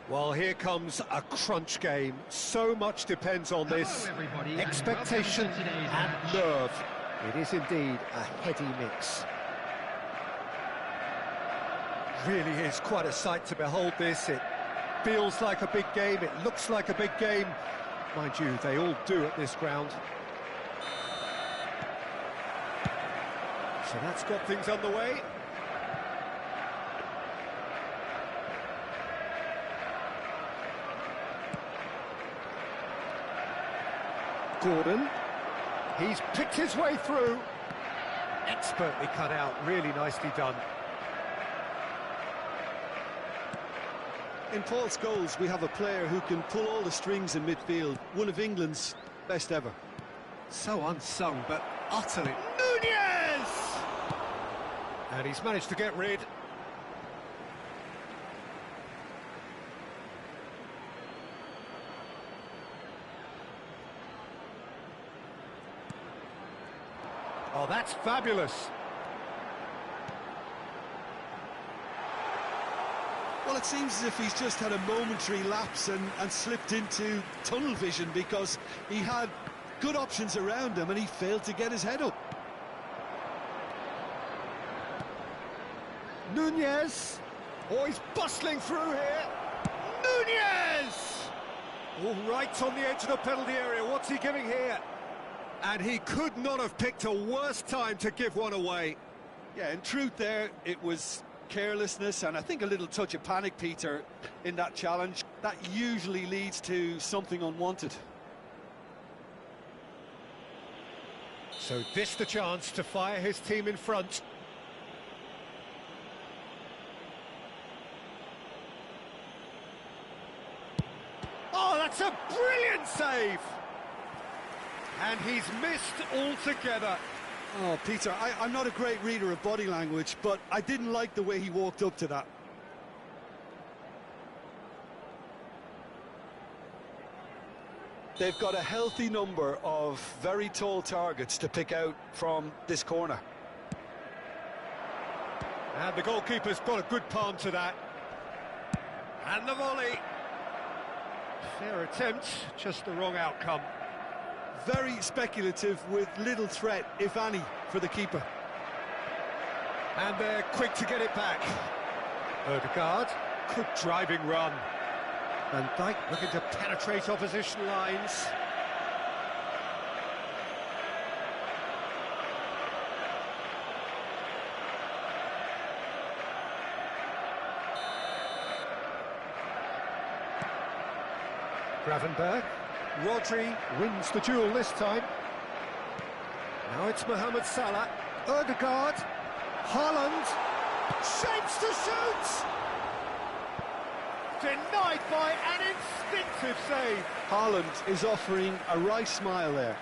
Well, here comes a crunch game. So much depends on this. Expectation and nerve. It is indeed a heady mix. Really is quite a sight to behold this. It feels like a big game, it looks like a big game. Mind you, they all do at this ground. So that's got things underway. Gordon, he's picked his way through. Expertly cut out, really nicely done. In Paul Scholes, we have a player who can pull all the strings in midfield, one of England's best ever. So unsung, but utterly... Nunez! And he's managed to get rid. Oh, that's fabulous. Well, it seems as if he's just had a momentary lapse and slipped into tunnel vision, because he had good options around him and he failed to get his head up. Nunez! Oh, he's bustling through here. Nunez! Oh, right on the edge of the penalty area. What's he giving here? And he could not have picked a worse time to give one away. Yeah, in truth there, it was carelessness and I think a little touch of panic, Peter, in that challenge. That usually leads to something unwanted. So this the chance to fire his team in front. Oh, that's a brilliant save! And he's missed altogether. Oh, Peter, I'm not a great reader of body language, but I didn't like the way he walked up to that. They've got a healthy number of very tall targets to pick out from this corner. And the goalkeeper's got a good palm to that. And the volley. Fair attempt, just the wrong outcome. Very speculative with little threat, if any, for the keeper. And they're quick to get it back. Odegaard, good driving run. Van Dijk looking to penetrate opposition lines. Gravenberg. Rodri wins the duel this time. Now it's Mohamed Salah. Odegaard. Haaland. Shapes to shoot! Denied by an instinctive save. Haaland is offering a wry smile there.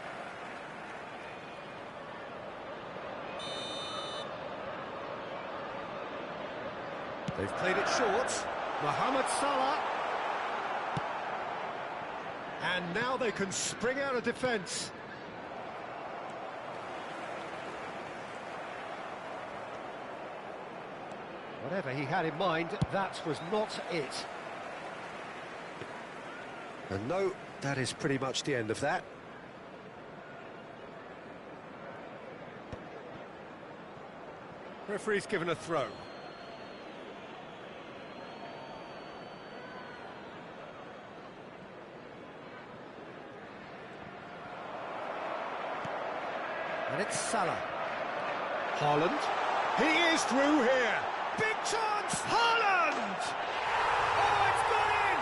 They've played it short. Mohamed Salah. And now they can spring out of defence. Whatever he had in mind, that was not it. And no, that is pretty much the end of that. Referee's given a throw. And it's Salah. Haaland. He is through here. Big chance. Haaland! Oh, it's gone in!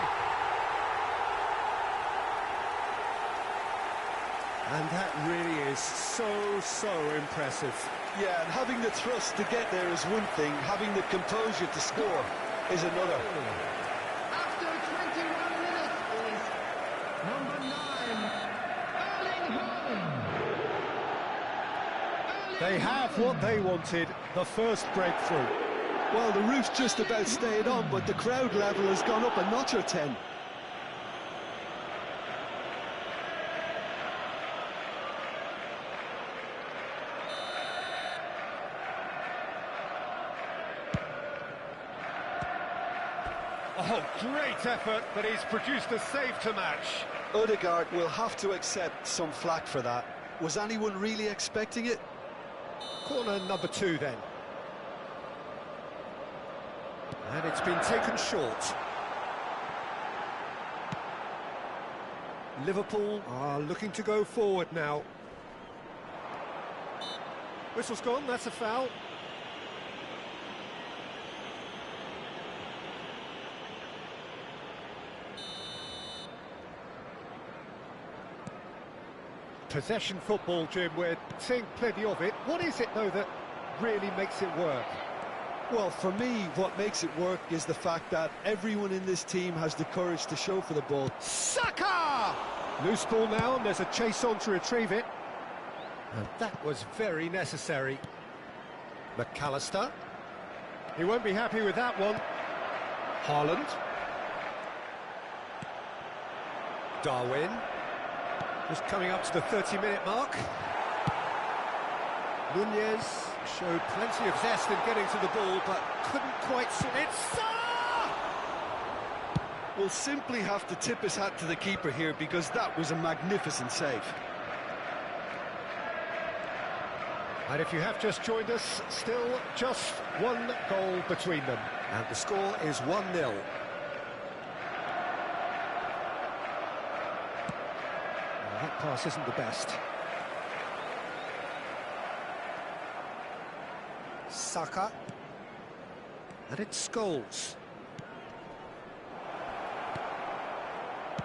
And that really is so impressive. Yeah, and having the thrust to get there is one thing, having the composure to score is another. After 21 minutes is number 9, Erling Haaland. They have what they wanted, the first breakthrough. Well, the roof's just about stayed on, but the crowd level has gone up a notch or 10. Oh, Oh, great effort, but he's produced a save to match. Odegaard will have to accept some flack for that. Was anyone really expecting it? Corner number 2 then. And it's been taken short. Liverpool are looking to go forward now. Whistle's gone, that's a foul. Possession football, Jim, we're seeing plenty of it. What is it, though, that really makes it work? Well, for me, what makes it work is the fact that everyone in this team has the courage to show for the ball. Saka! Loose ball now, and there's a chase on to retrieve it. And that was very necessary. McAllister. He won't be happy with that one. Haaland. Darwin. Just coming up to the 30-minute mark. Nunez showed plenty of zest in getting to the ball, but couldn't quite see it. Salah! We'll simply have to tip his hat to the keeper here because that was a magnificent save. And if you have just joined us, still just one goal between them. And the score is 1-0. That pass isn't the best. Saka. And it's Scholes.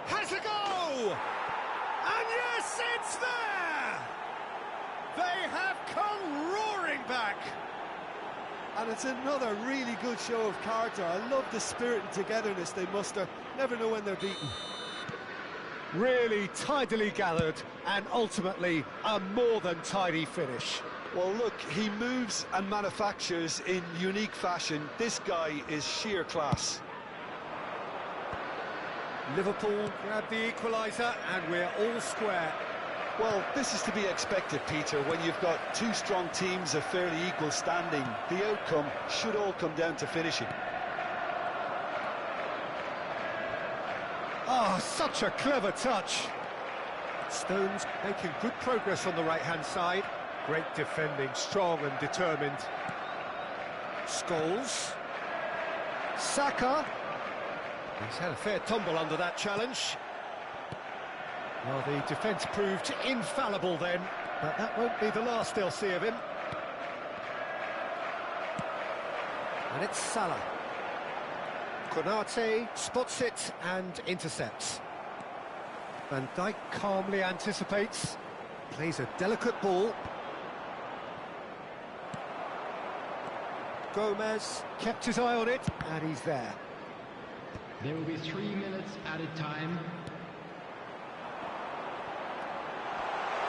Has a go! And yes, it's there! They have come roaring back! And it's another really good show of character. I love the spirit and togetherness they muster. Never know when they're beaten. Really tidily gathered, and ultimately a more than tidy finish. Well, look, he moves and manufactures in unique fashion. This guy is sheer class. Liverpool grab the equaliser, and we're all square. Well, this is to be expected, Peter. When you've got two strong teams of fairly equal standing, the outcome should all come down to finishing. Oh, such a clever touch. Stones making good progress on the right-hand side. Great defending, strong and determined. Scholes. Saka. He's had a fair tumble under that challenge. Well, the defence proved infallible then, but that won't be the last they'll see of him. And it's Salah. Konate spots it and intercepts. Van Dijk calmly anticipates, plays a delicate ball. Gomez kept his eye on it, and he's there. There will be 3 minutes added time.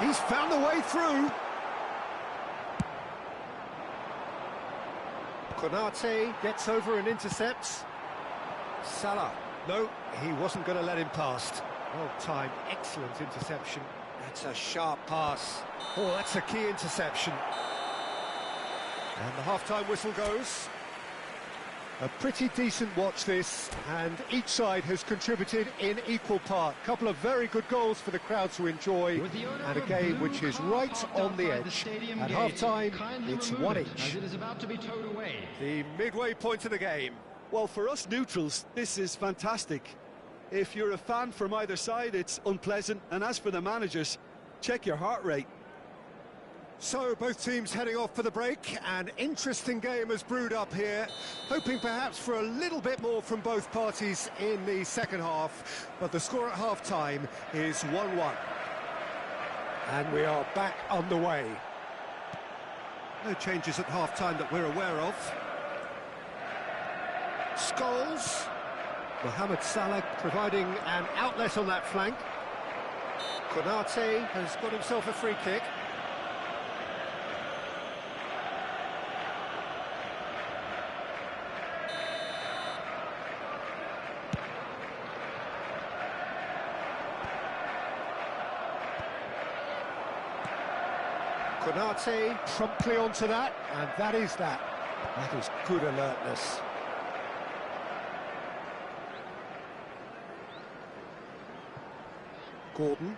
He's found the way through. Konate gets over and intercepts. Salah. No, he wasn't going to let him past. Well timed, excellent interception. That's a sharp pass. Oh, that's a key interception. And the half-time whistle goes. A pretty decent watch this, and each side has contributed in equal part. Couple of very good goals for the crowd to enjoy, and a game which is right on the edge. At half-time, it's one each. It is about to be towed away. The midway point of the game. Well, for us neutrals, this is fantastic. If you're a fan from either side, it's unpleasant. And as for the managers, check your heart rate. So, both teams heading off for the break. An interesting game has brewed up here, hoping perhaps for a little bit more from both parties in the second half. But the score at half-time is 1-1. And we are back underway. No changes at half-time that we're aware of. Scholes. Mohamed Salah providing an outlet on that flank. Konate has got himself a free kick. Konate promptly onto that, and that is that. That is good alertness. Gordon.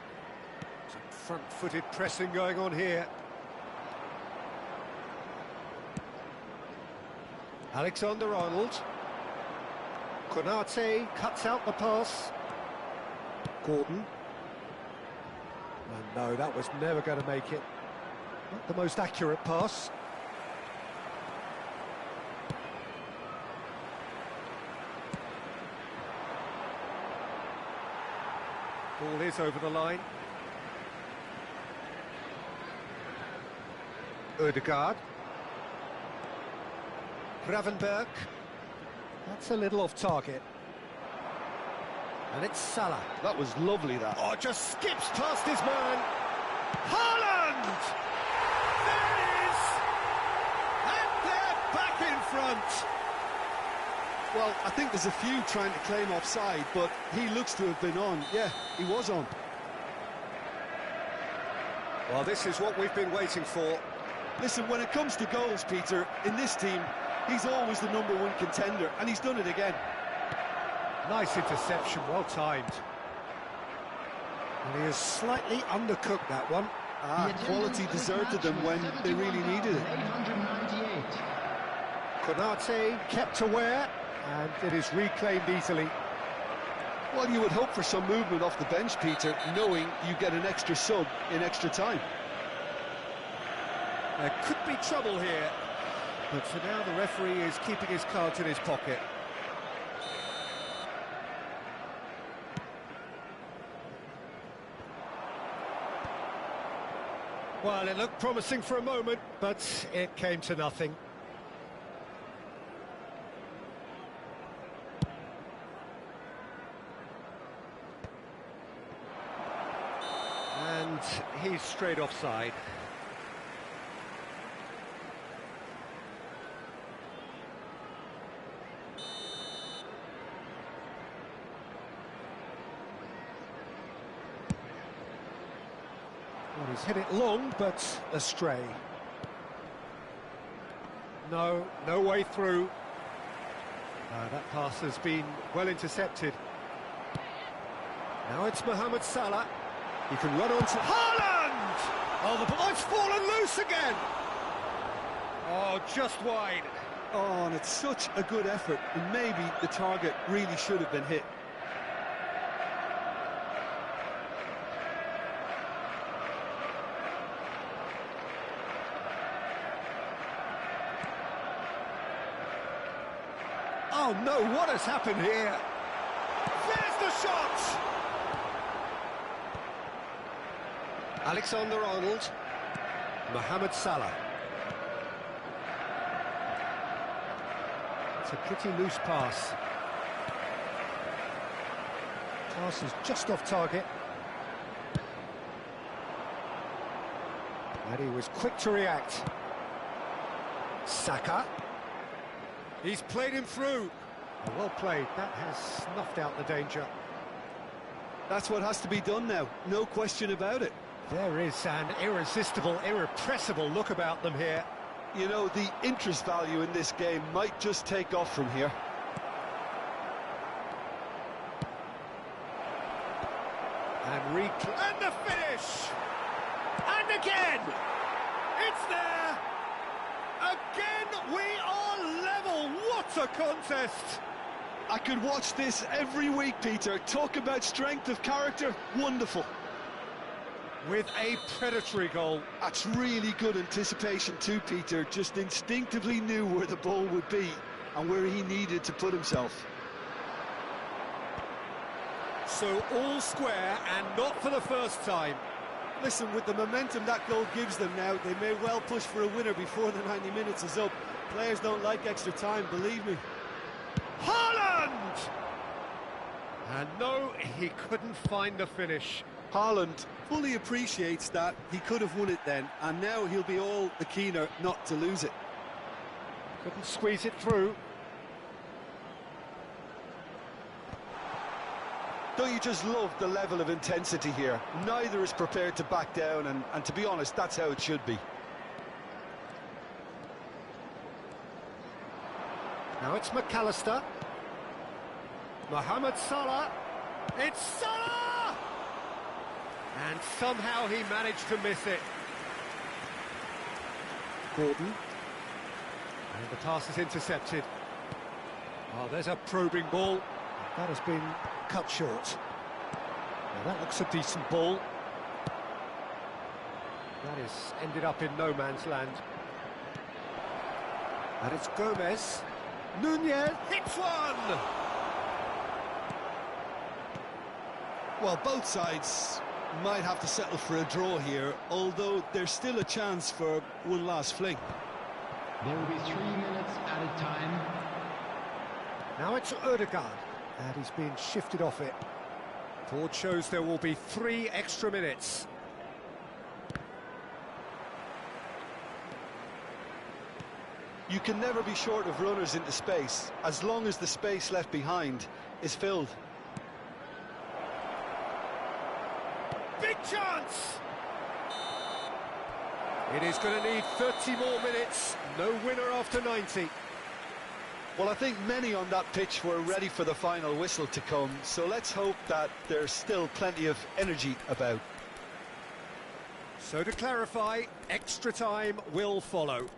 Some front-footed pressing going on here. Alexander-Arnold. Konate cuts out the pass. Gordon. And no, that was never going to make it. Not the most accurate pass. Ball is over the line. Ødegaard. Gravenberg. That's a little off target. And it's Salah. That was lovely, that. Oh, just skips past his man. Haaland! There it is! And they're back in front. Well, I think there's a few trying to claim offside, but he looks to have been on. Yeah, he was on. Well, this is what we've been waiting for. Listen, when it comes to goals, Peter, in this team, he's always the #1 contender, and he's done it again. Nice interception, well timed. And he has slightly undercooked that one. Quality deserted them when they really needed it. 898. Konate kept aware, and it is reclaimed easily. Well, you would hope for some movement off the bench, Peter, knowing you get an extra sub in extra time. There could be trouble here, but for now the referee is keeping his cards in his pocket. Well, it looked promising for a moment, but it came to nothing. And he's straight offside. Well, he's hit it long, but astray. No way through. That pass has been well intercepted. Now it's Mohamed Salah. He can run onto Haaland! Oh, the ball's fallen loose again! Oh, just wide. Oh, and it's such a good effort, and maybe the target really should have been hit. Oh no, what has happened here? There's the shot! Alexander-Arnold. Mohamed Salah. It's a pretty loose pass. Pass is just off target. And he was quick to react. Saka. He's played him through. Oh, well played. That has snuffed out the danger. That's what has to be done now, no question about it. There is an irresistible, irrepressible look about them here. You know, the interest value in this game might just take off from here. And the finish! And again! It's there! Again, we are level! What a contest! I could watch this every week, Peter. Talk about strength of character, wonderful. With a predatory goal. That's really good anticipation too, Peter. Just instinctively knew where the ball would be and where he needed to put himself. So all square, and not for the first time. Listen, with the momentum that goal gives them now, they may well push for a winner before the 90 minutes is up. Players don't like extra time, believe me. Haaland! And no, he couldn't find the finish. Haaland fully appreciates that he could have won it then, and now he'll be all the keener not to lose it. Couldn't squeeze it through. Don't you just love the level of intensity here? Neither is prepared to back down, and to be honest, that's how it should be. Now it's McAllister. Mohamed Salah. It's Salah! And somehow he managed to miss it. Gordon. And the pass is intercepted. Oh, there's a probing ball. That has been cut short. Now that looks a decent ball. That is ended up in no man's land. And it's Gomez. Nunez hits one! Well, both sides might have to settle for a draw here, although there's still a chance for one last fling. There will be 3 minutes added time. Now it's Ødegaard, and he's been shifted off it. Board shows there will be 3 extra minutes. You can never be short of runners into space, as long as the space left behind is filled. Big chance! It is going to need 30 more minutes. No winner after 90. Well, I think many on that pitch were ready for the final whistle to come, so let's hope that there's still plenty of energy about. So to clarify, extra time will follow.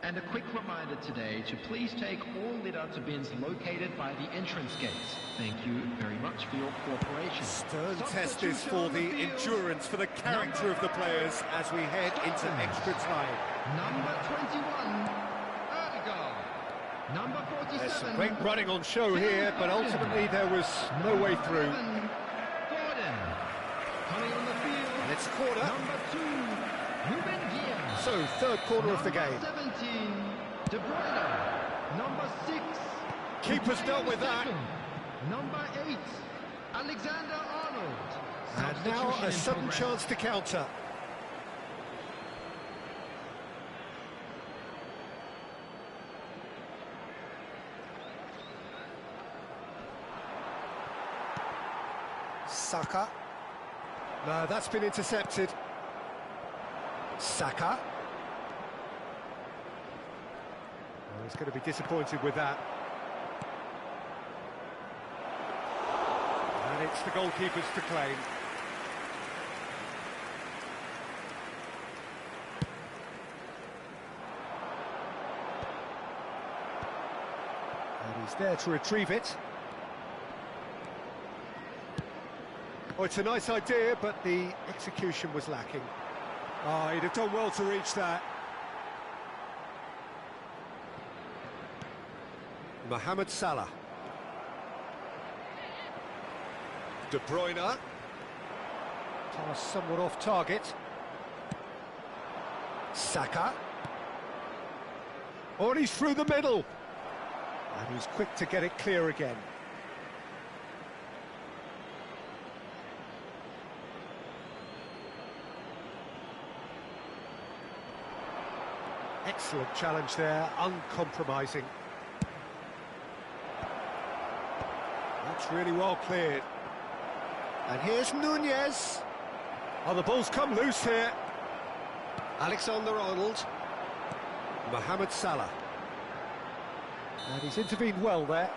And a quick reminder today to please take all litter to bins located by the entrance gates. Thank you very much for your cooperation. Stern test is for the endurance, for the character of the players as we head into extra time. Number 21, Ødegaard. Number 47. There's some great running on show here, but ultimately there was no way through. Gordon. Coming on the field. And it's a corner. Number 2, Ruben Diaz. So, third corner of the game. Number 17, De Bruyne. Number 6. Keeper's dealt with that. Number 8, Alexander Arnold. And now a sudden chance to counter. Saka. No, that's been intercepted. Saka. Oh, he's going to be disappointed with that. And it's the goalkeepers to claim. And he's there to retrieve it. Oh, it's a nice idea, but the execution was lacking. Oh, he'd have done well to reach that. Mohamed Salah. De Bruyne. Pass somewhat off target. Saka. Oh, and he's through the middle. And he's quick to get it clear again. Excellent challenge there, uncompromising. That's really well cleared. And here's Nunez. Oh, the ball's come loose here. Alexander-Arnold. Mohamed Salah. And he's intervened well there.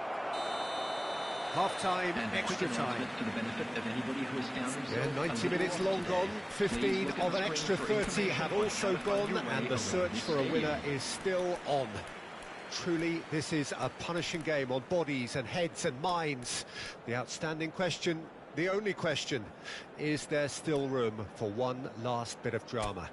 Half-time, extra time. For the benefit of anybody who has found Yeah, 90 minutes long gone, 15 of an extra 30 have also gone, and the search for a winner is still on. Truly, this is a punishing game on bodies and heads and minds. The outstanding question, the only question, is there still room for one last bit of drama?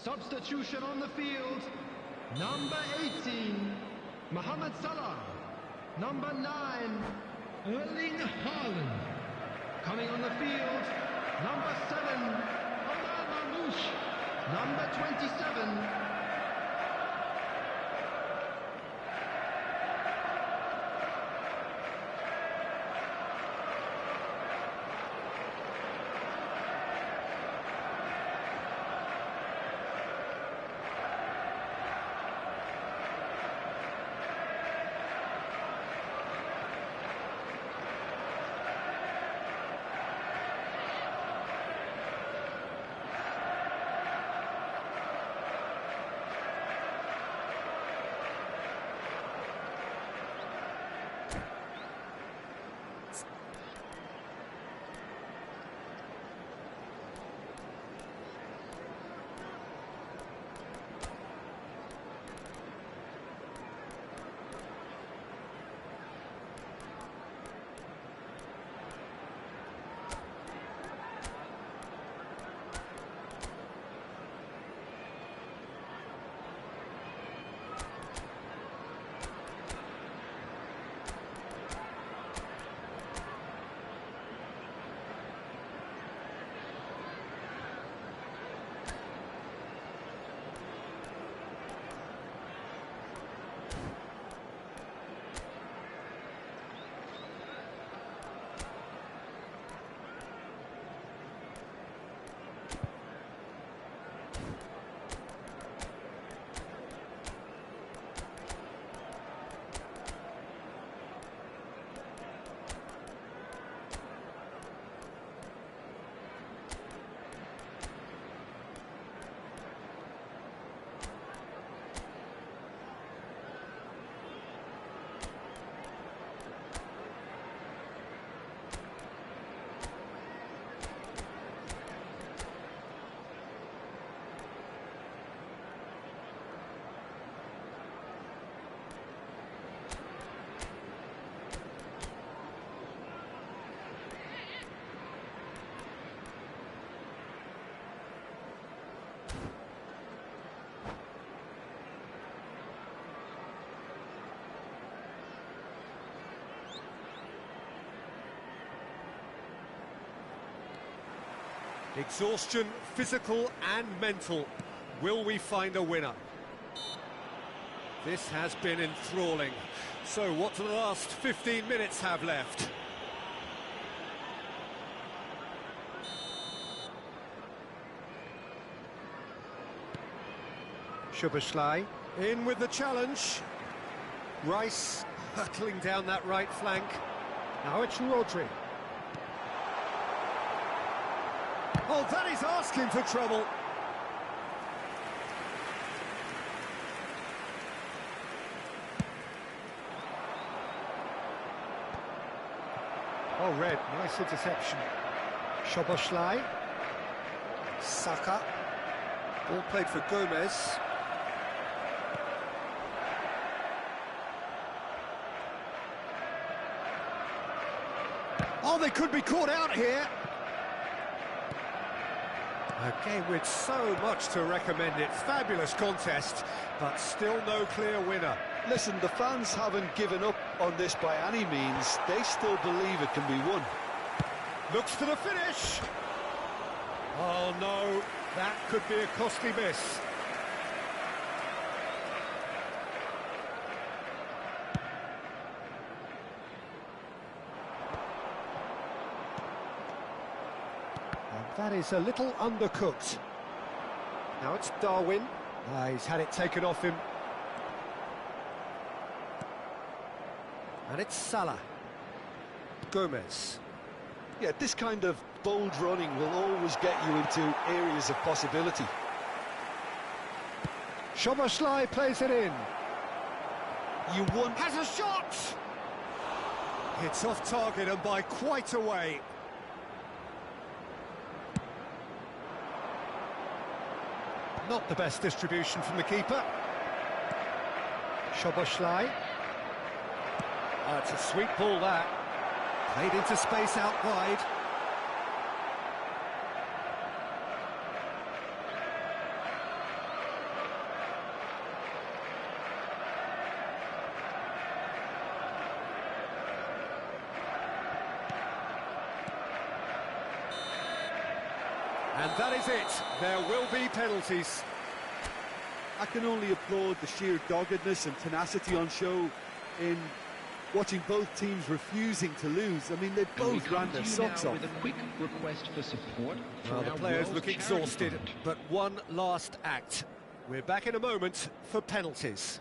Substitution on the field. Number 18, Mohamed Salah. Number 9, Erling Haaland. Coming on the field, number 7, Omar Mamouche. Number 27, exhaustion, physical and mental. Will we find a winner? This has been enthralling. So what do the last 15 minutes have left? Szoboszlai in with the challenge. Rice hurtling down that right flank. Now it's Rodri. Oh, that is asking for trouble. Oh, Red, nice interception. Szoboszlai. Saka. Ball played for Gomez. Oh, they could be caught out here. A game with so much to recommend it. Fabulous contest, but still no clear winner. Listen, the fans haven't given up on this by any means. They still believe it can be won. Looks to the finish. Oh, no, that could be a costly miss. That is a little undercooked. Now it's Darwin. He's had it taken off him. And it's Salah. Gomez. Yeah, this kind of bold running will always get you into areas of possibility. Szoboszlai plays it in. You want... Has a shot! It's off target and by quite a way. Not the best distribution from the keeper. Szoboszlai. Oh, it's a sweet ball, that. Played into space out wide. And that is it. There will be penalties. I can only applaud the sheer doggedness and tenacity on show in watching both teams refusing to lose. I mean, they both ran their socks off. With a quick request for support. Well, the players look exhausted, but one last act. We're back in a moment for penalties.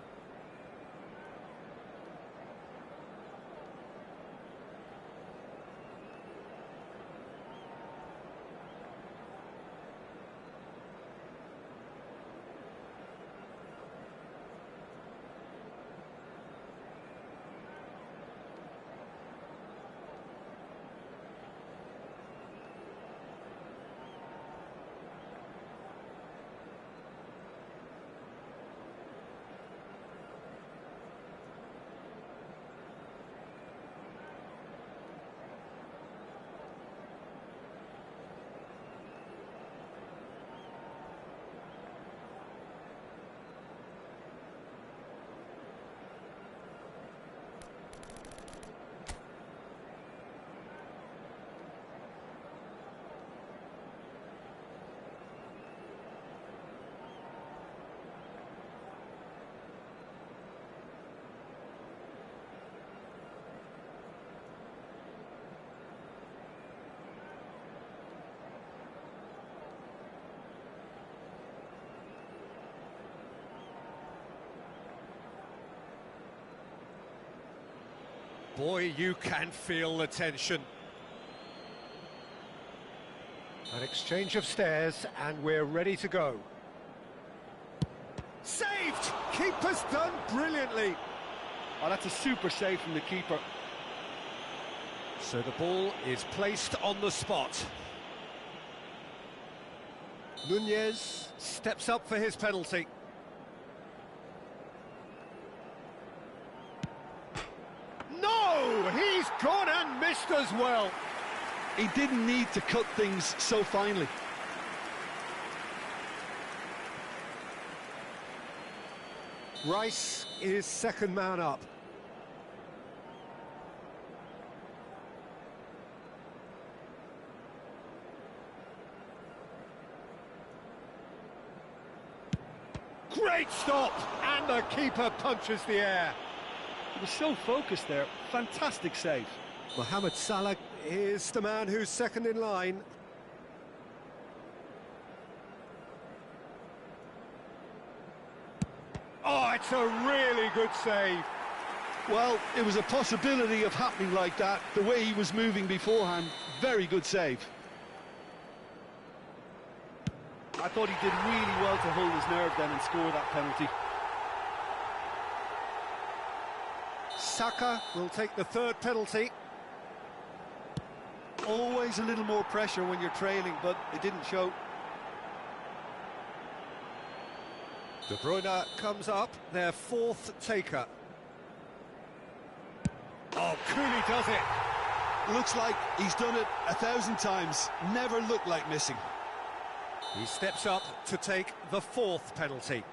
Boy, you can feel the tension. An exchange of stares, and we're ready to go. Saved! Keeper's done brilliantly. Oh, that's a super save from the keeper. So the ball is placed on the spot. Nunez steps up for his penalty. No! He's gone and missed as well. He didn't need to cut things so finely. Rice is second man up. Great stop! And the keeper punches the air. He was so focused there. Fantastic save. Mohamed Salah is the man who's second in line. Oh, it's a really good save. Well, it was a possibility of happening like that. The way he was moving beforehand, very good save. I thought he did really well to hold his nerve then and score that penalty. Saka will take the third penalty. Always a little more pressure when you're trailing, but it didn't show. De Bruyne comes up, their fourth taker. Oh, Cooley does it. Looks like he's done it 1,000 times. Never looked like missing. He steps up to take the fourth penalty.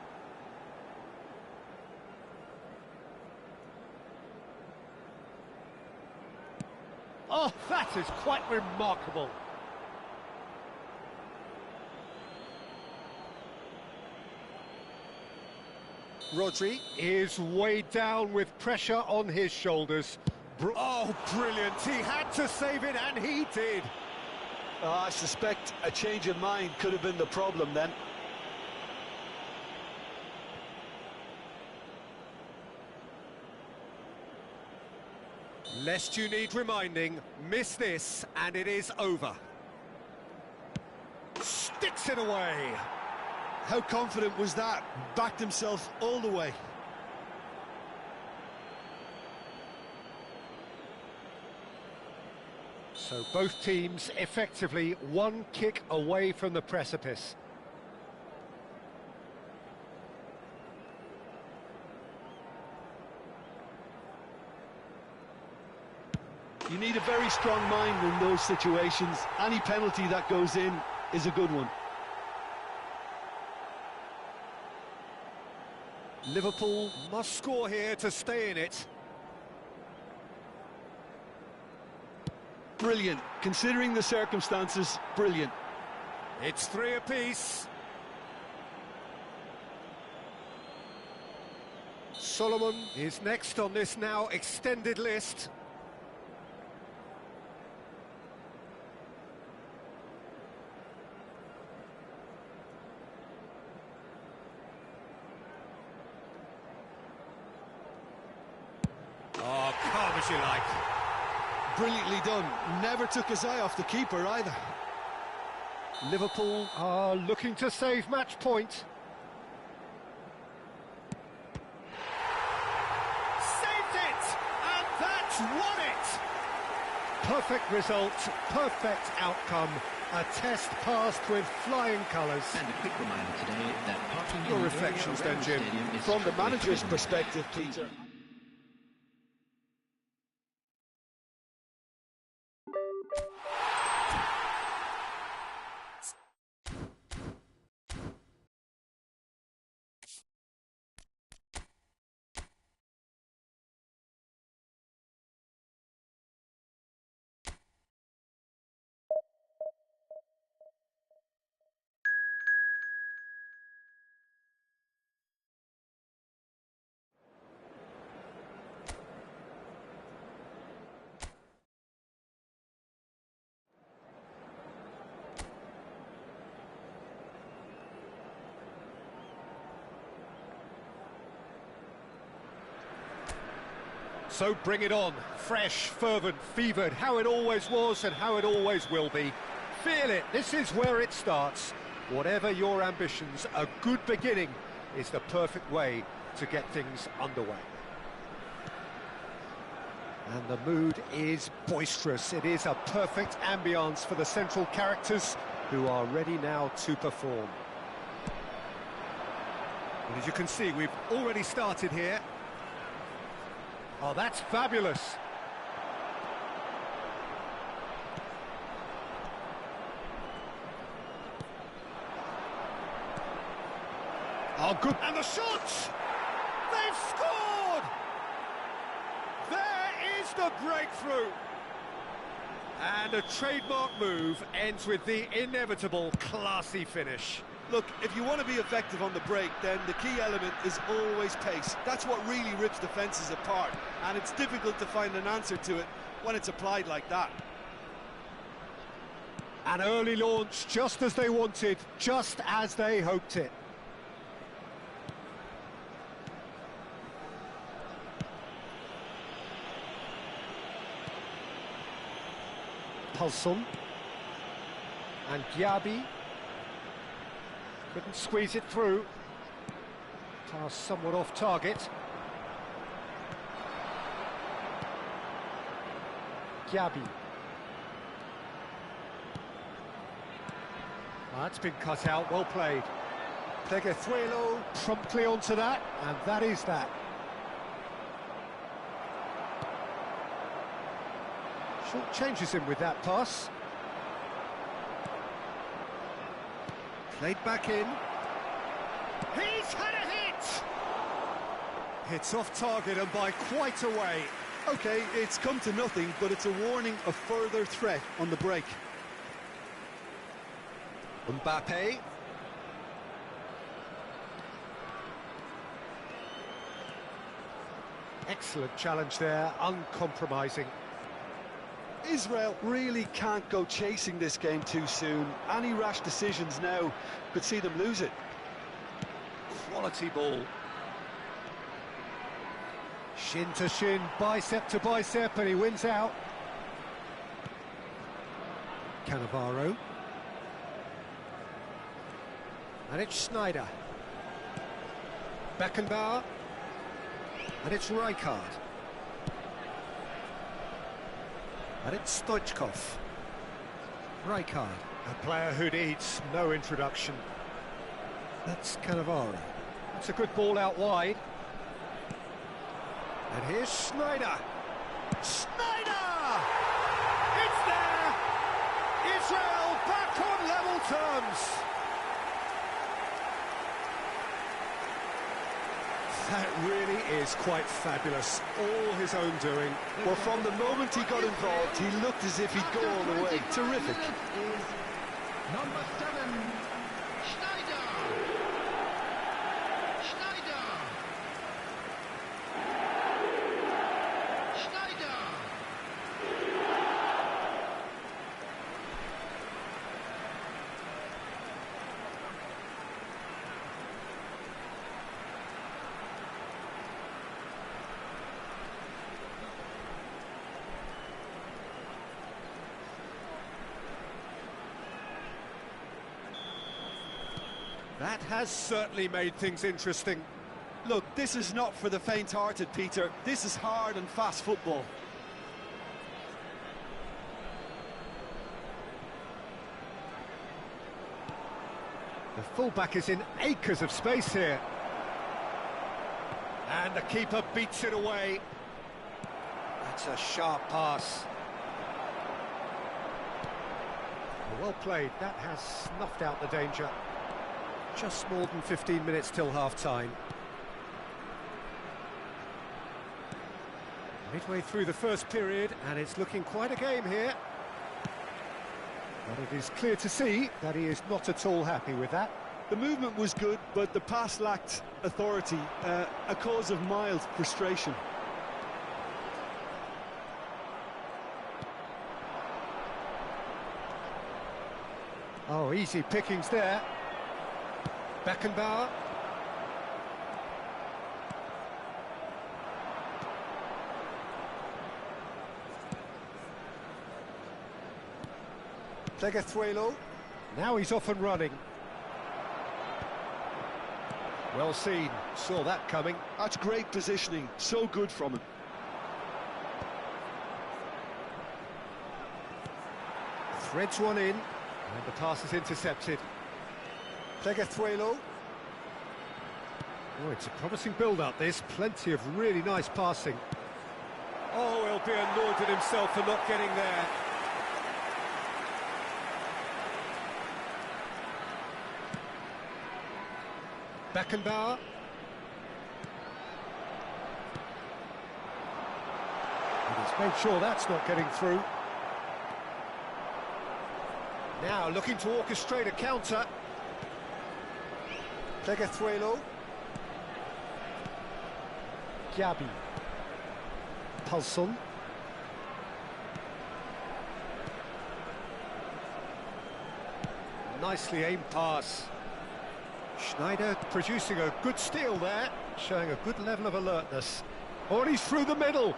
Oh, that is quite remarkable. Rodri is weighed down with pressure on his shoulders. Oh, brilliant. He had to save it, and he did. I suspect a change of mind could have been the problem then. Lest you need reminding, miss this, and it is over. Sticks it away. How confident was that? Backed himself all the way. So both teams effectively one kick away from the precipice. You need a very strong mind in those situations. Any penalty that goes in is a good one. Liverpool must score here to stay in it. Brilliant. Considering the circumstances, brilliant. It's 3 apiece. Solomon is next on this now extended list. Oh, calm as you like. Brilliantly done. Never took his eye off the keeper either. Liverpool are looking to save match point. Saved it! And that's won it! Perfect result, perfect outcome. A test passed with flying colours. And a quick reminder today that parking in Your the reflections area then, around Jim. the stadium is From the strictly manager's forbidden. perspective, Peter. So bring it on. Fresh, fervent, fevered, how it always was and how it always will be. Feel it, this is where it starts. Whatever your ambitions, a good beginning is the perfect way to get things underway. And the mood is boisterous. It is a perfect ambience for the central characters who are ready now to perform. And as you can see, we've already started here. Oh, that's fabulous. Oh, good. And the shots! They've scored! There is the breakthrough. And a trademark move ends with the inevitable classy finish. Look, if you want to be effective on the break, then the key element is always pace. That's what really rips defences apart, and it's difficult to find an answer to it when it's applied like that. An early launch, just as they wanted, just as they hoped it. Pulson. And Gyabi. Couldn't squeeze it through. Pass somewhat off target. Gyabi. That's been cut out, well played. Peguezuelo promptly onto that, and that is that. Short changes him with that pass. Played back in. He's had a hit! Hits off target and by quite a way. OK, it's come to nothing, but it's a warning of further threat on the break. Mbappe. Excellent challenge there, uncompromising. Israel really can't go chasing this game too soon. Any rash decisions now could see them lose it. Quality ball. Shin to shin, bicep to bicep, and he wins out. Cannavaro. And it's Snyder. Beckenbauer. And it's Rijkaard. And it's Stoichkov. Rijkaard, a player who needs no introduction. That's Cannavaro. It's a good ball out wide. And here's Snyder. Snyder! It's there! Israel back on level terms. That really is quite fabulous. All his own doing. Well, from the moment he got involved, he looked as if he'd go all the way. Terrific. Number 7, Schneider. Schneider. Schneider. That has certainly made things interesting. Look, this is not for the faint-hearted, Peter. This is hard and fast football. The fullback is in acres of space here. And the keeper beats it away. That's a sharp pass. Well played. That has snuffed out the danger. Just more than 15 minutes till half-time. Midway through the first period, and it's looking quite a game here. But it is clear to see that he is not at all happy with that. The movement was good, but the pass lacked authority, a cause of mild frustration. Oh, easy pickings there. Beckenbauer. Pleguezuelo. Now he's off and running. Well seen, saw that coming. That's great positioning, so good from him. Threads one in, and the pass is intercepted. Pleguezuelo. Oh, it's a promising build-up, this. Plenty of really nice passing. Oh, he'll be annoyed at himself for not getting there. Beckenbauer. And he's made sure that's not getting through. Now looking to orchestrate a counter. Pleguezuelo. Gabi. Pulson. Nicely aimed pass. Schneider producing a good steal there, showing a good level of alertness. Oh, and he's through the middle.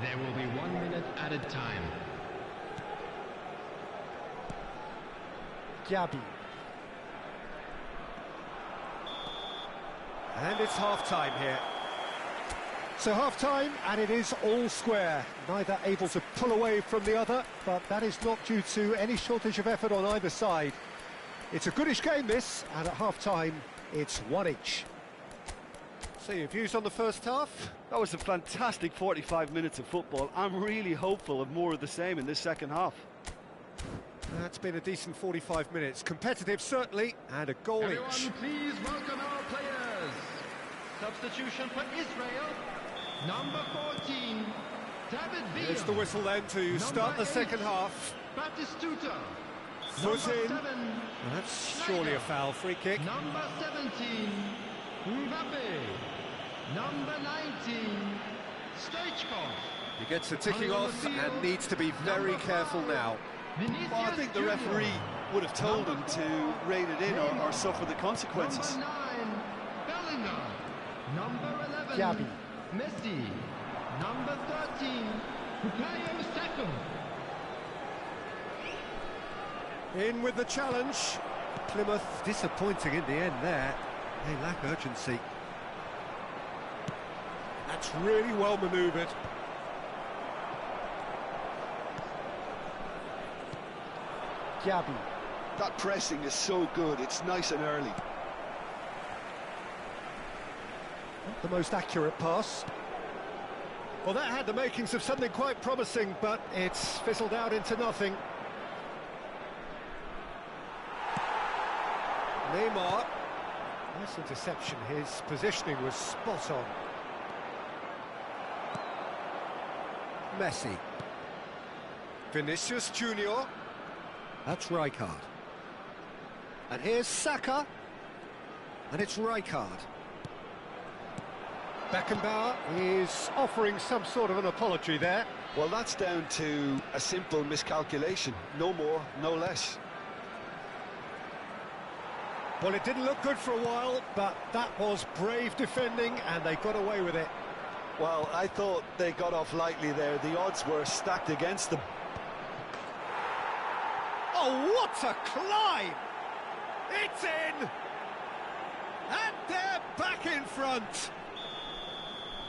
There will be 1 minute added time. Gabi. And it's half-time here. So half-time, and it is all square. Neither able to pull away from the other, but that is not due to any shortage of effort on either side. It's a goodish game, this, and at half-time, it's one each. So your views on the first half? That was a fantastic 45 minutes of football. I'm really hopeful of more of the same in this second half. That's been a decent 45 minutes. Competitive, certainly, and a goal Everyone, each. please welcome our players. Substitution for Israel, number 14, David Villa. There's the whistle then to start the second half. Batistuta. Foot in. 7, Well, that's surely a foul. Free kick. number 17, Mbappe. Number 19, Stoichkov. He gets the ticking off and needs to be very careful now. Vinicius Well, I think the Junior. referee would have told him to rein it in or suffer the consequences. Number 9, Bellingham. Number 11, Gabi. Messi. Number 13, Bukayo Saka. In with the challenge. Plymouth disappointing in the end there. They lack urgency. That's really well manoeuvred. Gabi. That pressing is so good, it's nice and early. Not the most accurate pass. Well, that had the makings of something quite promising, but it's fizzled out into nothing. Neymar. Nice interception. His positioning was spot on. Messi. Vinicius Junior. That's Rijkaard. And here's Saka. And it's Rijkaard. Beckenbauer is offering some sort of an apology there. Well, that's down to a simple miscalculation. No more, no less. Well, it didn't look good for a while, but that was brave defending, and they got away with it. Well, I thought they got off lightly there. The odds were stacked against them. Oh, what a climb! It's in! And they're back in front!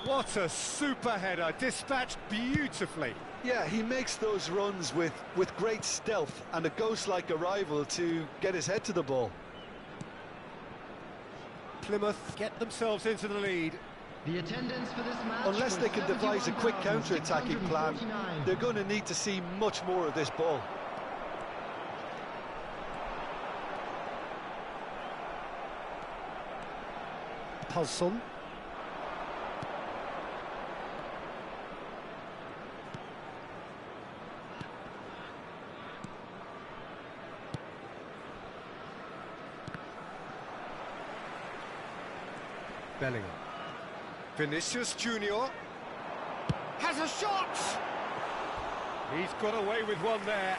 What a super header, dispatched beautifully. Yeah, he makes those runs with great stealth and a ghost-like arrival to get his head to the ball. Plymouth get themselves into the lead. The attendance for this match, Unless they can devise a quick counter-attacking plan, 71,649. they're going to need to see much more of this ball. Pulson. Bellingham. Vinicius Junior has a shot! He's got away with one there.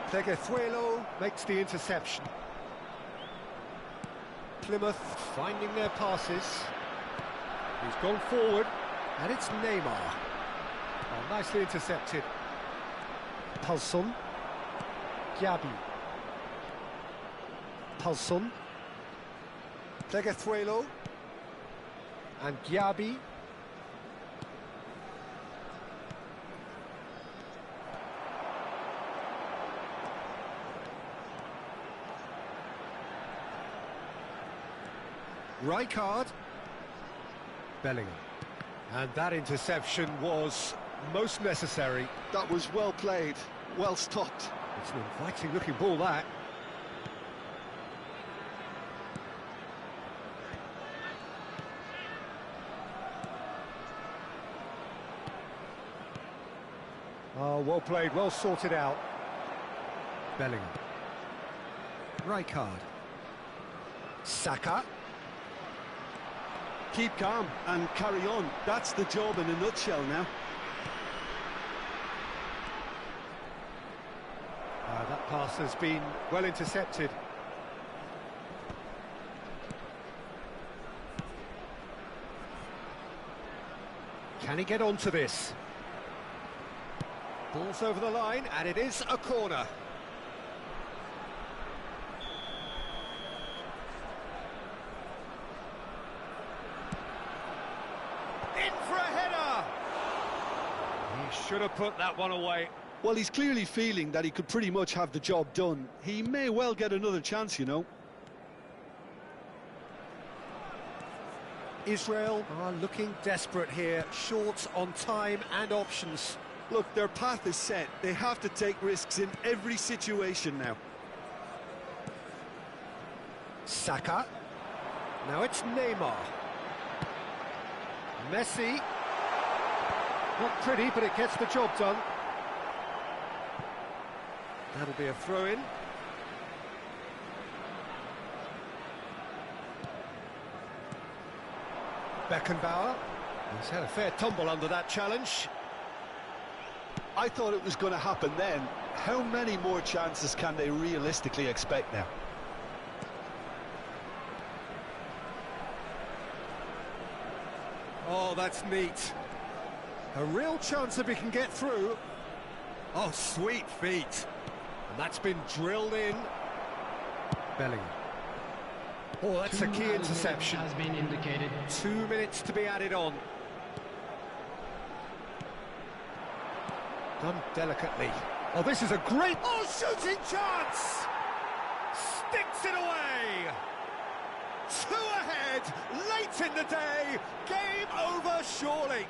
Pleguezuelo makes the interception. Plymouth finding their passes. He's gone forward, and it's Neymar. Oh, nicely intercepted. Pulson. Gabi. Pulson. Pleguezuelo. And Gabi. Rijkaard. Bellingham. And that interception was most necessary. That was well played, well stopped. It's an inviting looking ball, that. Oh, well played, well sorted out. Bellingham. Rijkaard. Saka. Keep calm and carry on. That's the job in a nutshell now. That pass has been well intercepted. Can he get onto this? Ball's over the line, and it is a corner. In for a header! He should have put that one away. Well, he's clearly feeling that he could pretty much have the job done. He may well get another chance, you know. Israel are looking desperate here, short on time and options. Look, their path is set. They have to take risks in every situation now. Saka. Now it's Neymar. Messi. Not pretty, but it gets the job done. That'll be a throw-in. Beckenbauer. He's had a fair tumble under that challenge. I thought it was going to happen then. How many more chances can they realistically expect now? Oh, that's neat. A real chance if he can get through. Oh, sweet feet. And that's been drilled in. Bellingham. Oh, that's a key interception. Has been indicated. 2 minutes to be added on. Done delicately. Oh, this is a great... Oh, shooting chance! Sticks it away! 2 ahead, late in the day, game over surely.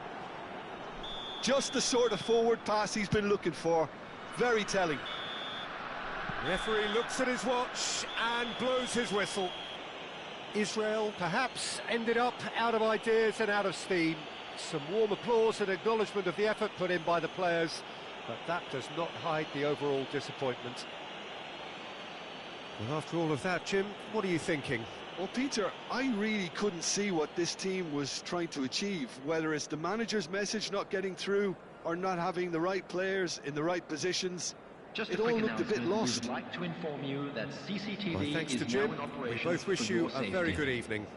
Just the sort of forward pass he's been looking for. Very telling. Referee looks at his watch and blows his whistle. Israel perhaps ended up out of ideas and out of steam. Some warm applause and acknowledgement of the effort put in by the players, but that does not hide the overall disappointment. Well, after all of that, Jim, what are you thinking? Well, Peter, I really couldn't see what this team was trying to achieve, whether it's the manager's message not getting through or not having the right players in the right positions. Just It a quick all looked a bit announcement. lost. We would like to inform you that CCTV Well, thanks is to now Jim, in we operation both wish for you your a very safety. good evening.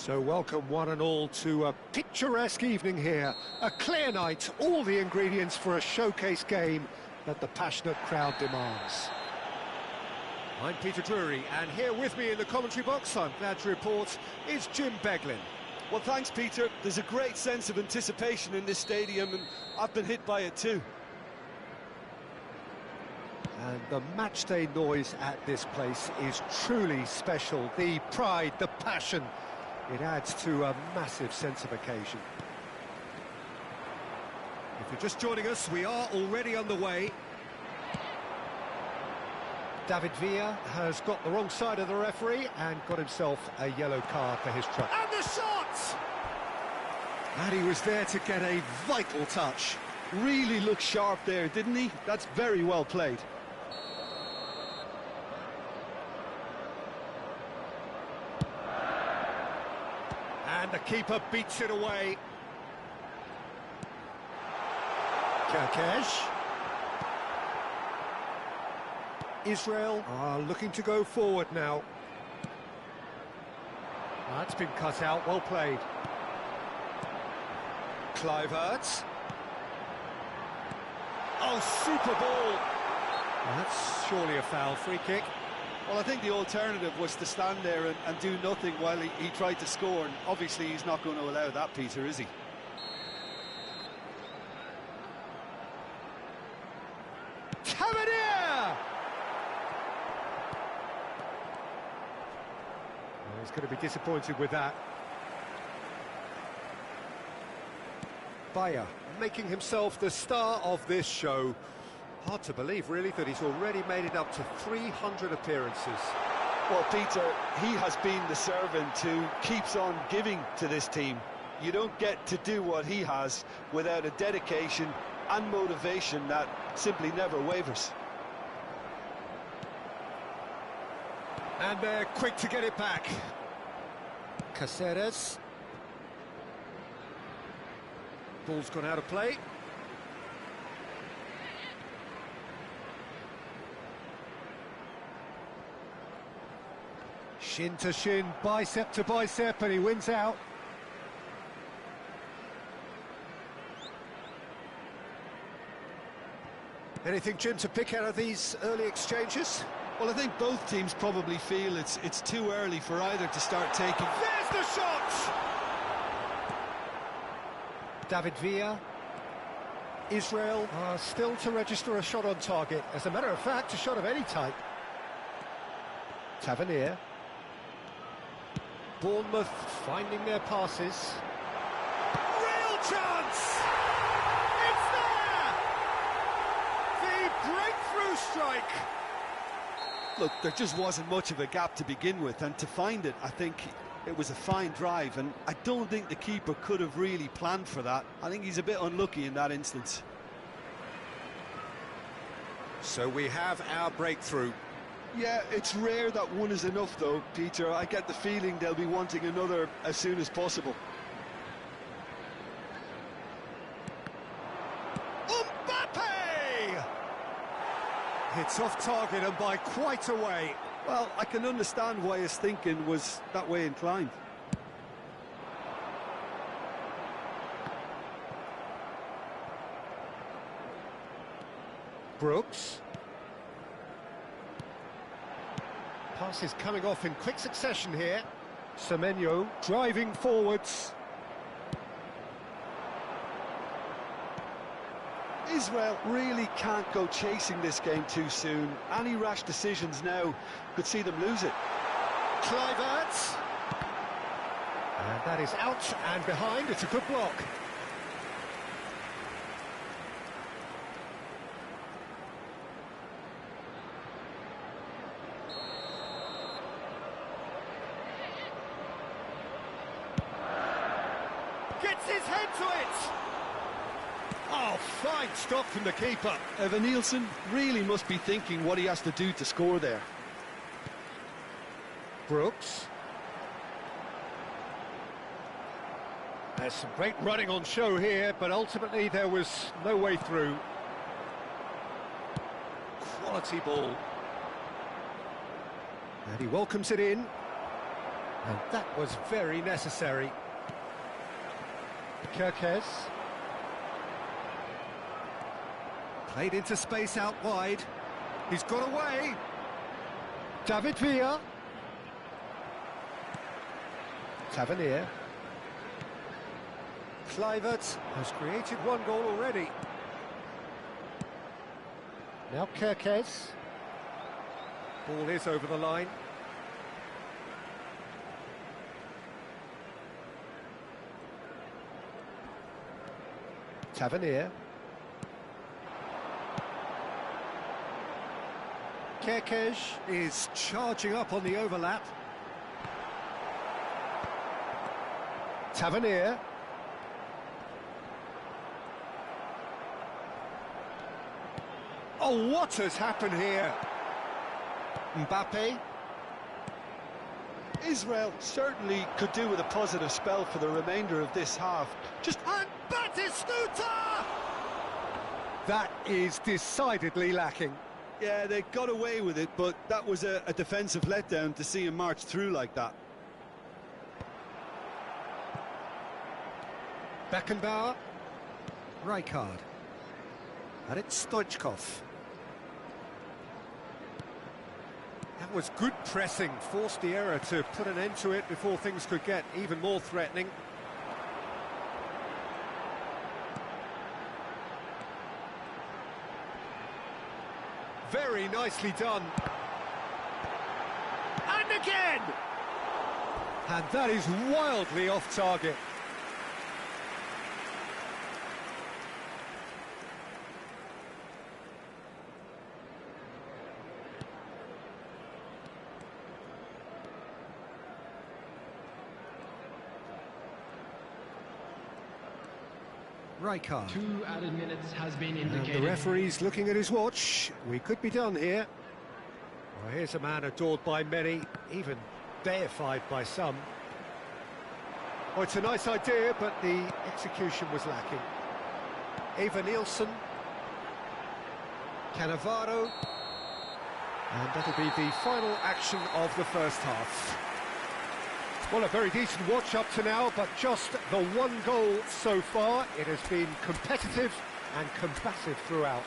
So welcome one and all to a picturesque evening here. A clear night, all the ingredients for a showcase game that the passionate crowd demands. I'm Peter Drury, and here with me in the commentary box, I'm glad to report, is Jim Beglin. Well, thanks, Peter. There's a great sense of anticipation in this stadium, and I've been hit by it too. And the matchday noise at this place is truly special. The pride, the passion, it adds to a massive sense of occasion. If you're just joining us, we are already on the way. David Villa has got the wrong side of the referee and got himself a yellow card for his truck. And the shot! And he was there to get a vital touch. Really looked sharp there, didn't he? That's very well played. And the keeper beats it away. Kerkesh. Israel are looking to go forward now. That's been cut out, well played. Kluivert. Oh, super ball. Well, that's surely a foul, free kick. Well, I think the alternative was to stand there and do nothing while he tried to score, and obviously he's not going to allow that, Peter, is he? Tavernier! Well, he's going to be disappointed with that. Bayer making himself the star of this show. Hard to believe, really, that he's already made it up to 300 appearances. Well, Peter, he has been the servant who keeps on giving to this team. You don't get to do what he has without a dedication and motivation that simply never wavers. And they're quick to get it back. Caceres. Ball's gone out of play. Shin to shin, bicep to bicep, and he wins out. Anything, Jim, to pick out of these early exchanges? Well, I think both teams probably feel it's too early for either to start taking... There's the shot! David Villa. Israel are still to register a shot on target. As a matter of fact, a shot of any type. Tavernier. Bournemouth finding their passes. chance! It's there! The breakthrough strike! Look, there just wasn't much of a gap to begin with, and to find it, I think it was a fine drive, and I don't think the keeper could have really planned for that. I think he's a bit unlucky in that instance. So we have our breakthrough. Yeah, it's rare that one is enough though, Peter. I get the feeling they'll be wanting another as soon as possible. Mbappe! It's off target and by quite a way. Well, I can understand why his thinking was that way inclined. Brooks. Pass is coming off in quick succession here. Semenyo driving forwards. Israel really can't go chasing this game too soon. Any rash decisions now could see them lose it. Kluivert. And that is out and behind. It's a good block. Gets his head to it! Oh, fine stop from the keeper. Evan Nielsen really must be thinking what he has to do to score there. Brooks. There's some great running on show here, but ultimately there was no way through. Quality ball. And he welcomes it in. And that was very necessary. Kirkes. Played into space out wide. He's got away. David Villa. Tavernier. Kluivert has created one goal already. Now Kirkes. Ball is over the line. Tavernier. Kirkes is charging up on the overlap. Tavernier. Oh, what has happened here? Mbappe. Israel certainly could do with a positive spell for the remainder of this half. And Batistuta! That is decidedly lacking. Yeah, they got away with it, but that was a defensive letdown to see him march through like that. Beckenbauer. Rijkaard. And it's Stoichkov. That was good pressing, forced the error to put an end to it before things could get even more threatening. Very nicely done. And again! And that is wildly off target. Rijkaard. 2 added minutes has been And indicated. the referee's looking at his watch. We could be done here. Well, here's a man adored by many, even deified by some. Oh, it's a nice idea, but the execution was lacking. Eva Nielsen. Cannavaro. And that'll be the final action of the first half. Well, a very decent watch up to now, but just the one goal so far. It has been competitive and combative throughout.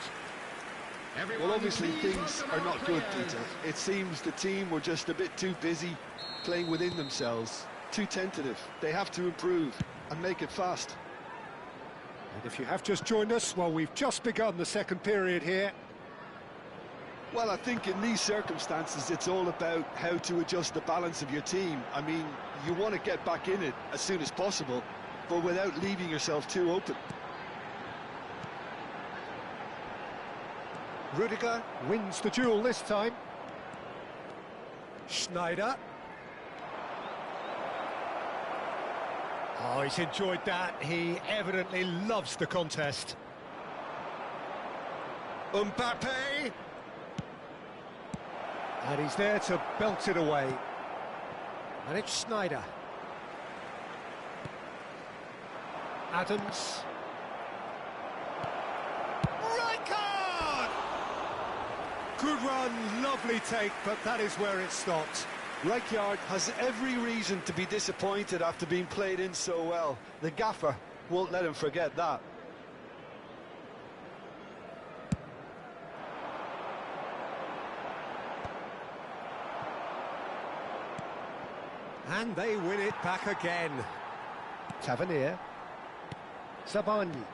Well, obviously things are not good, Peter. It seems the team were just a bit too busy playing within themselves, too tentative. They have to improve and make it fast. And if you have just joined us, well, we've just begun the second period here. Well, I think in these circumstances, it's all about how to adjust the balance of your team. I mean, you want to get back in it as soon as possible, but without leaving yourself too open. Rudiger wins the duel this time. Schneider. Oh, he's enjoyed that. He evidently loves the contest. Mbappe. And he's there to belt it away. And it's Schneider. Adams. Rijkaard! Good run, lovely take, but that is where it stopped. Rijkaard has every reason to be disappointed after being played in so well. The gaffer won't let him forget that. And they win it back again. Tavernier. Zabani.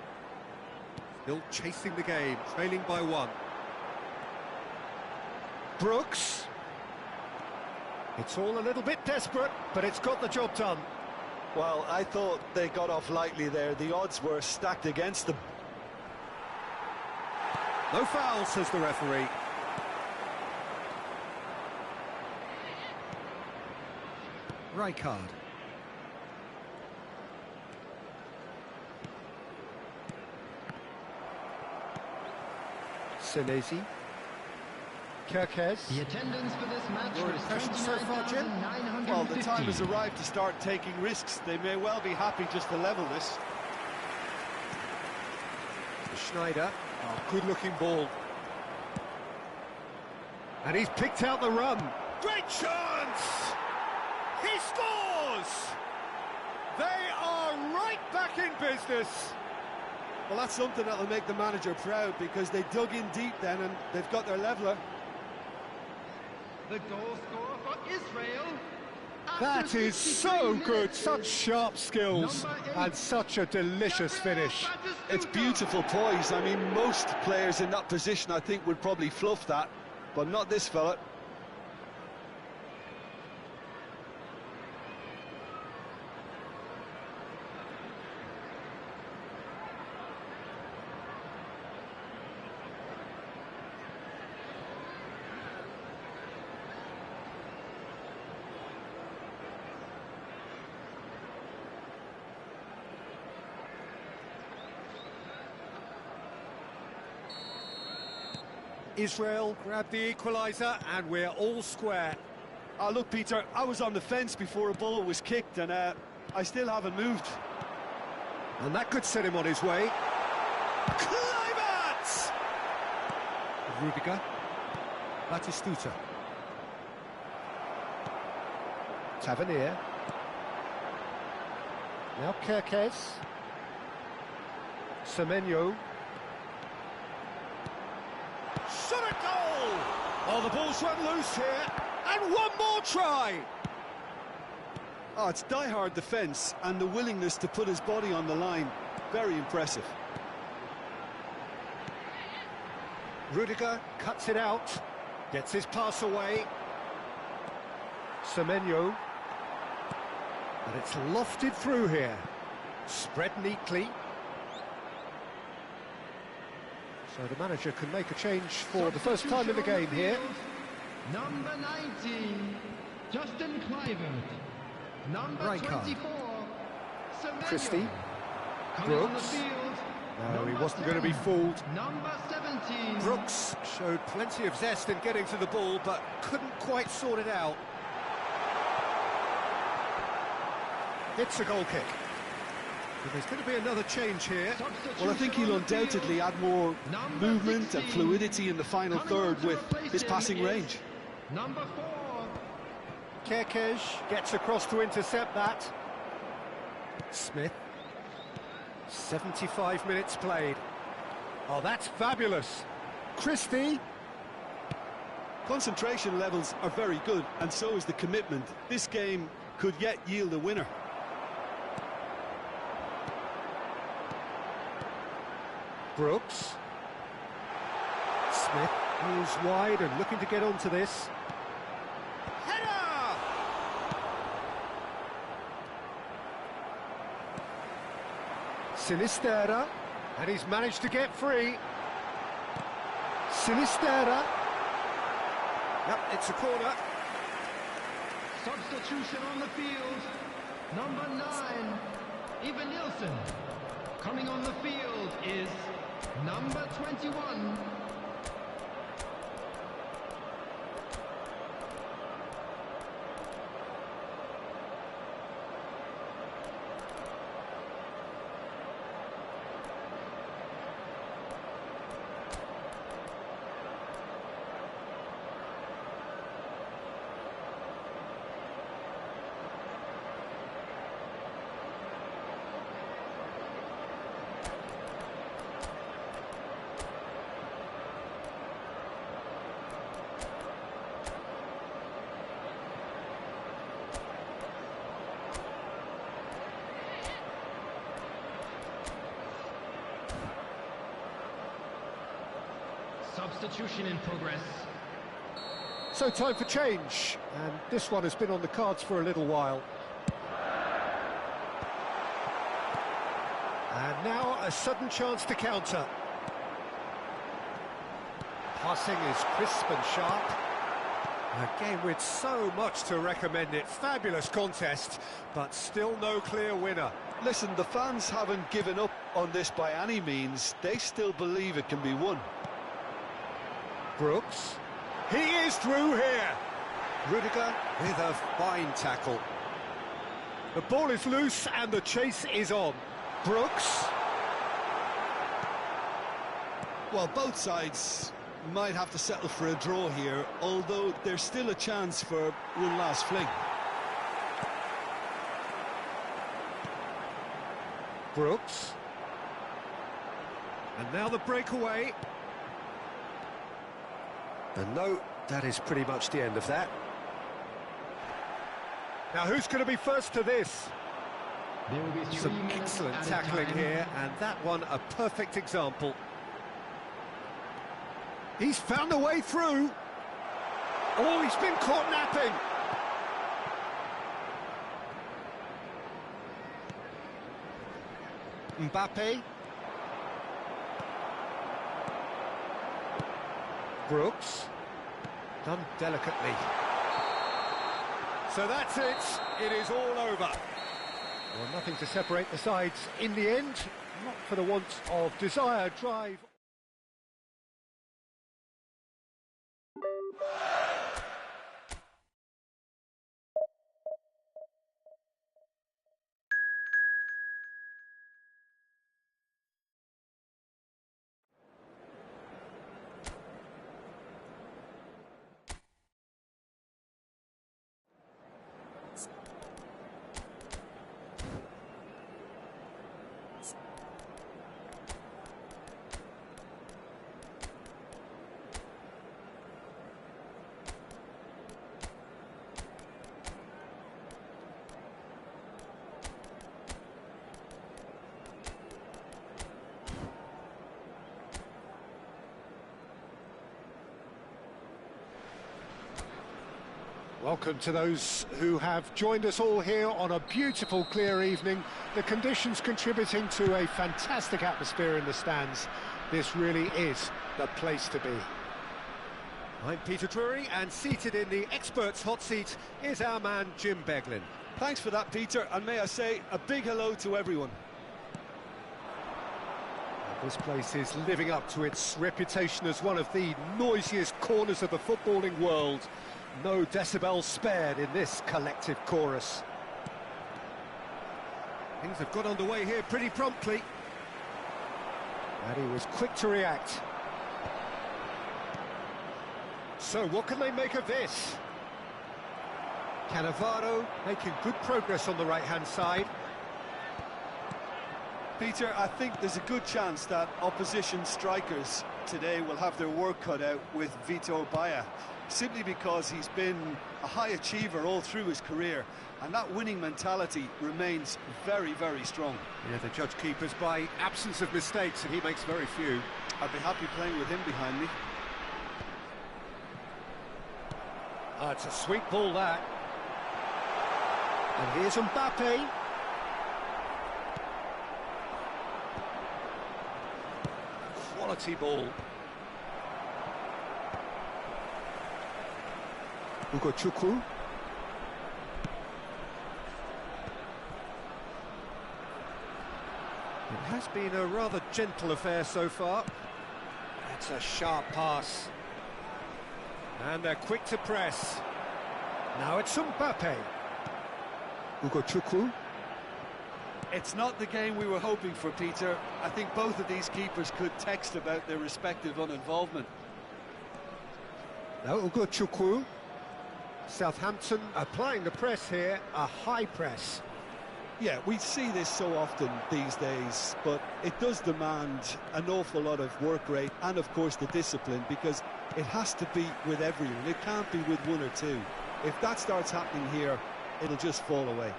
Still chasing the game, trailing by 1. Brooks. It's all a little bit desperate, but it's got the job done. Well, I thought they got off lightly there. The odds were stacked against them. No foul, says the referee. Rijkaard. Senesi. Kirkes. The attendance for this match Your was impressions so far, Jim? 29,950. Well, the time has arrived to start taking risks. They may well be happy just to level this. Schneider. Oh, good-looking ball. And he's picked out the run. Great chance! He scores! They are right back in business. Well, that's something that'll make the manager proud, because they dug in deep then and they've got their leveller. The goal scorer for Israel. That is so good, such sharp skills and such a delicious finish. It's beautiful poise. I mean, most players in that position, I think, would probably fluff that, but not this fella. Israel grabbed the equaliser and we're all square. Oh, look, Peter, I was on the fence before a ball was kicked and I still haven't moved. And that could set him on his way. Climax! Rudiger. Batistuta. Tavernier. Now Kirkes. Semenyo. Shot a goal! Oh, the ball's run loose here. And one more try! Oh, it's die-hard defence and the willingness to put his body on the line. Very impressive. Rudiger cuts it out. Gets his pass away. Semenyo. But it's lofted through here. Spread neatly. So the manager can make a change for the first time in the game here. Number 19, Justin Kluivert. Number Rijkaard. 24, Semenyo. Christie. Coming on the Brooks. field, No, he number wasn't going to be 10, fooled. Number 17. Brooks showed plenty of zest in getting to the ball, but couldn't quite sort it out. It's a goal kick. But there's going to be another change here. Well, I think he'll undoubtedly add more movement and fluidity in the final third with his passing range. Number 4. Kirkes gets across to intercept that. Smith. 75 minutes played. Oh, that's fabulous. Christie. Concentration levels are very good, and so is the commitment. This game could yet yield a winner. Brooks. Smith moves wide and looking to get onto this. Header! Sinistera, and he's managed to get free. Sinistera. Yep, it's a corner. Substitution on the field. Number 9, Ivan Nielsen. Coming on the field is number 21. Substitution in progress. So time for change, and this one has been on the cards for a little while. And now a sudden chance to counter. Passing is crisp and sharp. A game with so much to recommend it. Fabulous contest, but still no clear winner. Listen, the fans haven't given up on this by any means. They still believe it can be won. Brooks. He is through here. Rudiger with a fine tackle. The ball is loose and the chase is on. Brooks. Well, both sides might have to settle for a draw here, although there's still a chance for one last fling. Brooks. And now the breakaway. And no, that is pretty much the end of that. Now who's going to be first to this? There will be 3 Some minutes excellent at a tackling time. here, and that one a perfect example. He's found a way through. Oh, he's been caught napping. Mbappe. Brooks. Done delicately. So that's it. It is all over. Well, nothing to separate the sides in the end. Not for the want of desire, drive. Welcome to those who have joined us all here on a beautiful, clear evening. The conditions contributing to a fantastic atmosphere in the stands. This really is the place to be. I'm Peter Drury, and seated in the experts' hot seat is our man Jim Beglin. Thanks for that, Peter, and may I say a big hello to everyone. This place is living up to its reputation as one of the noisiest corners of the footballing world. No decibels spared in this collective chorus. Things have got underway here pretty promptly. And he was quick to react. So what can they make of this? Cannavaro making good progress on the right-hand side. Peter, I think there's a good chance that opposition strikers today will have their work cut out with Vitor Baia, simply because he's been a high achiever all through his career, and that winning mentality remains very, very strong. Yeah, the judge keepers by absence of mistakes, and he makes very few. I'd be happy playing with him behind me. It's a sweet ball, that. And here's Mbappe. quality ball. Ugo Chukwu. It has been a rather gentle affair so far. That's a sharp pass. And they're quick to press. Now it's Mbappe. Ugo Chukwu. It's not the game we were hoping for, Peter. I think both of these keepers could text about their respective uninvolvement. Now Ugo Chukwu. Southampton applying the press here, a high press. Yeah, we see this so often these days, but it does demand an awful lot of work rate and, of course, the discipline, because it has to be with everyone. It can't be with one or two. If that starts happening here, it'll just fall away.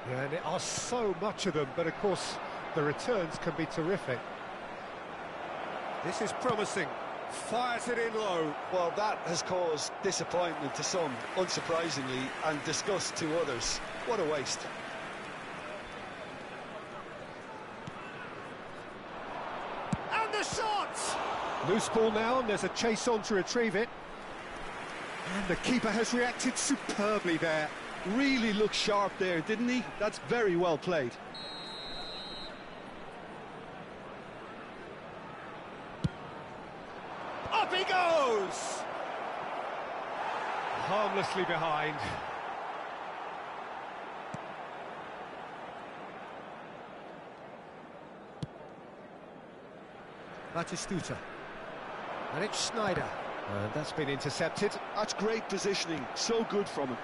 Yeah, and there are so much of them, but of course the returns can be terrific. This is promising. Fires it in low. Well, that has caused disappointment to some, unsurprisingly, and disgust to others. What a waste. And the shot! Loose ball now, and there's a chase on to retrieve it. And the keeper has reacted superbly there. Really looked sharp there, didn't he? That's very well played. Up he goes! Harmlessly behind. Batistuta. And it's Schneider. And that's been intercepted. That's great positioning. So good from him.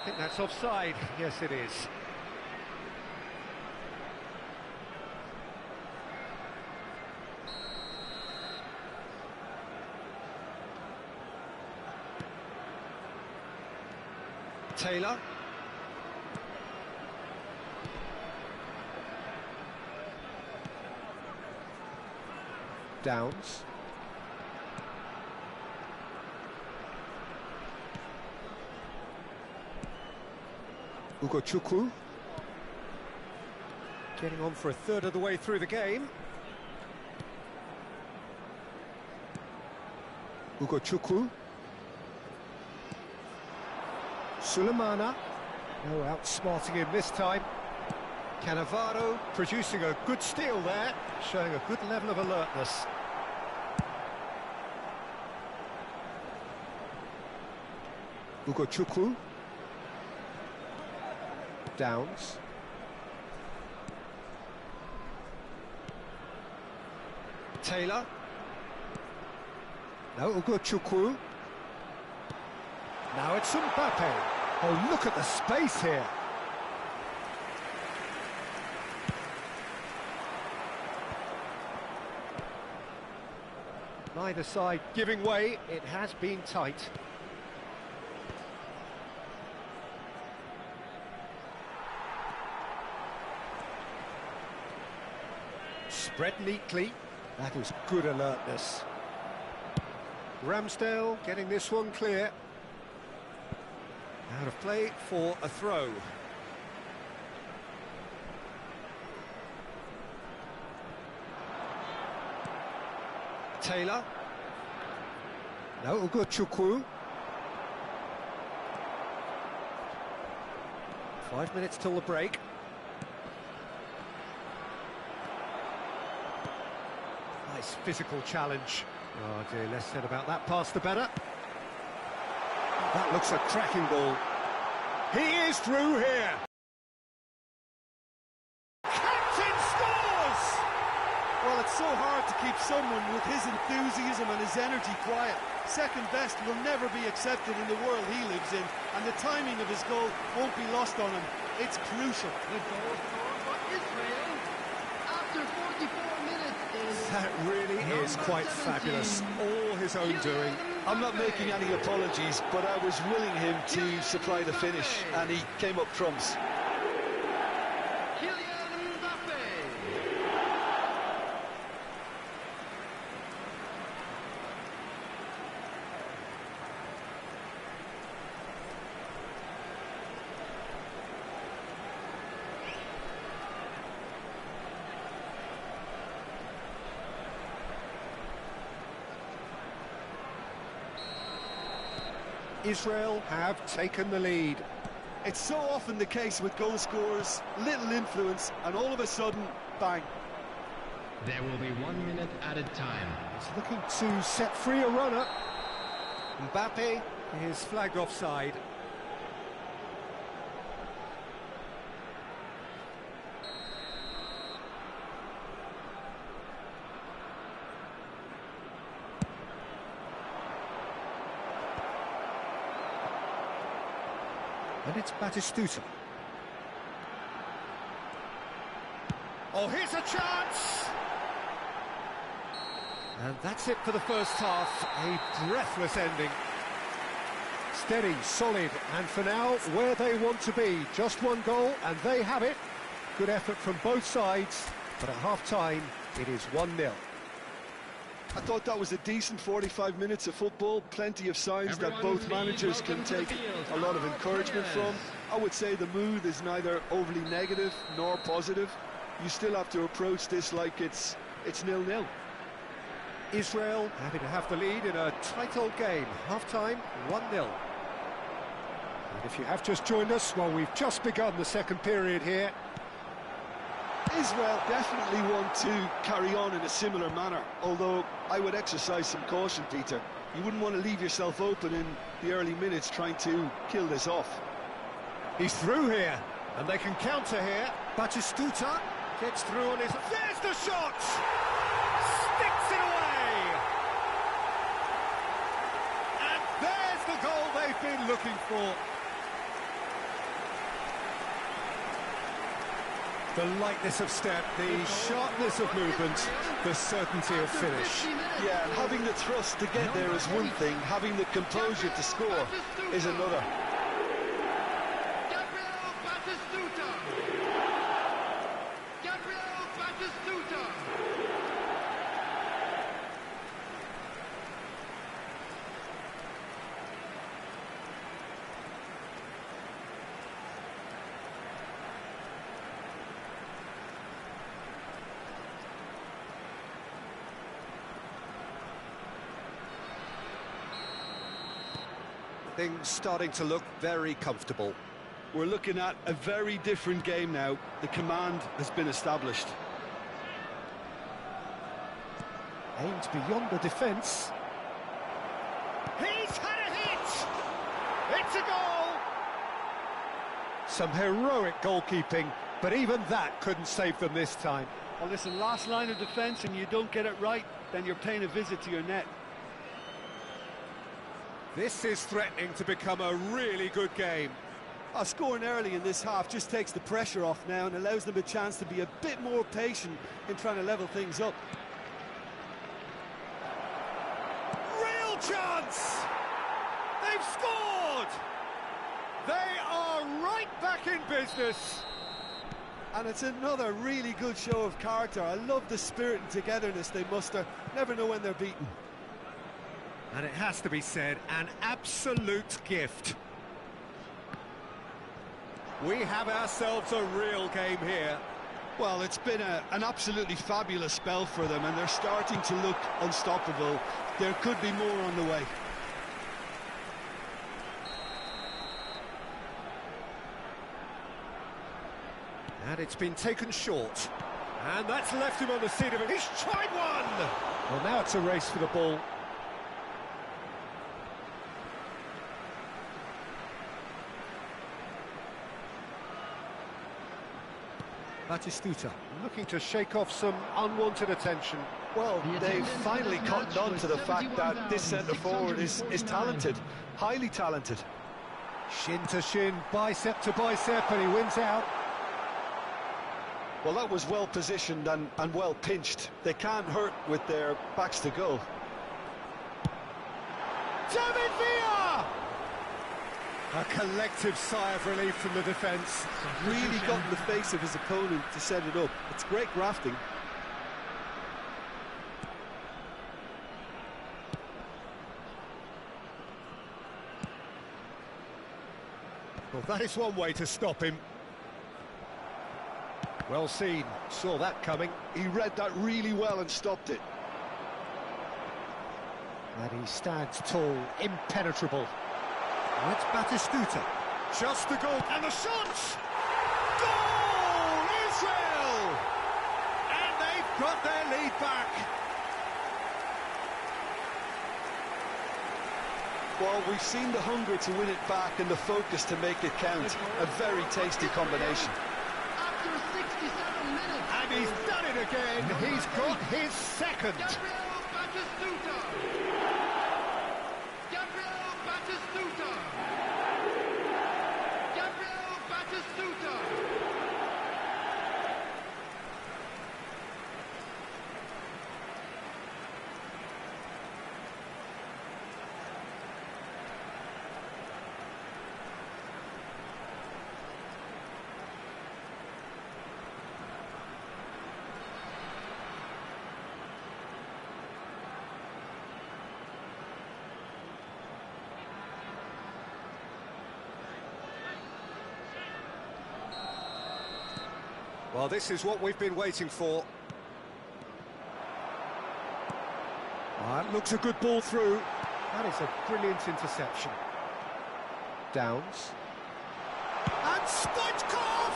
I think that's offside. Yes, it is. Taylor. Downs. Ugo Chukwu. Getting on for a third of the way through the game. Ugo Chukwu. Sulemana. No outsmarting him this time. Cannavaro producing a good steal there, showing a good level of alertness. Ugo Chukwu. Downs. Taylor. Now Ugo Chukwu. Now it's Mbappe. Oh, look at the space here. Neither side giving way. It has been tight. Spread neatly. That is good alertness. Ramsdale getting this one clear. Out of play for a throw. Taylor. Now Ugo Chukwu. 5 minutes till the break. Nice physical challenge. Oh dear, less said about that pass the better. That looks a cracking ball. He is through here. Captain scores! Well, it's so hard to keep someone with his enthusiasm and his energy quiet. Second best will never be accepted in the world he lives in, and the timing of his goal won't be lost on him. It's crucial. The goal scored for Israel after 44 minutes is... That really is quite 17. fabulous. All his own doing. I'm not making any apologies, but I was willing him to supply the finish, and he came up trumps. Israel have taken the lead. It's so often the case with goal scorers, little influence, and all of a sudden, bang. There will be 1 minute added time. He's looking to set free a runner. Mbappe is flagged offside. And it's Batistuta. Oh, here's a chance! And that's it for the first half. A breathless ending. Steady, solid, and for now, where they want to be. Just one goal, and they have it. Good effort from both sides, but at half-time, it is 1-0. I thought that was a decent 45 minutes of football, plenty of signs that both managers can take a lot of encouragement from. I would say the mood is neither overly negative nor positive. You still have to approach this like it's 0-0. Israel happy to have the lead in a tight old game. Half-time, 1-0. And if you have just joined us, well, we've just begun the second period here. Israel definitely want to carry on in a similar manner, although I would exercise some caution, Peter. You wouldn't want to leave yourself open in the early minutes trying to kill this off. He's through here, and they can counter here. Batistuta gets through on his... There's the shot! Sticks it away! And there's the goal they've been looking for. The lightness of step, the sharpness of movement, the certainty of finish. Yeah, and having the thrust to get there is one thing, having the composure to score is another. Things starting to look very comfortable. We're looking at a very different game now. The command has been established. Aimed beyond the defence. He's had a hit! It's a goal! Some heroic goalkeeping, but even that couldn't save them this time. Well, listen, last line of defence and you don't get it right, then you're paying a visit to your net. This is threatening to become a really good game. Scoring early in this half just takes the pressure off now and allows them a chance to be a bit more patient in trying to level things up. Real chance! They've scored! They are right back in business. And it's another really good show of character. I love the spirit and togetherness they muster. Never know when they're beaten. And it has to be said, an absolute gift. We have ourselves a real game here. Well, it's been an absolutely fabulous spell for them, and they're starting to look unstoppable. There could be more on the way. And it's been taken short. And that's left him on the seat of it. He's tried one! Well, now it's a race for the ball. Batistuta looking to shake off some unwanted attention. Well, they've finally cottoned on to the fact that this centre-forward is talented, highly talented. Shin to shin, bicep to bicep, and he wins out. Well, that was well positioned and well pinched. They can't hurt with their backs to goal. David Villa! A collective sigh of relief from the defence. Really got in the face of his opponent to set it up. It's great grafting. Well, that is one way to stop him. Well seen, saw that coming. He read that really well and stopped it. And he stands tall, impenetrable. Now it's Batistuta. Just the goal. And the shot! Goal! Israel! And they've got their lead back. Well, we've seen the hunger to win it back and the focus to make it count. A very tasty combination. After 67 minutes. And he's done it again. He's got his second. Gabriel Batistuta. Gabriel Batistuta. Gabriel Batistuta. Well, this is what we've been waiting for. That looks a good ball through. That is a brilliant interception. Downs. And Stoichkov!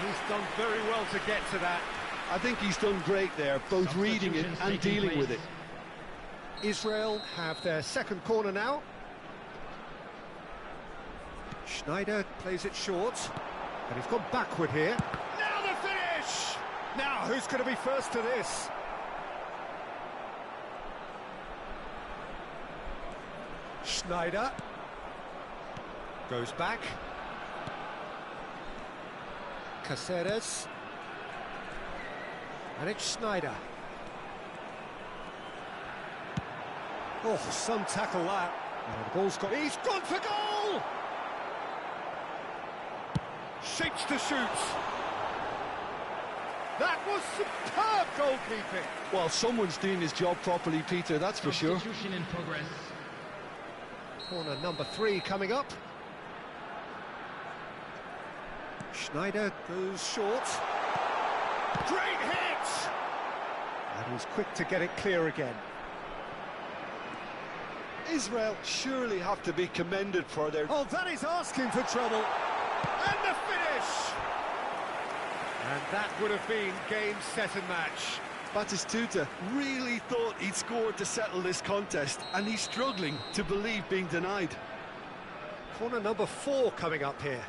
He's done very well to get to that. I think he's done great there, both reading it and dealing with it. Israel have their second corner now. Schneider plays it short. And he's gone backward here. Now the finish! Now, who's going to be first to this? Schneider. Goes back. Caceres. And it's Schneider. Oh, some tackle that. And the ball's got... He's gone for goal! Shapes to shoot. That was superb goalkeeping. Well, someone's doing his job properly, Peter, that's for sure. Substitution in progress. Corner number 3 coming up. Schneider goes short. Great hit! And he's quick to get it clear again. Israel surely have to be commended for their... Oh, that is asking for trouble. And the finish! And that would have been game, set and match. Batistuta really thought he'd scored to settle this contest, and he's struggling to believe being denied. Corner number 4 coming up here.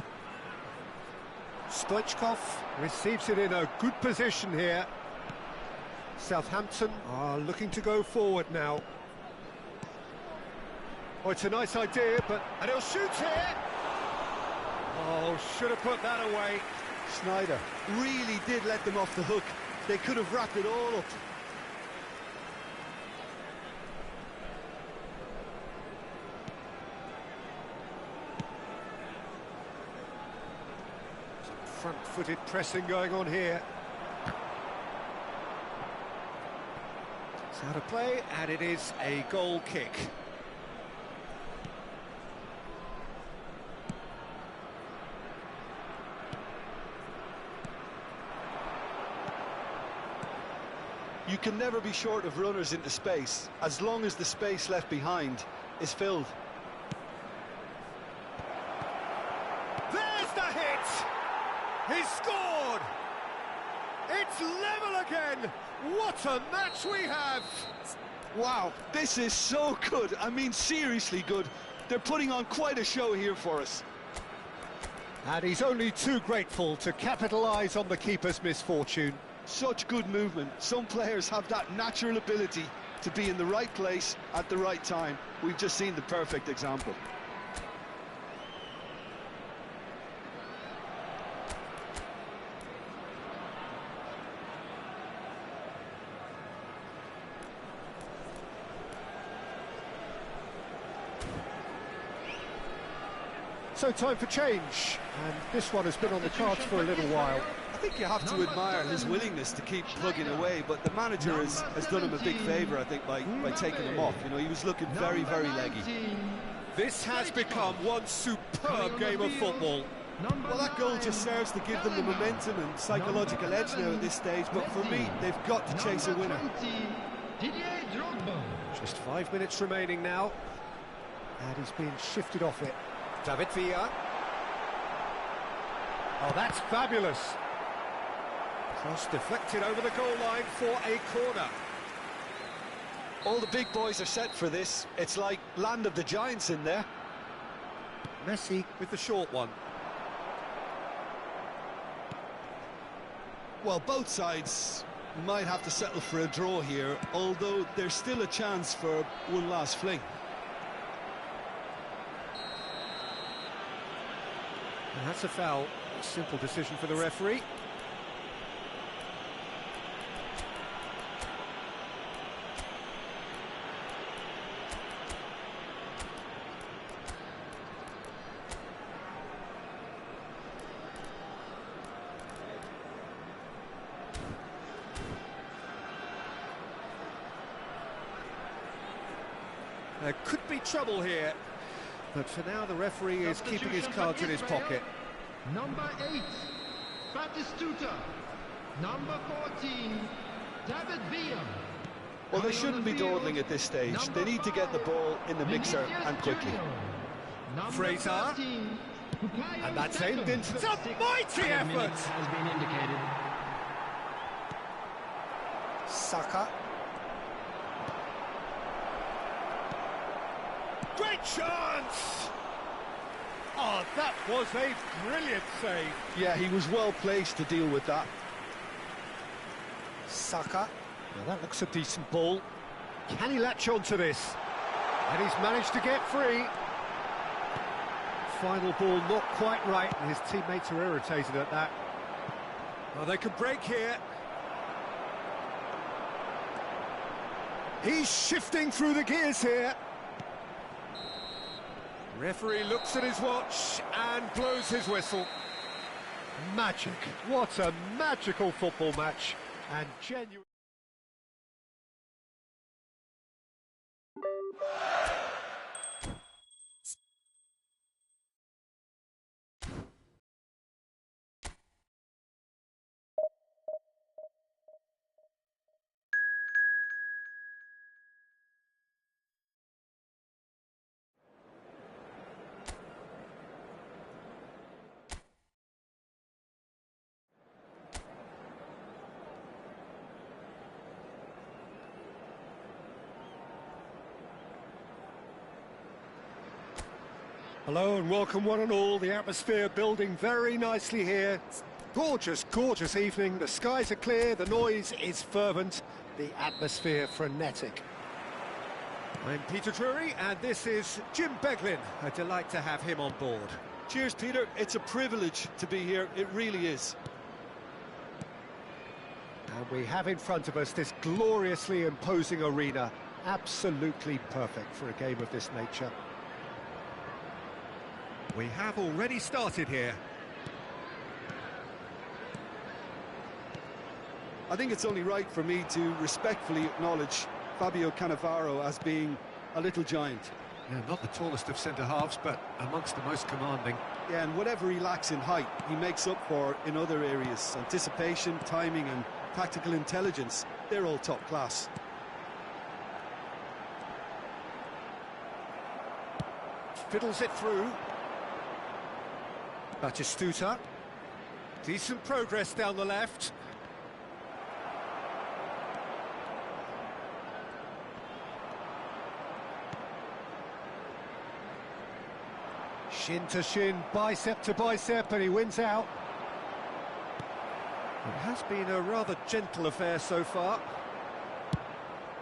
Stoichkov receives it in a good position here. Southampton are looking to go forward now. Oh, it's a nice idea, but... And he'll shoot here! Oh, should have put that away. Schneider really did let them off the hook. They could have wrapped it all up. Some front-footed pressing going on here. It's out of play, and it is a goal kick. You can never be short of runners into space, as long as the space left behind is filled. There's the hit! He's scored! It's level again! What a match we have! Wow, this is so good. I mean, seriously good. They're putting on quite a show here for us. And he's only too grateful to capitalise on the keeper's misfortune. Such good movement. Some players have that natural ability to be in the right place at the right time. We've just seen the perfect example. So time for change, and this one has been on the cards for a little while. I think you have to admire his willingness to keep plugging away, but the manager has done him a big favour, I think, by taking him off. You know, he was looking very, very leggy. This has become one superb game of football. Well, that goal just serves to give them the momentum and psychological edge now at this stage, but for me, they've got to chase a winner. Just 5 minutes remaining now. And he's been shifted off it. David Villa. Oh, that's fabulous. Cross deflected over the goal line for a corner. All the big boys are set for this. It's like land of the giants in there. Messi with the short one. Well, both sides might have to settle for a draw here, although there's still a chance for one last fling. And that's a foul. A simple decision for the referee. There could be trouble here, but for now the referee is keeping his cards in his pocket. Number 8, Batistuta. Number 14, David Villa. Well, they shouldn't be dawdling at this stage. They need to get the ball in the mixer and quickly. Fraser. And that's aimed into the mighty effort! Has been indicated. Saka. Great chance! Oh, that was a brilliant save. Yeah, he was well placed to deal with that. Saka. Now that looks a decent ball. Can he latch on to this? And he's managed to get free. Final ball not quite right, and his teammates are irritated at that. Oh, they could break here. He's shifting through the gears here. Referee looks at his watch and blows his whistle. Magic. What a magical football match. And genuine. Hello and welcome one and all. The atmosphere building very nicely here. Gorgeous, gorgeous evening. The skies are clear, the noise is fervent, the atmosphere frenetic. I'm Peter Drury and this is Jim Beglin. A delight to have him on board. Cheers, Peter. It's a privilege to be here. It really is. And we have in front of us this gloriously imposing arena. Absolutely perfect for a game of this nature. We have already started here. I think it's only right for me to respectfully acknowledge Fabio Cannavaro as being a little giant. Yeah, not the tallest of centre-halves, but amongst the most commanding. Yeah, and whatever he lacks in height, he makes up for in other areas. Anticipation, timing and tactical intelligence, they're all top class. Fiddles it through. Batistuta. Decent progress down the left. Shin to shin, bicep to bicep, and he wins out. It has been a rather gentle affair so far.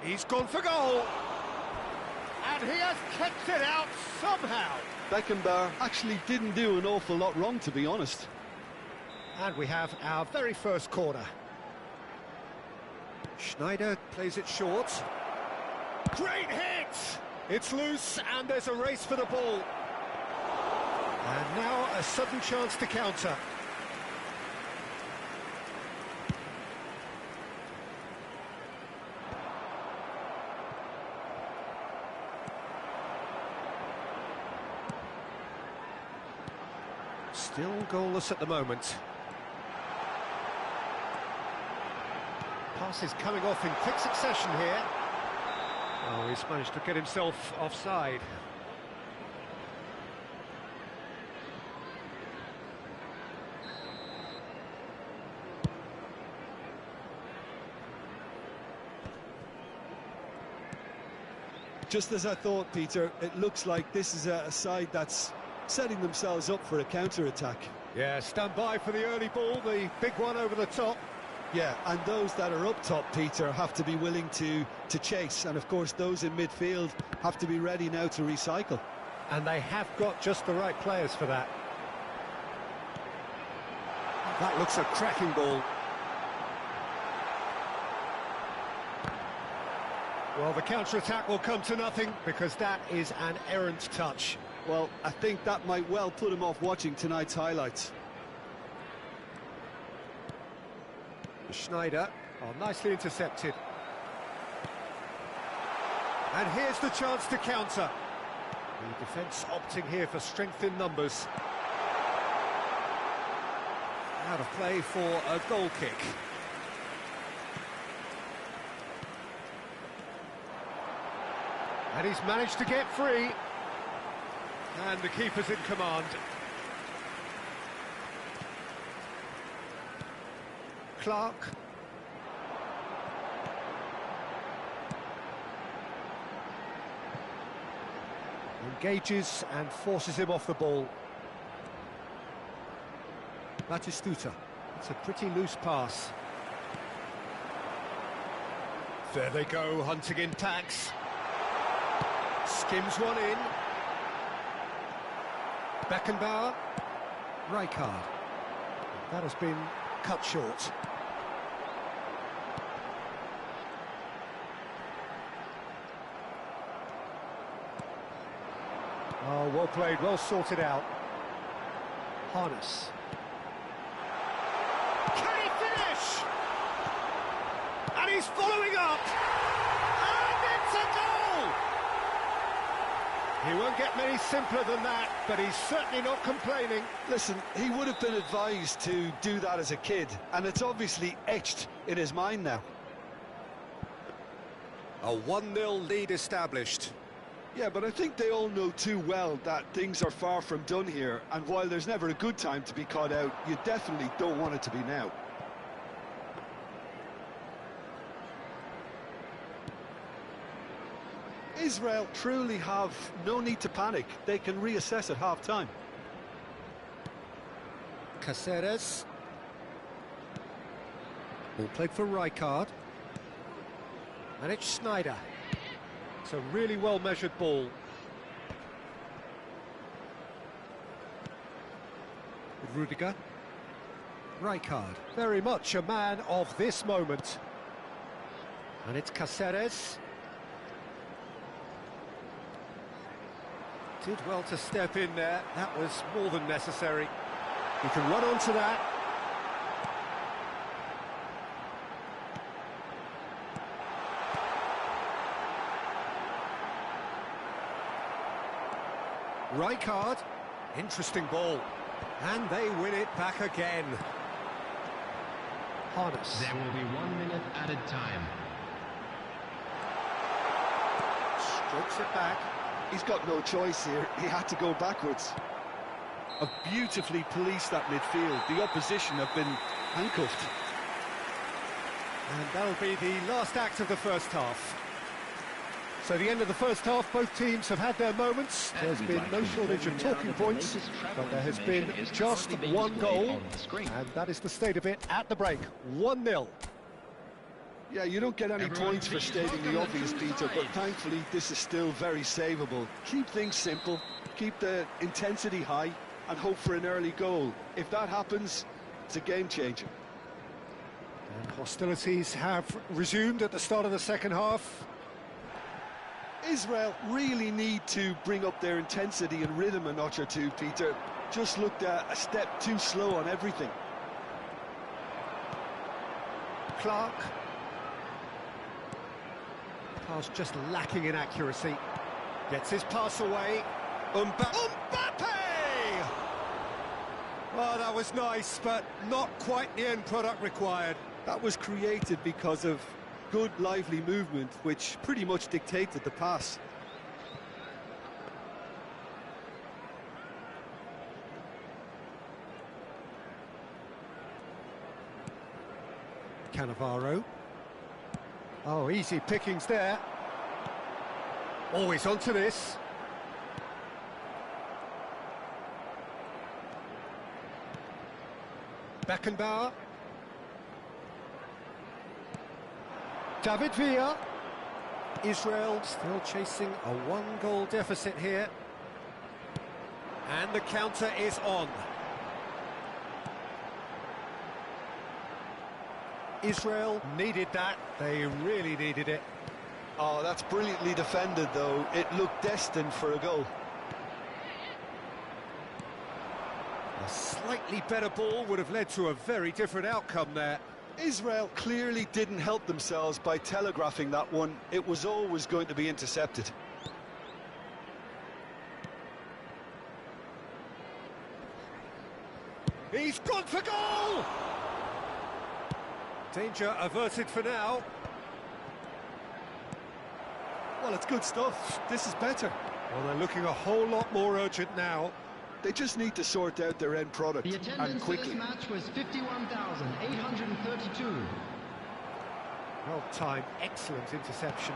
He's gone for goal. And he has kept it out somehow. Beckenbauer actually didn't do an awful lot wrong, to be honest. And we have our very first corner. Schneider plays it short. Great hit! It's loose and there's a race for the ball. And now a sudden chance to counter. Still goalless at the moment. Passes coming off in quick succession here. Oh, he's managed to get himself offside. Just as I thought, Peter, it looks like this is a side that's setting themselves up for a counter-attack. Yeah, stand by for the early ball, the big one over the top. Yeah, and those that are up top, Peter, have to be willing to chase. And, of course, those in midfield have to be ready now to recycle. And they have got just the right players for that. That looks a cracking ball. Well, the counter-attack will come to nothing because that is an errant touch. Well, I think that might well put him off watching tonight's highlights. Schneider, nicely intercepted. And here's the chance to counter. The defence opting here for strength in numbers. Out of play for a goal kick. And he's managed to get free. And the keeper's in command. Clark. Engages and forces him off the ball. Batistuta. It's a pretty loose pass. There they go, hunting in packs. Skims one in. Beckenbauer. Rijkaard. That has been cut short. Oh, well played, well sorted out. Harness. Can he finish? And he's following up. And it's a goal! He won't get many simpler than that, but he's certainly not complaining. Listen, he would have been advised to do that as a kid, and it's obviously etched in his mind now. A 1-0 lead established. Yeah, but I think they all know too well that things are far from done here, and while there's never a good time to be caught out, you definitely don't want it to be now. Israel truly have no need to panic. They can reassess at half-time. Caceres. Ball played for Rijkaard. And it's Schneider. It's a really well-measured ball. Rudiger. Rijkaard, very much a man of this moment. And it's Caceres. Did well to step in there. That was more than necessary. He can run onto that. Rijkaard, interesting ball, and they win it back again. Harness. There will be 1 minute added time. Strokes it back. He's got no choice here. He had to go backwards. Have beautifully policed that midfield. The opposition have been handcuffed. And that'll be the last act of the first half. So the end of the first half, both teams have had their moments. There's been no shortage of talking points, but there has been just one goal, and that is the state of it at the break. 1-0. Yeah, you don't get any points for stating the obvious, Peter, but thankfully this is still very savable. Keep things simple, keep the intensity high, and hope for an early goal. If that happens, it's a game changer. And hostilities have resumed at the start of the second half. Israel really need to bring up their intensity and rhythm a notch or two, Peter. Just looked a step too slow on everything. Clark. Pass just lacking in accuracy. Gets his pass away. Mbappe! Well, that was nice, but not quite the end product required. That was created because of good, lively movement, which pretty much dictated the pass. Cannavaro. Oh, easy pickings there. Oh, he's onto this. Beckenbauer. David Villa. Israel still chasing a one-goal deficit here. And the counter is on. Israel needed that. They really needed it. Oh, that's brilliantly defended, though. It looked destined for a goal. A slightly better ball would have led to a very different outcome there. Israel clearly didn't help themselves by telegraphing that one. It was always going to be intercepted. He's gone for goal! Danger averted for now. Well, it's good stuff. This is better. Well, they're looking a whole lot more urgent now. They just need to sort out their end product, The and attendance for quickly. this match was 51,832. Well timed, excellent interception.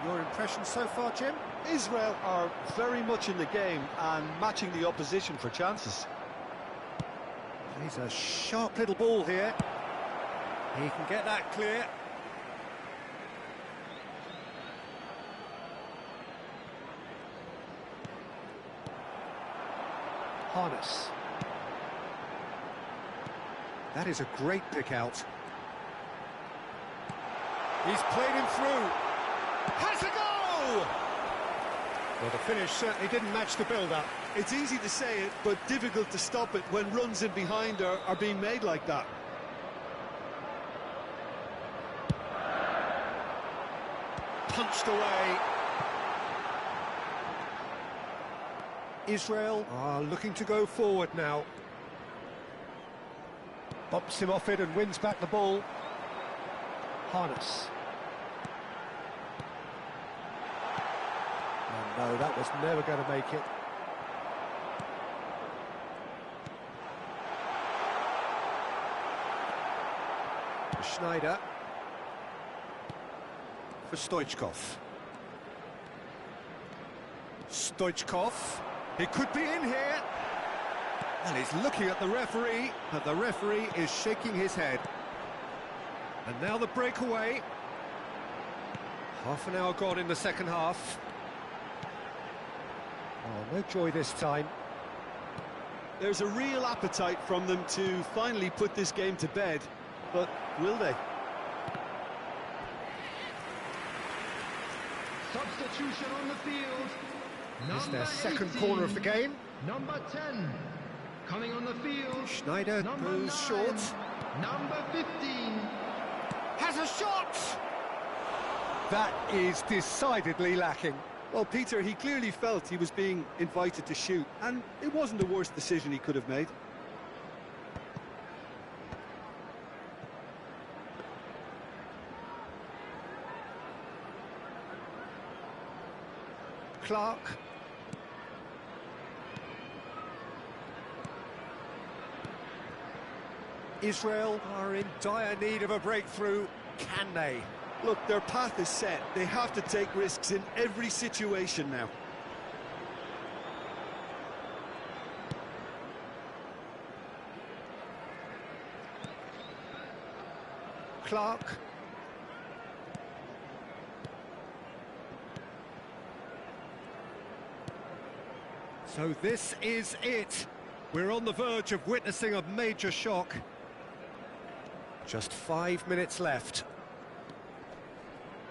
Your impression so far, Jim? Israel are very much in the game and matching the opposition for chances. He's a sharp little ball here. He can get that clear. Harness. That is a great pick out. He's played him through. Has a goal! Well, the finish certainly didn't match the build-up. It's easy to say it, but difficult to stop it when runs in behind are being made like that. Punched away. Israel are looking to go forward now. Bumps him off it and wins back the ball. Harness. Oh no, that was never going to make it. Schneider. For Stoichkov. Stoichkov. He could be in here. And he's looking at the referee, but the referee is shaking his head. And now the breakaway. Half an hour gone in the second half. Oh, no joy this time. There's a real appetite from them to finally put this game to bed, but will they? Substitution on the field. It's their Number second 18, corner of the game. Number 10, coming on the field. Schneider Number goes 9, short. Number 15. Has a shot! That is decidedly lacking. Well, Peter, he clearly felt he was being invited to shoot, and it wasn't the worst decision he could have made. Clark. Israel are in dire need of a breakthrough. Can they? Look, their path is set. They have to take risks in every situation now. Clark. So this is it. We're on the verge of witnessing a major shock. Just 5 minutes left.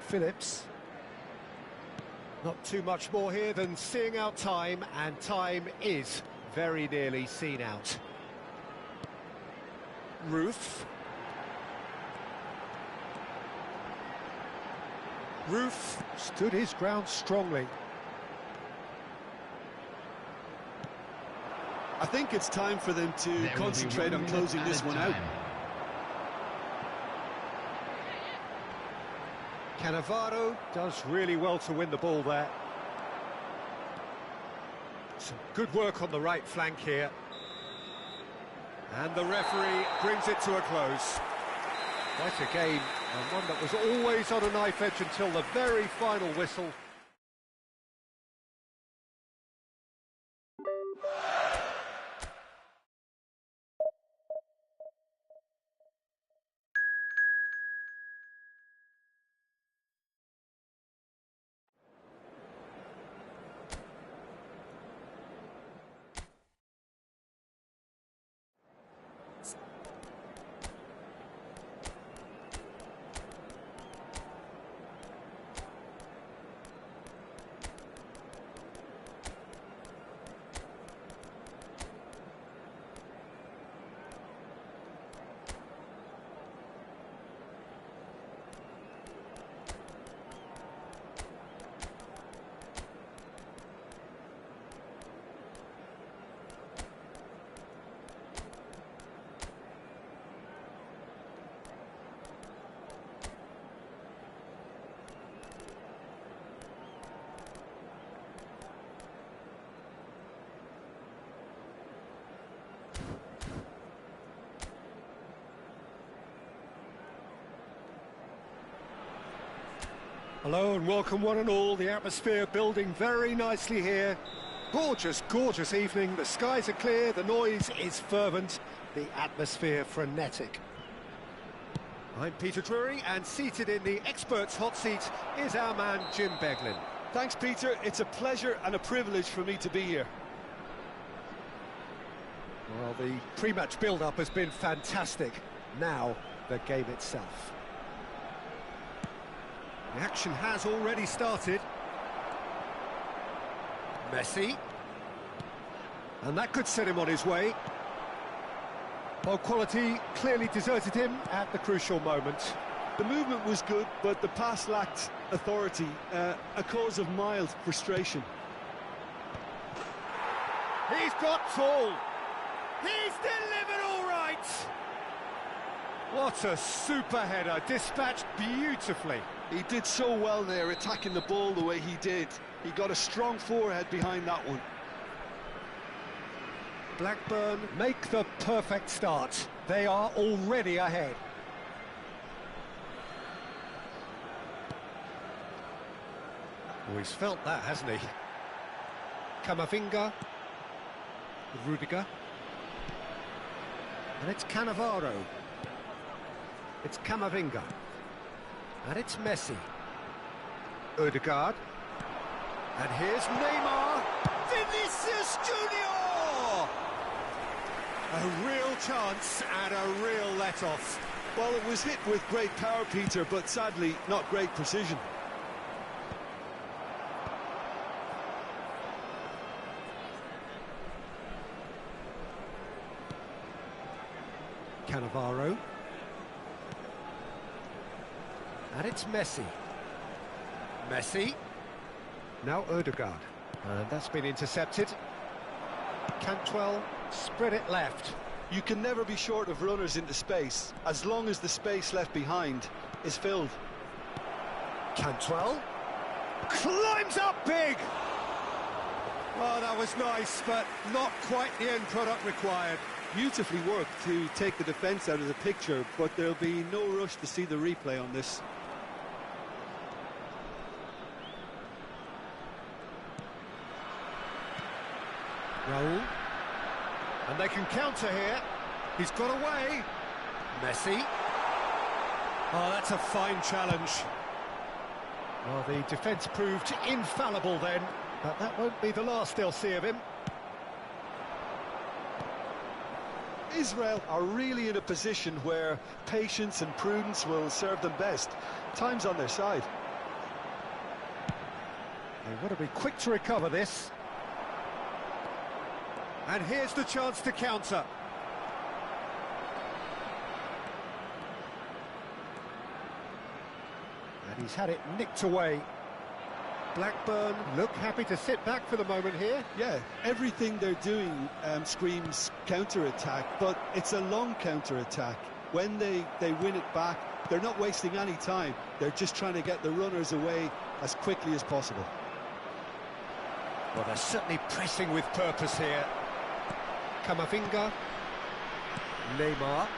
Phillips. Not too much more here than seeing out time, and time is very nearly seen out. Roof. Roof stood his ground strongly. I think it's time for them to concentrate on closing this one out. Cannavaro does really well to win the ball there. Some good work on the right flank here. And the referee brings it to a close. Quite a game, and one that was always on a knife edge until the very final whistle. Hello and welcome one and all. The atmosphere building very nicely here. Gorgeous, gorgeous evening. The skies are clear, the noise is fervent, the atmosphere frenetic. I'm Peter Drury, and seated in the experts' hot seat is our man Jim Beglin. Thanks, Peter. It's a pleasure and a privilege for me to be here. Well, the pre-match build-up has been fantastic. Now, the game itself. The action has already started. Messi. And that could set him on his way. Well, quality clearly deserted him at the crucial moment. The movement was good, but the pass lacked authority, a cause of mild frustration. He's got tall. He's delivered all right. What a super header, dispatched beautifully. He did so well there, attacking the ball the way he did. He got a strong forehead behind that one. Blackburn make the perfect start. They are already ahead. Oh, he's felt that, hasn't he? Camavinga. Rudiger. And it's Cannavaro. It's Camavinga. And it's Messi. Odegaard. And here's Neymar. Vinicius Junior! A real chance and a real let-off. Well, it was hit with great power, Peter, but sadly not great precision. Cannavaro. And it's Messi. Messi. Now Odegaard. And that's been intercepted. Cantwell spread it left. You can never be short of runners into space, as long as the space left behind is filled. Cantwell climbs up big. Oh, that was nice, but not quite the end product required. Beautifully worked to take the defence out of the picture, but there'll be no rush to see the replay on this. Raul. And they can counter here. He's got away. Messi. Oh, that's a fine challenge. Well, the defence proved infallible then, but that won't be the last they'll see of him. Israel are really in a position where patience and prudence will serve them best. Time's on their side. They've got to be quick to recover this. And here's the chance to counter. And he's had it nicked away. Blackburn look happy to sit back for the moment here. Yeah, everything they're doing screams counter-attack, but it's a long counter-attack. When they win it back, they're not wasting any time. They're just trying to get the runners away as quickly as possible. Well, they're certainly pressing with purpose here. Camavinga. Neymar.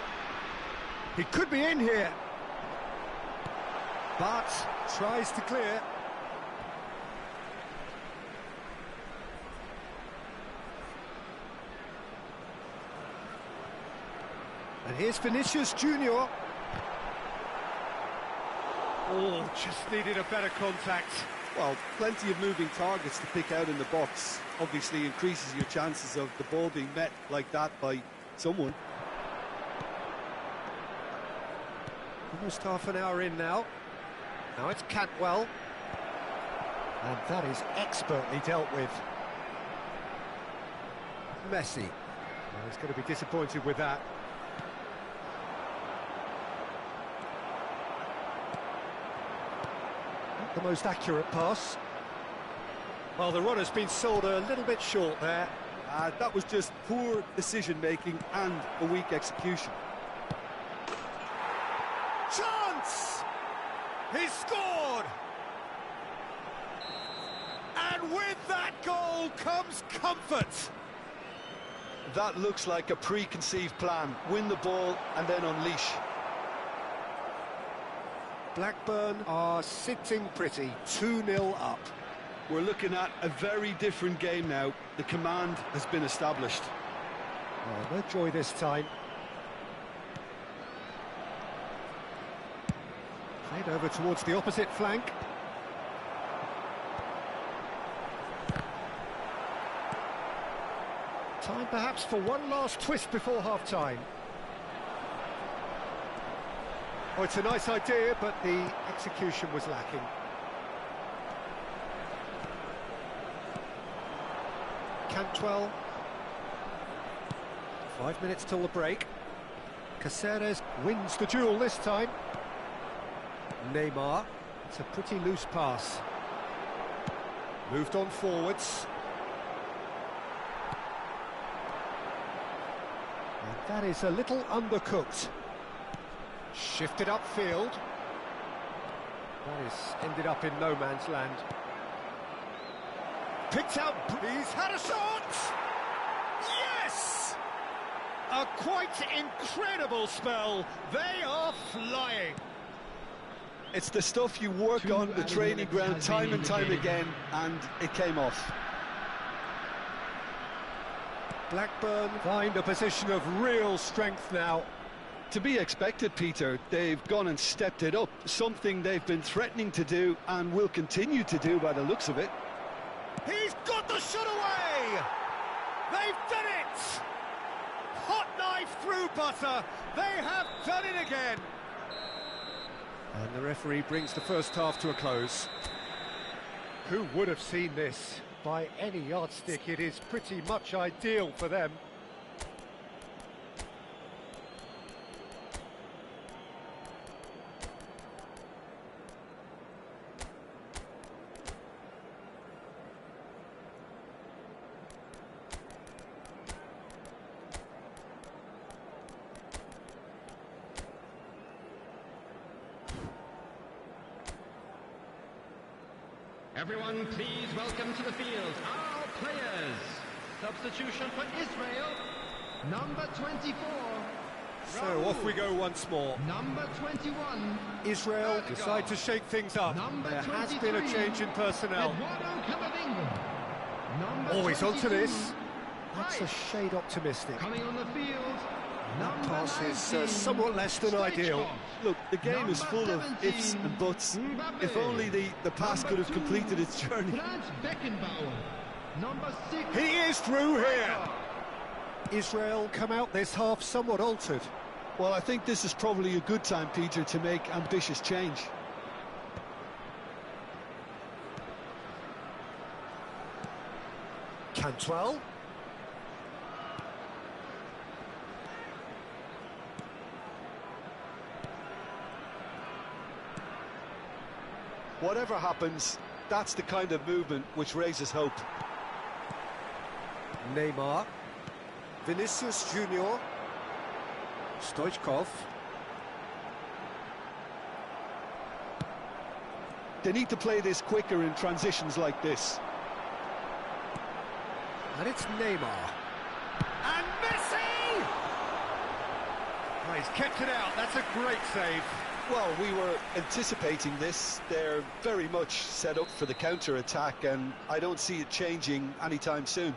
He could be in here. But tries to clear. And here's Vinicius Junior. Oh, just needed a better contact. Well, plenty of moving targets to pick out in the box. Obviously increases your chances of the ball being met like that by someone. Almost half an hour in now. Now it's Cantwell. And that is expertly dealt with. Messi. Well, he's going to be disappointed with that. Not the most accurate pass. Well, the runner's been sold a little bit short there. That was just poor decision-making and a weak execution. Chance! He's scored! And with that goal comes comfort. That looks like a preconceived plan. Win the ball and then unleash. Blackburn are sitting pretty, 2-0 up. We're looking at a very different game now. The command has been established. Well, no joy this time. Played over towards the opposite flank. Time perhaps for one last twist before half-time. Oh, it's a nice idea, but the execution was lacking. Cantwell. 5 minutes till the break. Caceres wins the duel this time. Neymar. It's a pretty loose pass. Moved on forwards. And that is a little undercooked. Shifted upfield. That is ended up in no man's land. Picked out. He's had a shot! Yes! A quite incredible spell. They are flying. It's the stuff you work on the training ground time and time again, and it came off. Blackburn find a position of real strength now. To be expected, Peter. They've gone and stepped it up, something they've been threatening to do and will continue to do by the looks of it. He's got the shot away! They've done it! Hot knife through butter. They have done it again. And the referee brings the first half to a close. Who would have seen this? By any yardstick, it is pretty much ideal for them. Everyone, please welcome to the field our players. Substitution for Israel, number 24. So off we go once more. Number 21. Israel decide to shake things up. Number There has 23, been a change in personnel. Eduardo Camavinga. Number Always 22, onto this. That's a right. shade optimistic. Coming on the field, That number pass is 19, somewhat less than ideal. Stoichkov. Look, the game is full of Number ifs and buts. 17, If only the pass Number could have 2, completed its journey. Franz Beckenbauer. Number 6. He is through here. Israel come out this half somewhat altered. Well, I think this is probably a good time, Peter, to make ambitious change. Cantwell. Whatever happens, that's the kind of movement which raises hope. Neymar. Vinicius Junior. Stoichkov. They need to play this quicker in transitions like this. And it's Neymar. And Messi! Oh, he's kept it out. That's a great save. Well, we were anticipating this. They're very much set up for the counter-attack, and I don't see it changing anytime soon.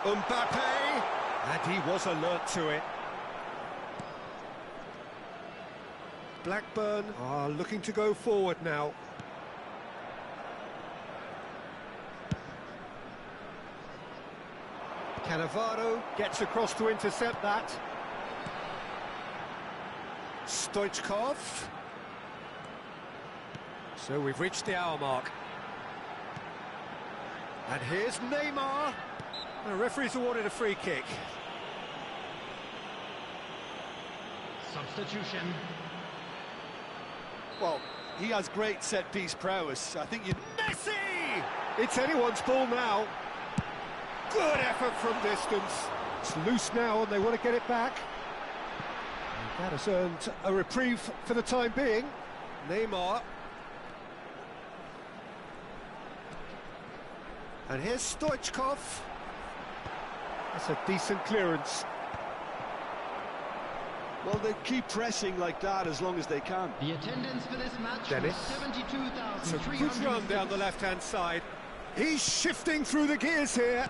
Mbappe! And he was alert to it. Blackburn are looking to go forward now. Cannavaro gets across to intercept that. Stoichkov. So we've reached the hour mark. And here's Neymar. The referee's awarded a free kick. Substitution. Well, he has great set-piece prowess. I think you... Messi! It's anyone's ball now. Good effort from distance. It's loose now and they want to get it back. And that has earned a reprieve for the time being. Neymar. And here's Stoichkov. That's a decent clearance. Well, they keep pressing like that as long as they can. The attendance for this match Dennis. was It's a 72,300. good run down the left-hand side. He's shifting through the gears here.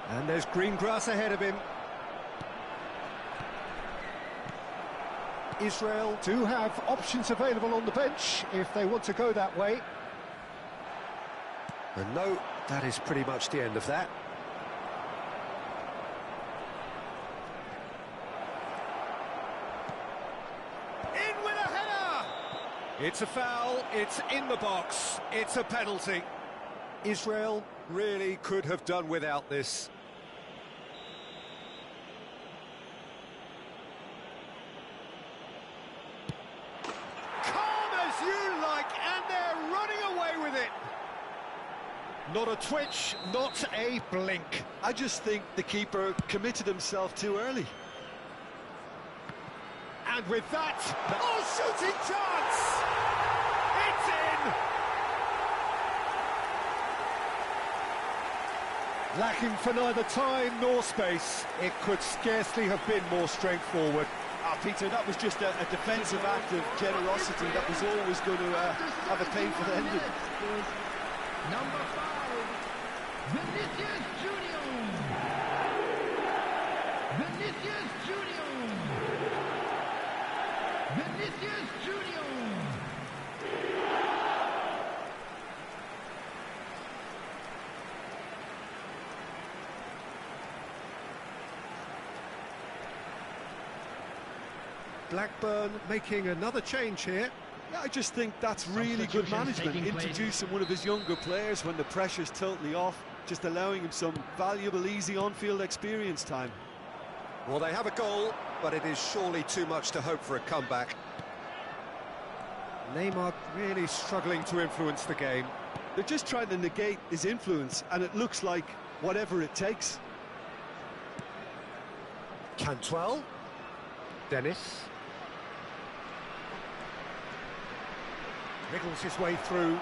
And there's green grass ahead of him. Israel do have options available on the bench if they want to go that way. And no, that is pretty much the end of that. In with a header! It's a foul, it's in the box, it's a penalty. Israel really could have done without this. Calm as you like, and they're running away with it. Not a twitch, not a blink. I just think the keeper committed himself too early. And with that, oh, shooting chance! It's in! Lacking for neither time nor space, it could scarcely have been more straightforward. Peter, that was just a defensive act of generosity that was always going to have a painful ending. Number 5, Vinicius Junior. Vinicius Junior. Vinicius Junior. Blackburn making another change here. Yeah, I just think that's really good management, introducing one of his younger players when the pressure's totally off, just allowing him some valuable, easy on-field experience time. Well, they have a goal, but it is surely too much to hope for a comeback. Neymar really struggling to influence the game. They're just trying to negate his influence, and it looks like whatever it takes. Cantwell. Dennis. Wriggles his way through.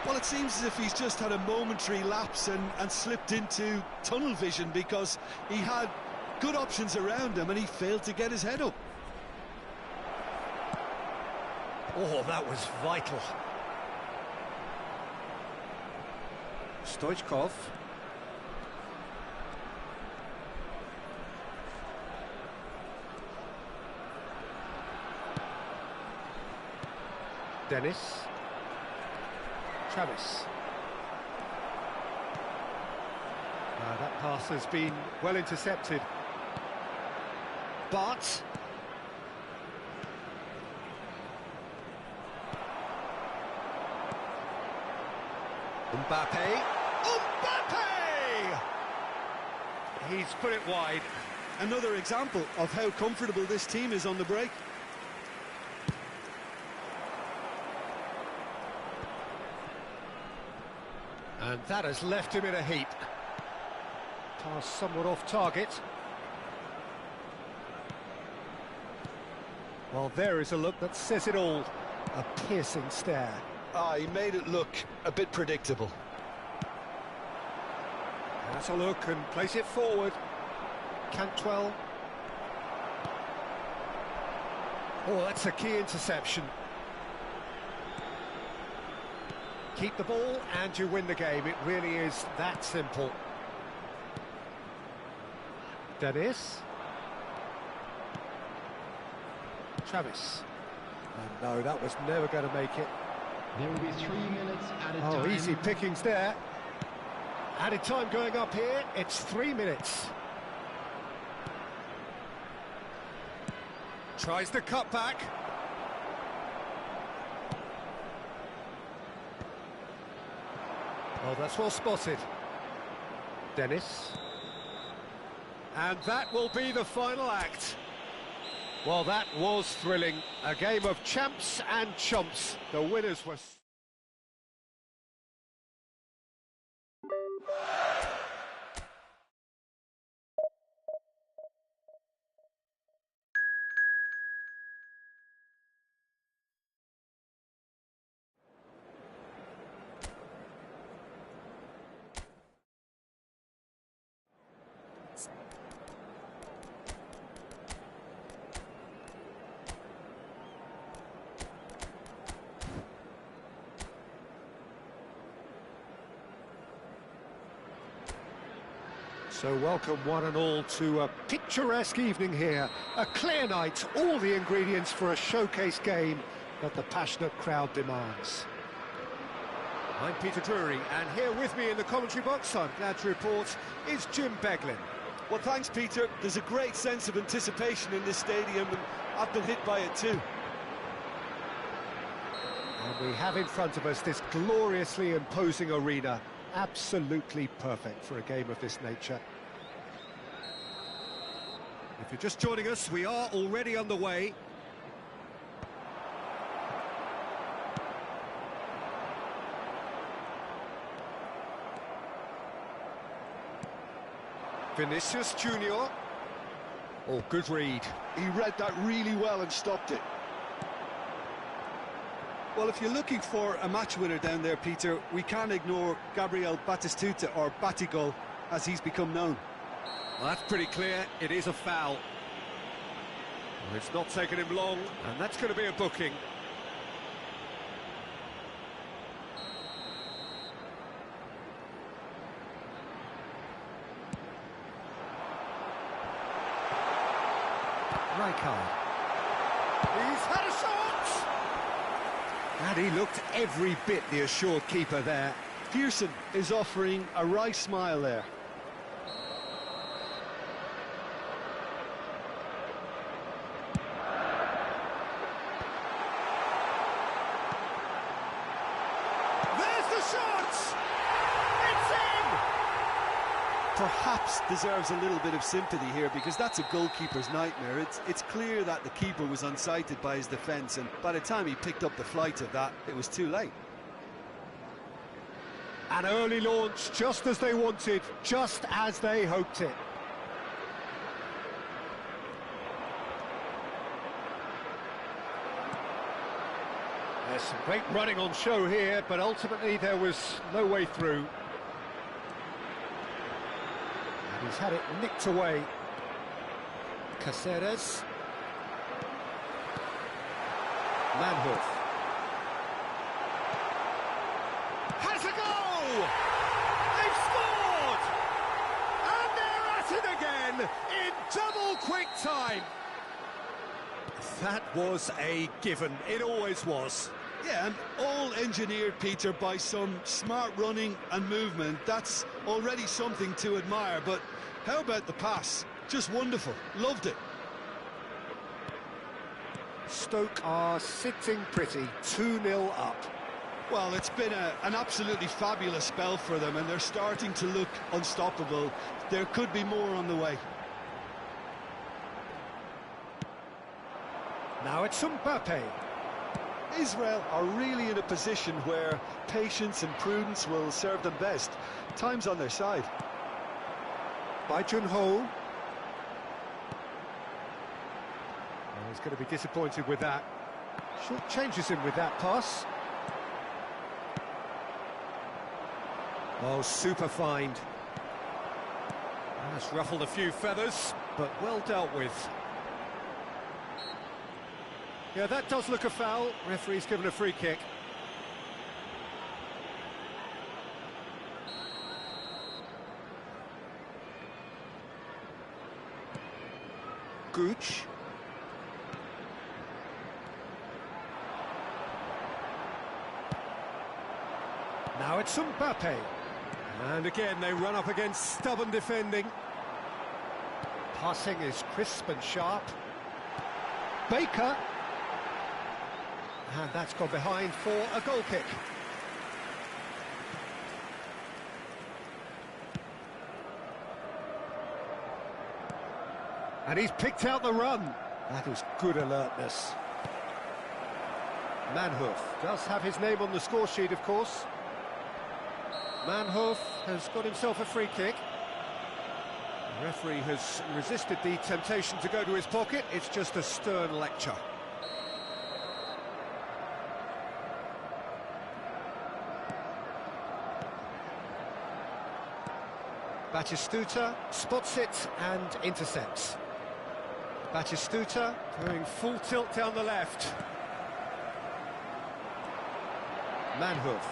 Well, it seems as if he's just had a momentary lapse and slipped into tunnel vision, because he had good options around him and he failed to get his head up. Oh, that was vital. Stoichkov. Dennis. Travis. That pass has been well intercepted. But Mbappe. Mbappe! He's put it wide. Another example of how comfortable this team is on the break. And that has left him in a heap. Pass somewhat off target. Well, there is a look that says it all. A piercing stare. He made it look a bit predictable. That's a look and place it forward. Cantwell. Oh, that's a key interception. Keep the ball and you win the game. It really is that simple. Dennis. Travis. And no, that was never going to make it. There will be 3 minutes added Oh, time. easy pickings there. Added time going up here. It's 3 minutes. Tries the cut back. Oh, that's well spotted. Dennis. And that will be the final act. Well, that was thrilling. A game of champs and chumps. The winners were... So welcome one and all to a picturesque evening here. A clear night, all the ingredients for a showcase game that the passionate crowd demands. I'm Peter Drury, and here with me in the commentary box, I'm glad to report, is Jim Beglin. Well, thanks, Peter. There's a great sense of anticipation in this stadium, and I've been hit by it too. And we have in front of us this gloriously imposing arena, absolutely perfect for a game of this nature. If you're just joining us, we are already underway. Vinicius Junior. Oh, good read. He read that really well and stopped it. Well, if you're looking for a match winner down there, Peter, we can't ignore Gabriel Batistuta, or Batigol, as he's become known. Well, that's pretty clear. It is a foul. Well, it's not taken him long, and that's going to be a booking. Rijkaard. He's had a shot! And he looked every bit the assured keeper there. Pearson is offering a wry smile there. There's the shot! It's in! Perhaps deserves a little bit of sympathy here, because that's a goalkeeper's nightmare. It's clear that the keeper was unsighted by his defence, and by the time he picked up the flight of that, it was too late. An early launch, just as they wanted, just as they hoped it. There's some great running on show here, but ultimately there was no way through. And he's had it nicked away. Caceres. Manhoof. Has a goal! They've scored! And they're at it again in double quick time. That was a given. It always was. Yeah, and all engineered, Peter, by some smart running and movement. That's already something to admire, but how about the pass? Just wonderful. Loved it. Stoke are sitting pretty, 2-0 up. Well, it's been an absolutely fabulous spell for them, and they're starting to look unstoppable. There could be more on the way. Now it's Mbappe. Israel are really in a position where patience and prudence will serve them best. Time's on their side. By Junho. Oh, he's going to be disappointed with that. Short changes him with that pass. Oh, super find. That's ruffled a few feathers, but well dealt with. Yeah, that does look a foul. Referee's given a free kick. Gooch. Now it's Mbappe. And again, they run up against stubborn defending. Passing is crisp and sharp. Baker. And that's gone behind for a goal kick. And he's picked out the run. That is good alertness. Manhoof does have his name on the score sheet, of course. Manhoof has got himself a free kick. The referee has resisted the temptation to go to his pocket. It's just a stern lecture. Batistuta spots it and intercepts. Batistuta going full tilt down the left. Manhoof.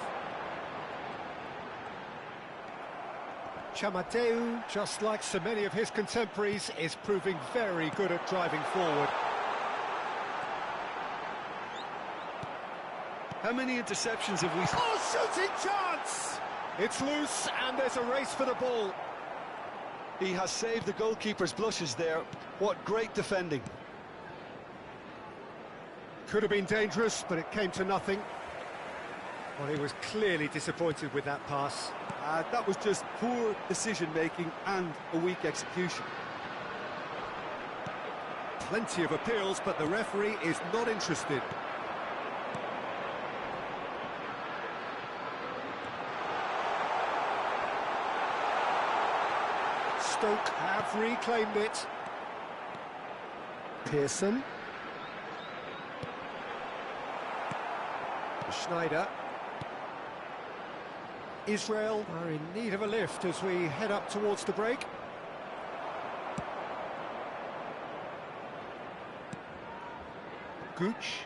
Chamadeu, just like so many of his contemporaries, is proving very good at driving forward. How many interceptions have we... Oh, shooting chance! It's loose, and there's a race for the ball. He has saved the goalkeeper's blushes there. What great defending. Could have been dangerous, but it came to nothing. Well, he was clearly disappointed with that pass. That was just poor decision-making and a weak execution. Plenty of appeals, but the referee is not interested. Stoke have reclaimed it. Pearson. Schneider. Israel are in need of a lift as we head up towards the break. Gooch.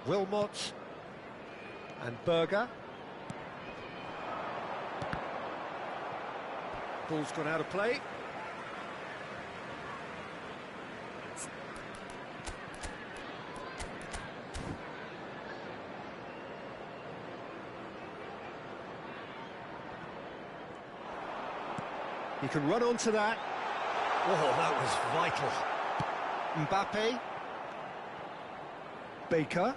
Wilmot. And Berger. Ball's gone out of play. He can run onto that. Oh, that was vital. Mbappe. Baker.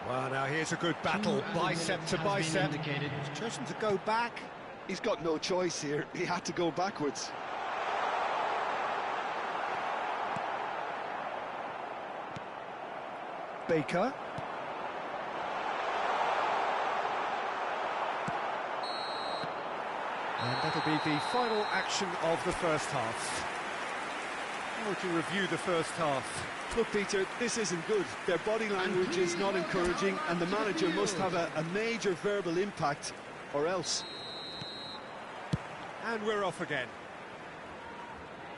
Well, now here's a good battle, bicep to bicep. He's chosen to go back. He's got no choice here. He had to go backwards. Baker. And that'll be the final action of the first half. How would you review the first half? Look, Peter, this isn't good. Their body language is not encouraging, and the manager must have a major verbal impact, or else. And we're off again.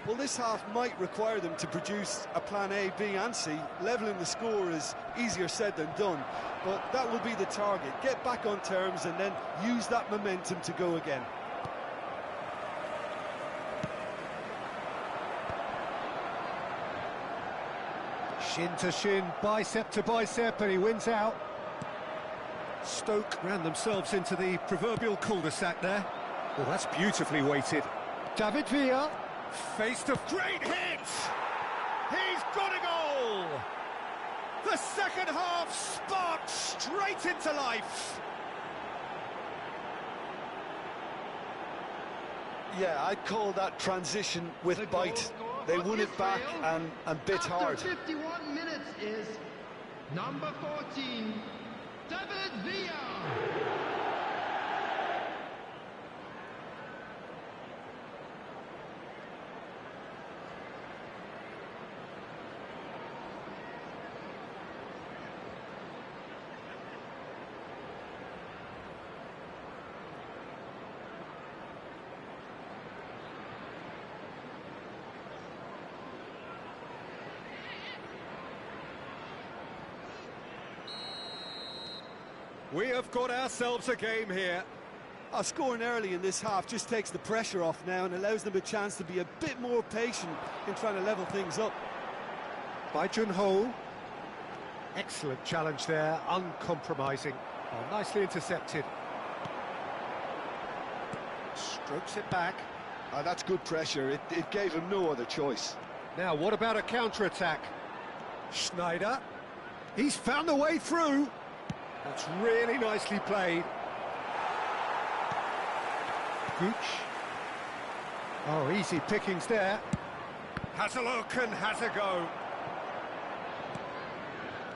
Well, this half might require them to produce a plan A, B and C. Levelling the score is easier said than done, but that will be the target. Get back on terms and then use that momentum to go again. Shin to shin, bicep to bicep, and he wins out. Stoke ran themselves into the proverbial cul-de-sac there. Oh, that's beautifully weighted. David Villa, faced a great hit! He's got a goal! The second half sparked straight into life. Yeah, I'd call that transition with bite. They won it back and bit hard. After 51 minutes is number 14, David Villa. We have got ourselves a game here. Scoring early in this half just takes the pressure off now and allows them a chance to be a bit more patient in trying to level things up. By Jun-Ho. Excellent challenge there, uncompromising. Oh, nicely intercepted. Strokes it back. That's good pressure. It gave him no other choice. Now, what about a counter-attack? Schneider. He's found the way through. That's really nicely played. Gooch. Oh, easy pickings there. Has a look and has a go.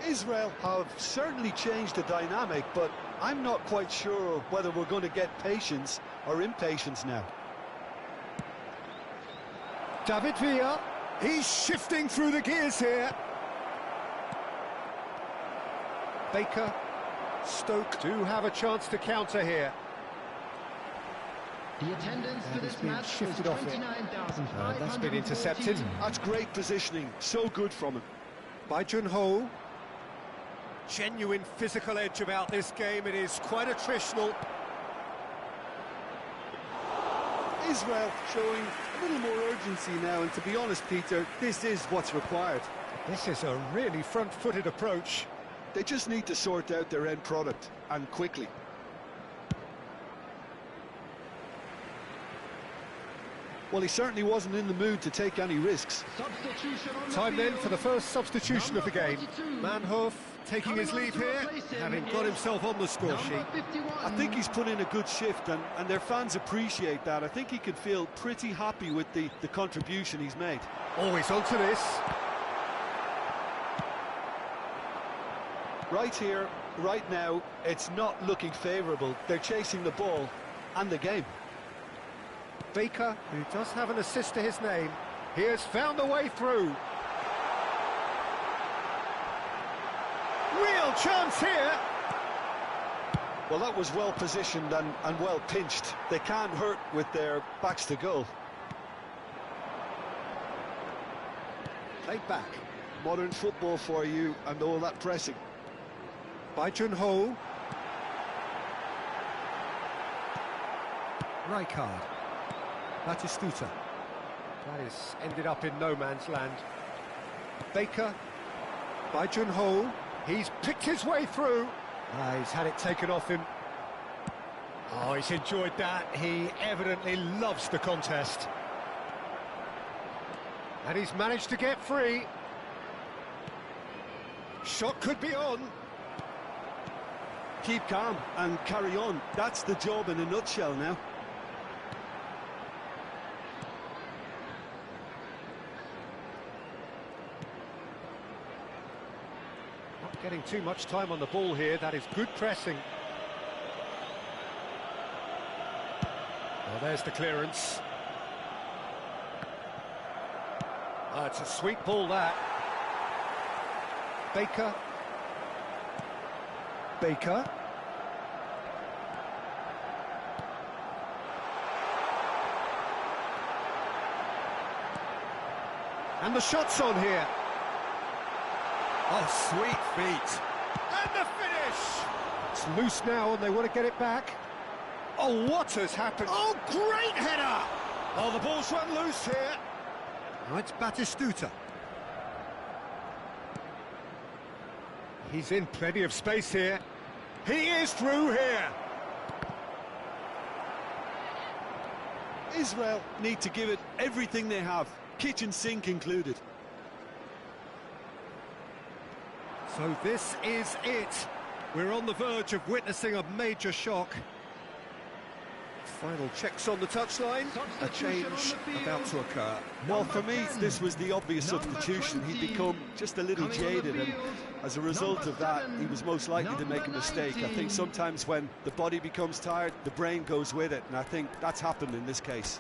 Israel have certainly changed the dynamic, but I'm not quite sure whether we're going to get patience or impatience now. David Villa. He's shifting through the gears here. Baker. Stoke do have a chance to counter here. The attendance for this match shifted is off it. 29,514. That's been intercepted. That's great positioning. So good from him. By Jun-Ho. Genuine physical edge about this game. It is quite attritional. Israel showing a little more urgency now, and to be honest, Peter, this is what's required. This is a really front-footed approach. They just need to sort out their end product, and quickly. Well, he certainly wasn't in the mood to take any risks. Time then for the first substitution of the game. Manhoef taking his leave here, having got himself on the score sheet. I think he's put in a good shift, and their fans appreciate that. I think he can feel pretty happy with the contribution he's made. Always onto this. Right here, right now, it's not looking favourable. They're chasing the ball and the game. Baker, who does have an assist to his name, he has found a way through. Real chance here. Well, that was well positioned and well pinched. They can't hurt with their backs to goal. Played back. Modern football for you, and all that pressing. By Junho. Rijkaard. Batistuta. That is ended up in no man's land. Baker. By Junho. He's picked his way through. He's had it taken off him. Oh, he's enjoyed that. He evidently loves the contest. And he's managed to get free. Shot could be on. Keep calm and carry on. That's the job in a nutshell now. Not getting too much time on the ball here. That is good pressing. Well, there's the clearance. Oh, it's a sweet ball, that. Baker. Baker. And the shot's on here. Oh, sweet feet. And the finish! It's loose now and they want to get it back. Oh, what has happened? Oh, great header! Oh, the ball's run loose here. Now it's Batistuta. He's in plenty of space here. He is through here. Israel need to give it everything they have, kitchen sink included. So this is it. We're on the verge of witnessing a major shock. Final checks on the touchline. A change about to occur. Well, for me, this was the obvious substitution. He'd become just a little jaded, and as a result of that, he was most likely to make a mistake. I think sometimes when the body becomes tired, the brain goes with it, and I think that's happened in this case.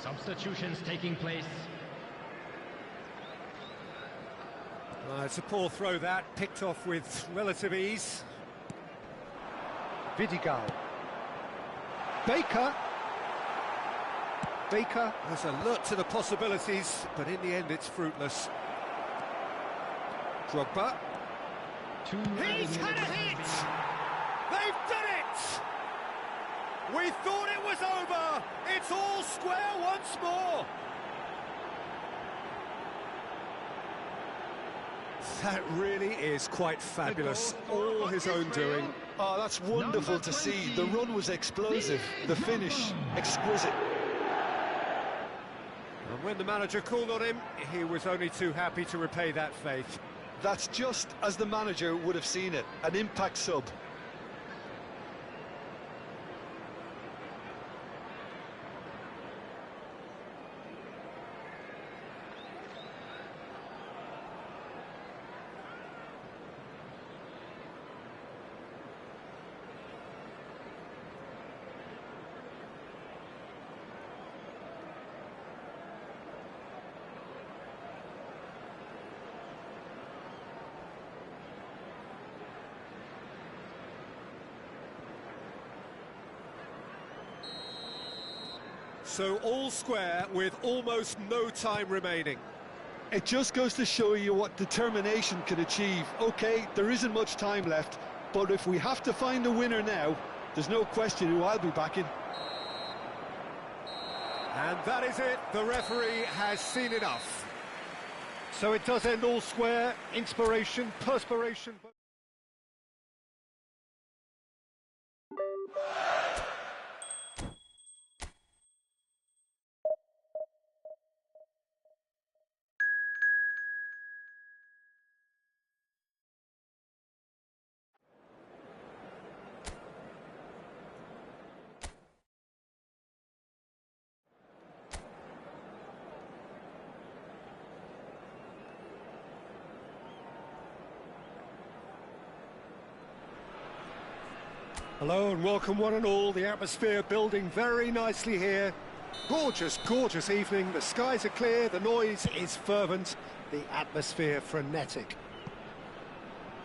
Substitutions taking place. It's a poor throw, that, picked off with relative ease. Vidigal. Baker. Baker has alert to the possibilities, but in the end it's fruitless. Drogba. He's had a hit! They've done it! We thought it was over! It's all square once more! That really is quite fabulous. All his own doing. Oh, that's wonderful to see. The run was explosive, the finish exquisite. And when the manager called on him, he was only too happy to repay that faith. That's just as the manager would have seen it, an impact sub. So all square with almost no time remaining. It just goes to show you what determination can achieve. OK, there isn't much time left, but if we have to find a winner now, there's no question who I'll be backing. And that is it. The referee has seen enough. So it does end all square. Inspiration, perspiration. Hello and welcome one and all. The atmosphere building very nicely here. Gorgeous, gorgeous evening. The skies are clear, the noise is fervent, the atmosphere frenetic.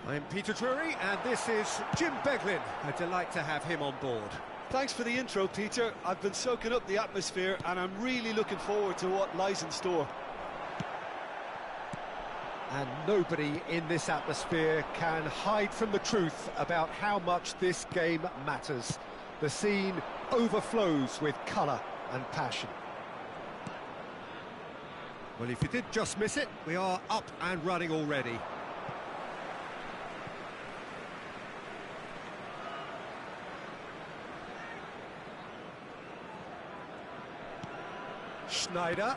I'm Peter Drury and this is Jim Beglin. A delight to have him on board. Thanks for the intro, Peter. I've been soaking up the atmosphere and I'm really looking forward to what lies in store. And nobody in this atmosphere can hide from the truth about how much this game matters. The scene overflows with colour and passion. Well, if you did just miss it, we are up and running already. Schneider.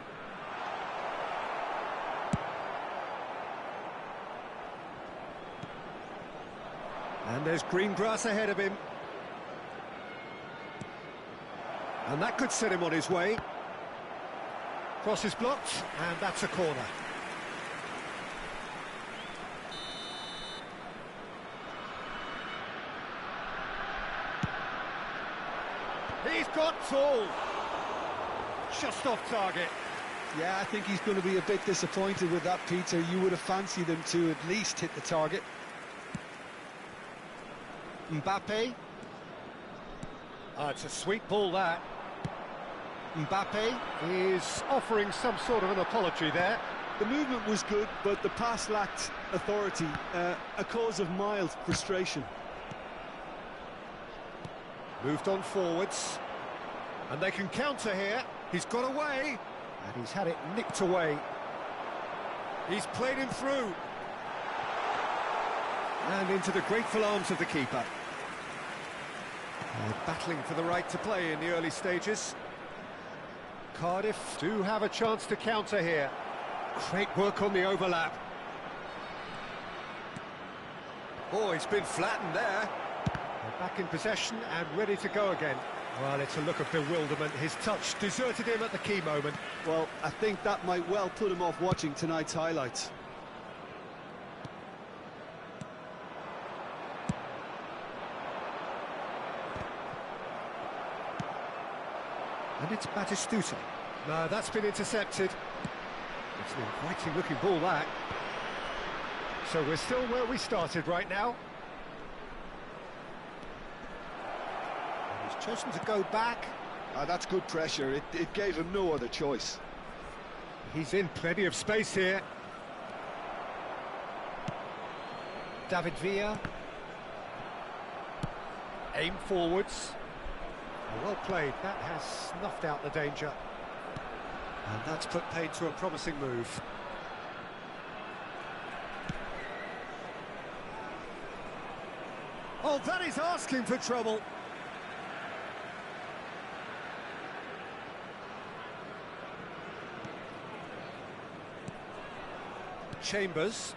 And there's green grass ahead of him. And that could set him on his way. Cross is blocked, and that's a corner. He's got tall. Just off target. Yeah, I think he's going to be a bit disappointed with that, Peter. You would have fancied him to at least hit the target. Mbappe. It's a sweet ball, that. Mbappe is offering some sort of an apology there. The movement was good, but the pass lacked authority, a cause of mild frustration. Moved on forwards. And they can counter here. He's got away. And he's had it nicked away. He's played him through. And into the grateful arms of the keeper. Battling for the right to play in the early stages. Cardiff do have a chance to counter here. Great work on the overlap. Oh, he's been flattened there. They're back in possession and ready to go again. Well, it's a look of bewilderment. His touch deserted him at the key moment. Well, I think that might well put him off watching tonight's highlights. And it's Batistuta. No, that's been intercepted. It's an inviting looking ball, that. So we're still where we started right now. And he's chosen to go back. That's good pressure. It gave him no other choice. He's in plenty of space here. David Villa. Aim forwards. Well played, that has snuffed out the danger. And that's put paid to a promising move. Oh, that is asking for trouble. Chambers.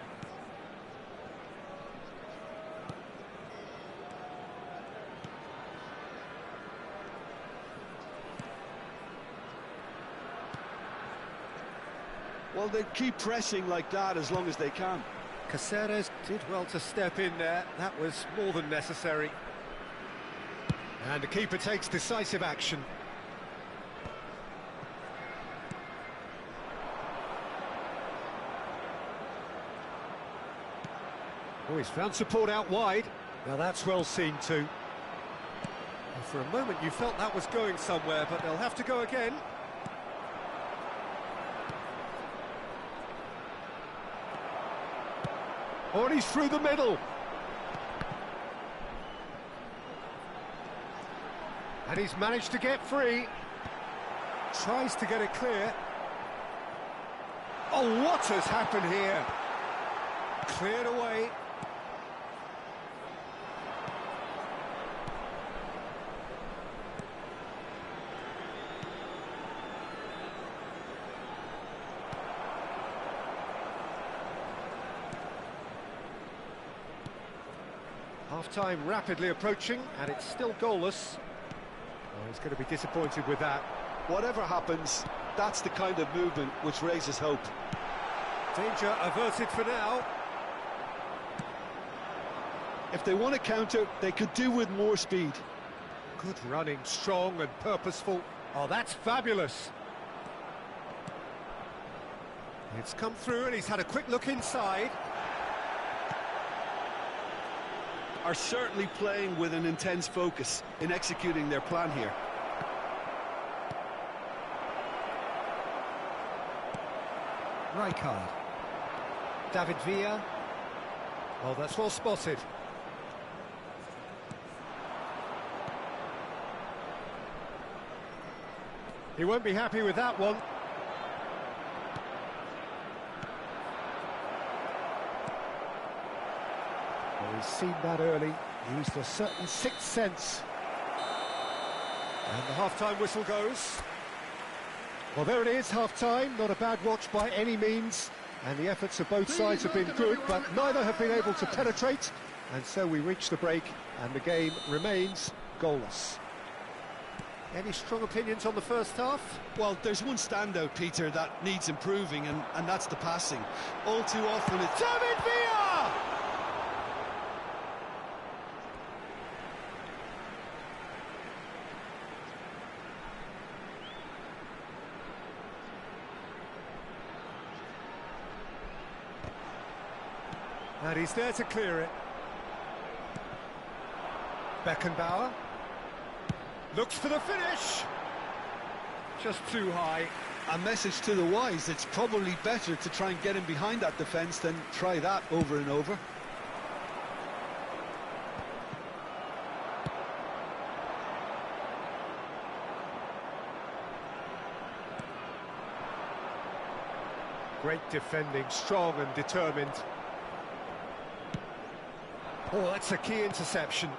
Well, they keep pressing like that as long as they can. Caceres did well to step in there. That was more than necessary. And the keeper takes decisive action. Oh, he's found support out wide. Now that's well seen too. For a moment you felt that was going somewhere, but they'll have to go again. Oh, and he's through the middle. And he's managed to get free. Tries to get it clear. Oh, what has happened here? Cleared away. Half-time rapidly approaching, and it's still goalless. Oh, he's going to be disappointed with that. Whatever happens, that's the kind of movement which raises hope. Danger averted for now. If they want to counter, they could do with more speed. Good running, strong and purposeful. Oh, that's fabulous. It's come through and he's had a quick look inside. Are certainly playing with an intense focus in executing their plan here. Rijkaard. David Villa. Oh, that's well spotted. He won't be happy with that one. Well, he's seen that early, used a certain sixth sense. And the half-time whistle goes. Well, there it is, half-time. Not a bad watch by any means. And the efforts of both sides have been good, but neither have been able to penetrate. And so we reach the break, and the game remains goalless. Any strong opinions on the first half? Well, there's one standout, Peter, that needs improving, and that's the passing. All too often it's... David Villa! And he's there to clear it. Beckenbauer. Looks for the finish. Just too high. A message to the wise, it's probably better to try and get him behind that defence than try that over and over. Great defending, strong and determined. Oh, that's a key interception.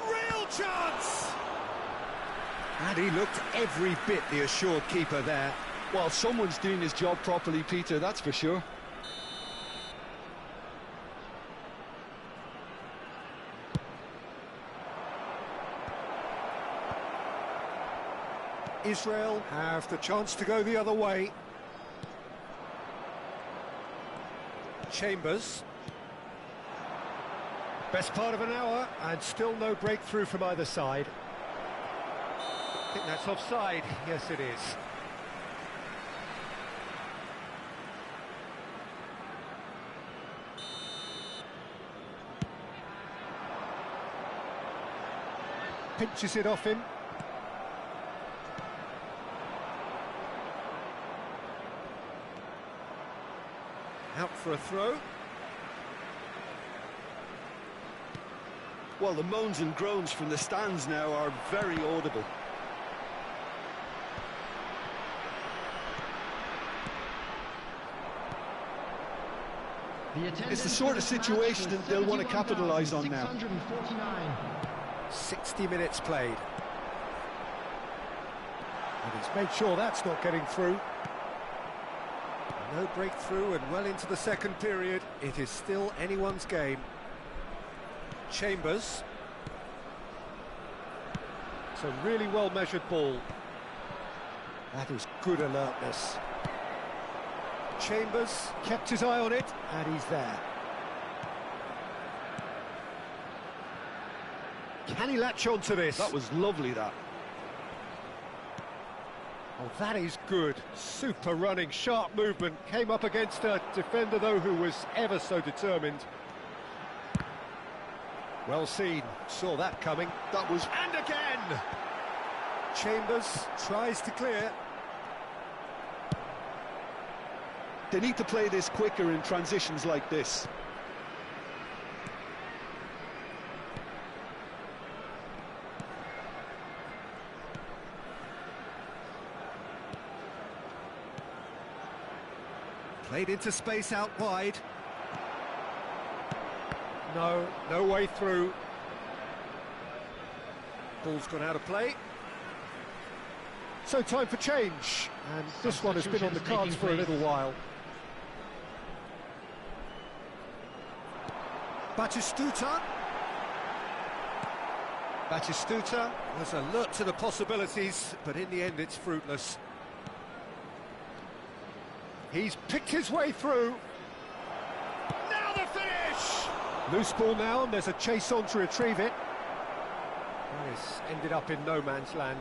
Real chance! And he looked every bit the assured keeper there. Well, someone's doing his job properly, Peter, that's for sure. Israel have the chance to go the other way. Chambers. Best part of an hour, and still no breakthrough from either side. I think that's offside. Yes, it is. Pinches it off him. Out for a throw. Well, the moans and groans from the stands now are very audible. It's the sort of situation that they'll want to capitalise on now. 60 minutes played. And he's made sure that's not getting through. No breakthrough and well into the second period. It is still anyone's game. Chambers. It's a really well-measured ball. That is good alertness. Chambers kept his eye on it, and he's there. Can he latch on to this? That was lovely, that. Oh, that is good. Super running, sharp movement. Came up against a defender, though, who was ever so determined. Well seen. Saw that coming. That was... And again! Chambers tries to clear. They need to play this quicker in transitions like this. Played into space out wide. No way through. Ball's gone out of play. So time for change. And this one has been on the cards for a little while. Batistuta was alert to the possibilities, but in the end it's fruitless. He's picked his way through. Now the finish! Loose ball now, and there's a chase on to retrieve it. This ended up in no man's land.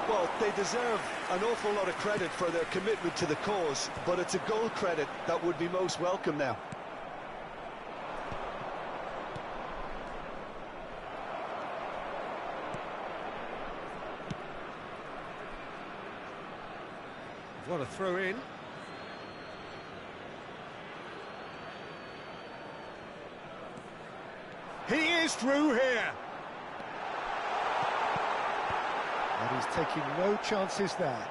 Well, they deserve an awful lot of credit for their commitment to the cause, but it's a goal credit that would be most welcome now. What a throw in. He is through here. And he's taking no chances there.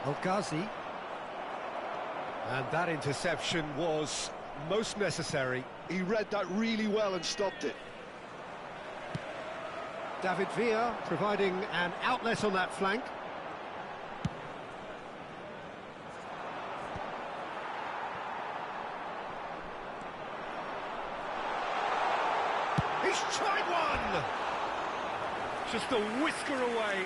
El Ghazi. And that interception was most necessary. He read that really well and stopped it. David Villa providing an outlet on that flank. He's tried one! Just a whisker away.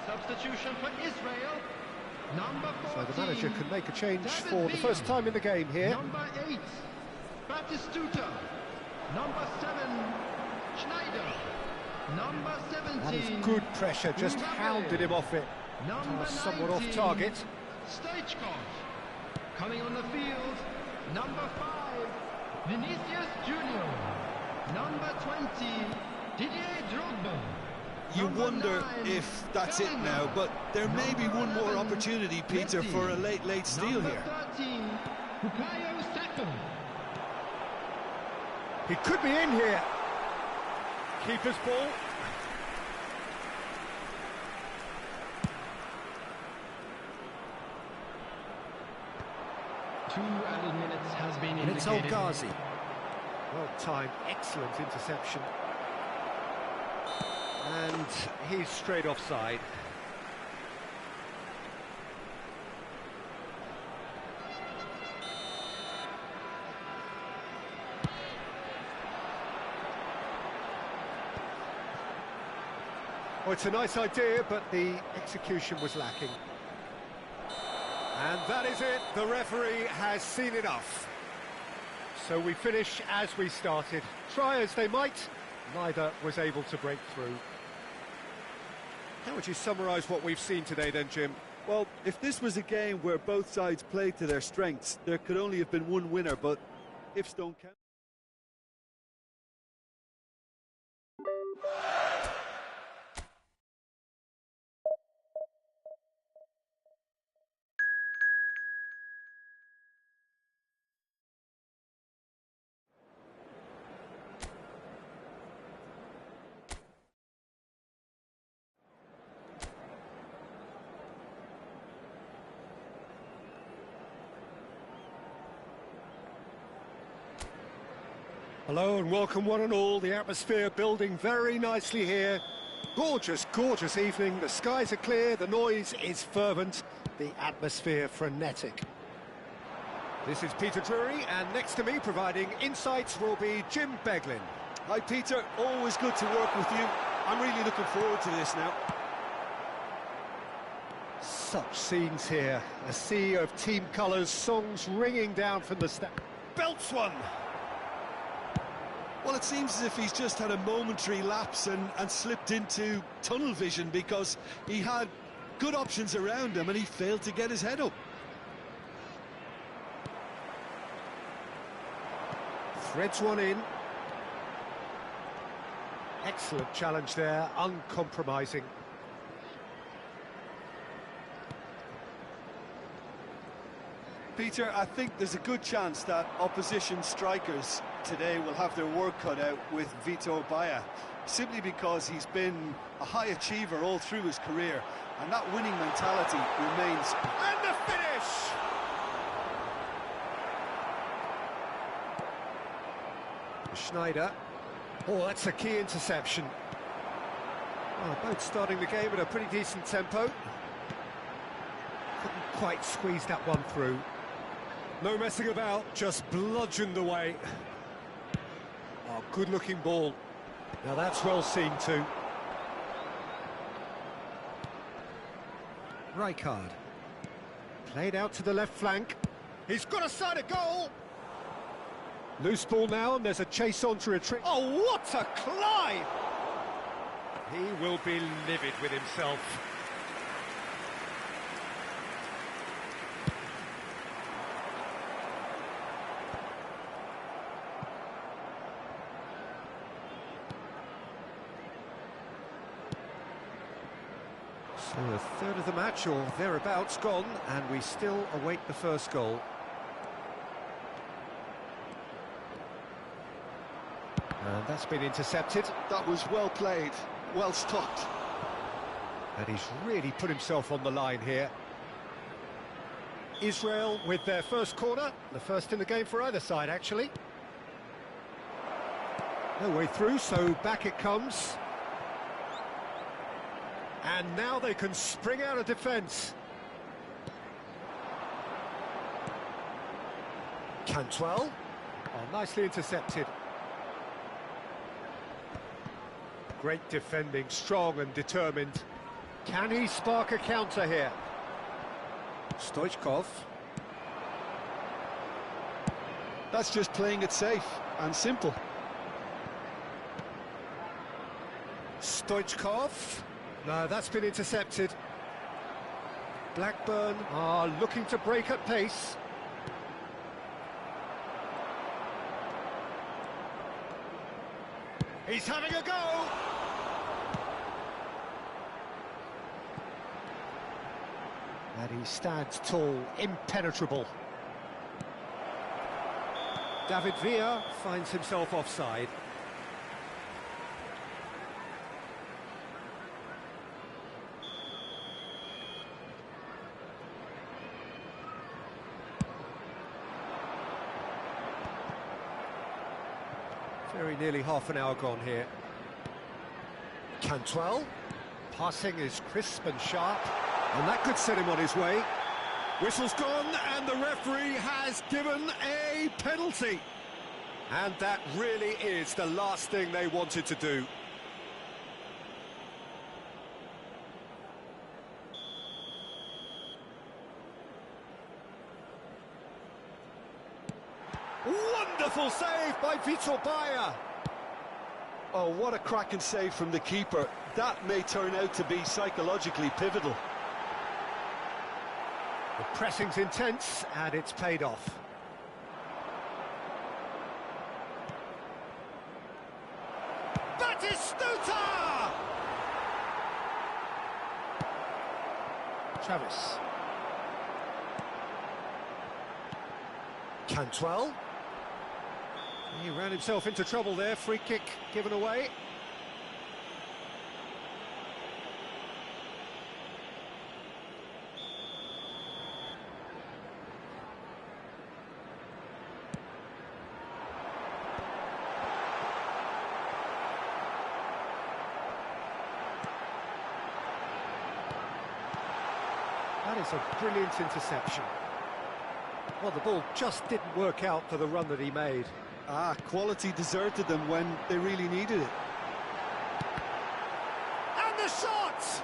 Substitution for Israel. Number 14. So the manager can make a change David for the Villa. first time in the game here. Number 8, Batistuta. Number 7, Schneider. Number 17. That is good pressure, just Mbappe. hounded him off it. Number Somewhat 19, off target. Stagecoach. Coming on the field, number 5, Vinicius Junior. Number 20, Didier Drogba. You Number wonder 9, if that's it Bellingham. now, but there may be one more 11, opportunity, Peter, Messi. for a late steal Number here. 13, Bukayo Saka. He could be in here. Keeper's ball. Two added minutes has been And it's indicated. El Ghazi. Well timed, excellent interception. And he's straight offside. Well, it's a nice idea, but the execution was lacking. And that is it. The referee has seen enough. So we finish as we started. Try as they might, neither was able to break through. How would you summarise what we've seen today then, Jim? Well, if this was a game where both sides played to their strengths, there could only have been one winner, but ifs don't count. Hello and welcome one and all. The atmosphere building very nicely here Gorgeous, gorgeous evening. The skies are clear, the noise is fervent, the atmosphere frenetic. This is Peter Drury, and next to me providing insights will be Jim Beglin. Hi Peter, always good to work with you. I'm really looking forward to this now. Such scenes here, a sea of team colours, songs ringing down from the stand. Belts one! Well, it seems as if he's just had a momentary lapse and slipped into tunnel vision, because he had good options around him and he failed to get his head up. Threads one in. Excellent challenge there, uncompromising. Peter, I think there's a good chance that opposition strikers today will have their work cut out with Vitor Baia, simply because he's been a high achiever all through his career, and that winning mentality remains. And the finish! Schneider. Oh, that's a key interception. Well, both starting the game at a pretty decent tempo. Couldn't quite squeeze that one through. No messing about, just bludgeoned away. Oh, good-looking ball. Now that's well seen too. Rijkaard. Played out to the left flank. He's got a side of goal! Loose ball now, and there's a chase on to retreat. Oh, what a climb! He will be livid with himself. So a third of the match, or thereabouts, gone, and we still await the first goal. And that's been intercepted. That was well played, well stopped. And he's really put himself on the line here. Israel with their first corner, the first in the game for either side, actually. No way through, so back it comes. And now they can spring out of defence. Cantwell. Oh, nicely intercepted. Great defending, strong and determined. Can he spark a counter here? Stoichkov. That's just playing it safe and simple. Stoichkov. No, that's been intercepted. Blackburn are looking to break at pace. He's having a go! And he stands tall, impenetrable. David Villa finds himself offside. Very nearly half an hour gone here. Cantwell. Passing is crisp and sharp, and that could set him on his way. Whistle's gone, and the referee has given a penalty. And that really is the last thing they wanted to do. Wonderful save by Vitor Baia. Oh, what a cracking save from the keeper. That may turn out to be psychologically pivotal. The pressing's intense, and it's paid off. Batistuta! Travis. Cantwell. He ran himself into trouble there, free kick given away. is a brilliant interception. Well, the ball just didn't work out for the run that he made. Quality deserted them when they really needed it. And the shot!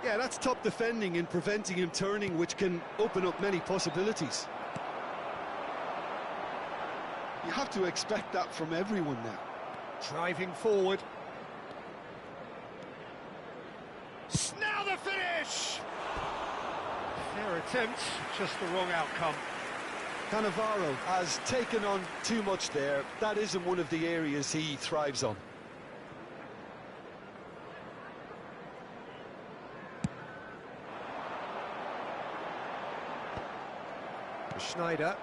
Yeah, that's top defending and preventing him turning, which can open up many possibilities. You have to expect that from everyone now. Driving forward. Now the finish! Fair attempt, just the wrong outcome. Cannavaro has taken on too much there. That isn't one of the areas he thrives on. Schneider.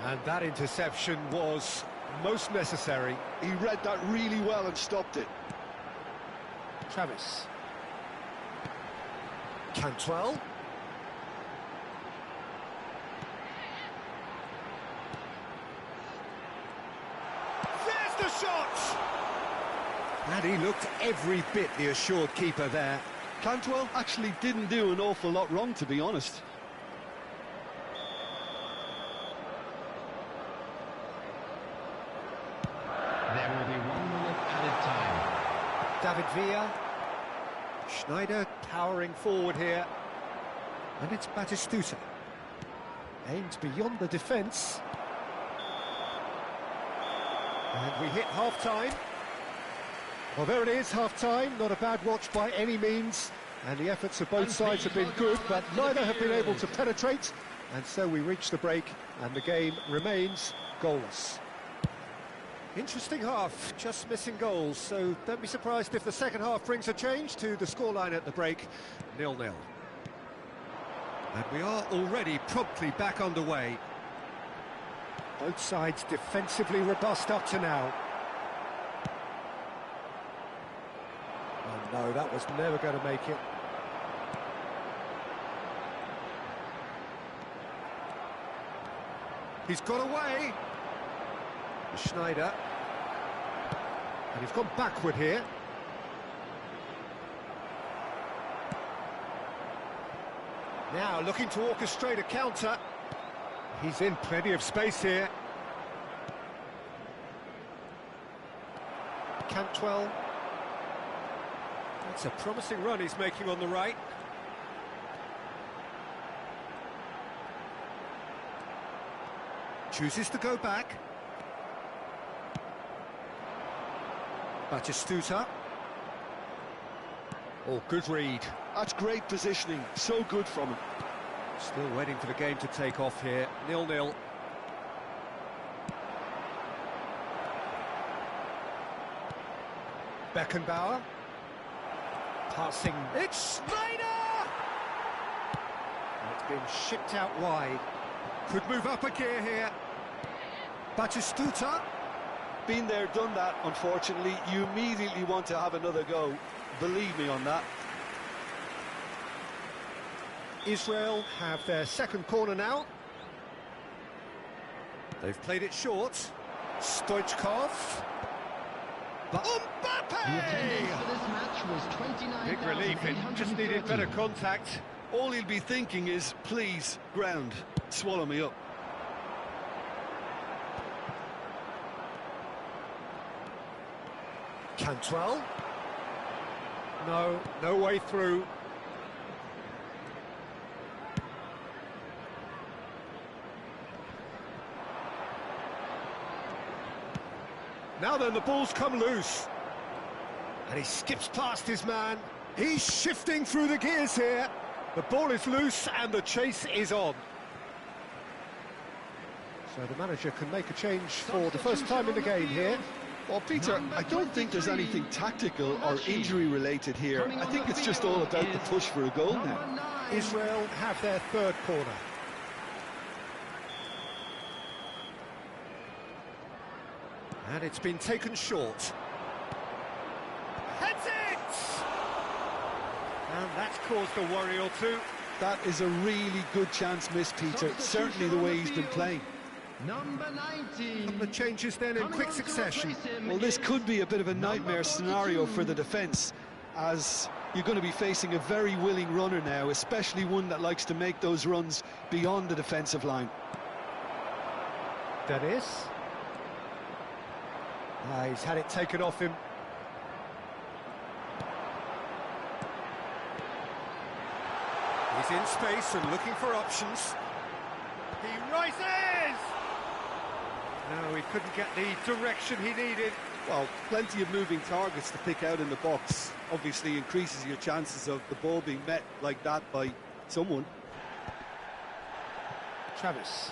And that interception was most necessary. He read that really well and stopped it. Travis. Cantwell. There's the shot! And he looked every bit the assured keeper there. Cantwell actually didn't do an awful lot wrong, to be honest. There will be 1 minute added time. David Villa. Schneider towering forward here. And it's Batistuta. Aimed beyond the defence. And we hit half-time. Well, there it is, half-time. Not a bad watch by any means. And the efforts of both sides have been good, but neither have been able to penetrate. And so we reach the break, and the game remains goalless. Interesting half, just missing goals, so don't be surprised if the second half brings a change to the scoreline at the break, 0-0. And we are already promptly back underway. Both sides defensively robust up to now. Oh no, that was never going to make it. He's got away. Schneider. And he's gone backward here. Now looking to orchestrate a counter. He's in plenty of space here. Cantwell. That's a promising run he's making on the right. Chooses to go back. Batistuta. Oh, good read. That's great positioning, so good from him. Still waiting for the game to take off here, 0-0. Beckenbauer. Passing. It's Schneider! It's been shipped out wide. Could move up a gear here. Batistuta. Been there, done that, unfortunately. You immediately want to have another go. Believe me on that. Israel have their second corner now. They've played it short. Stoichkov. But The attendance for this match was 29,852. big relief, it just needed better contact. All he'll be thinking is, please, ground, swallow me up. Cantwell. No way through. Now then, the ball's come loose. And he skips past his man. He's shifting through the gears here. The ball is loose and the chase is on. So the manager can make a change for the first time in the game here. Well, Peter, I don't think there's anything tactical or injury-related here. I think it's just all about the push for a goal now. Israel have their third corner. And it's been taken short. Heads it! And that's caused a worry or two. That is a really good chance missed, Peter. Certainly the way he's been playing. Number 19. Couple of changes then in quick succession. Well, this could be a bit of a nightmare scenario for the defence, as you're going to be facing a very willing runner now, especially one that likes to make those runs beyond the defensive line. Dennis. He's had it taken off him. He's in space and looking for options. He rises! No, he couldn't get the direction he needed. Well, plenty of moving targets to pick out in the box. Obviously increases your chances of the ball being met like that by someone. Travis.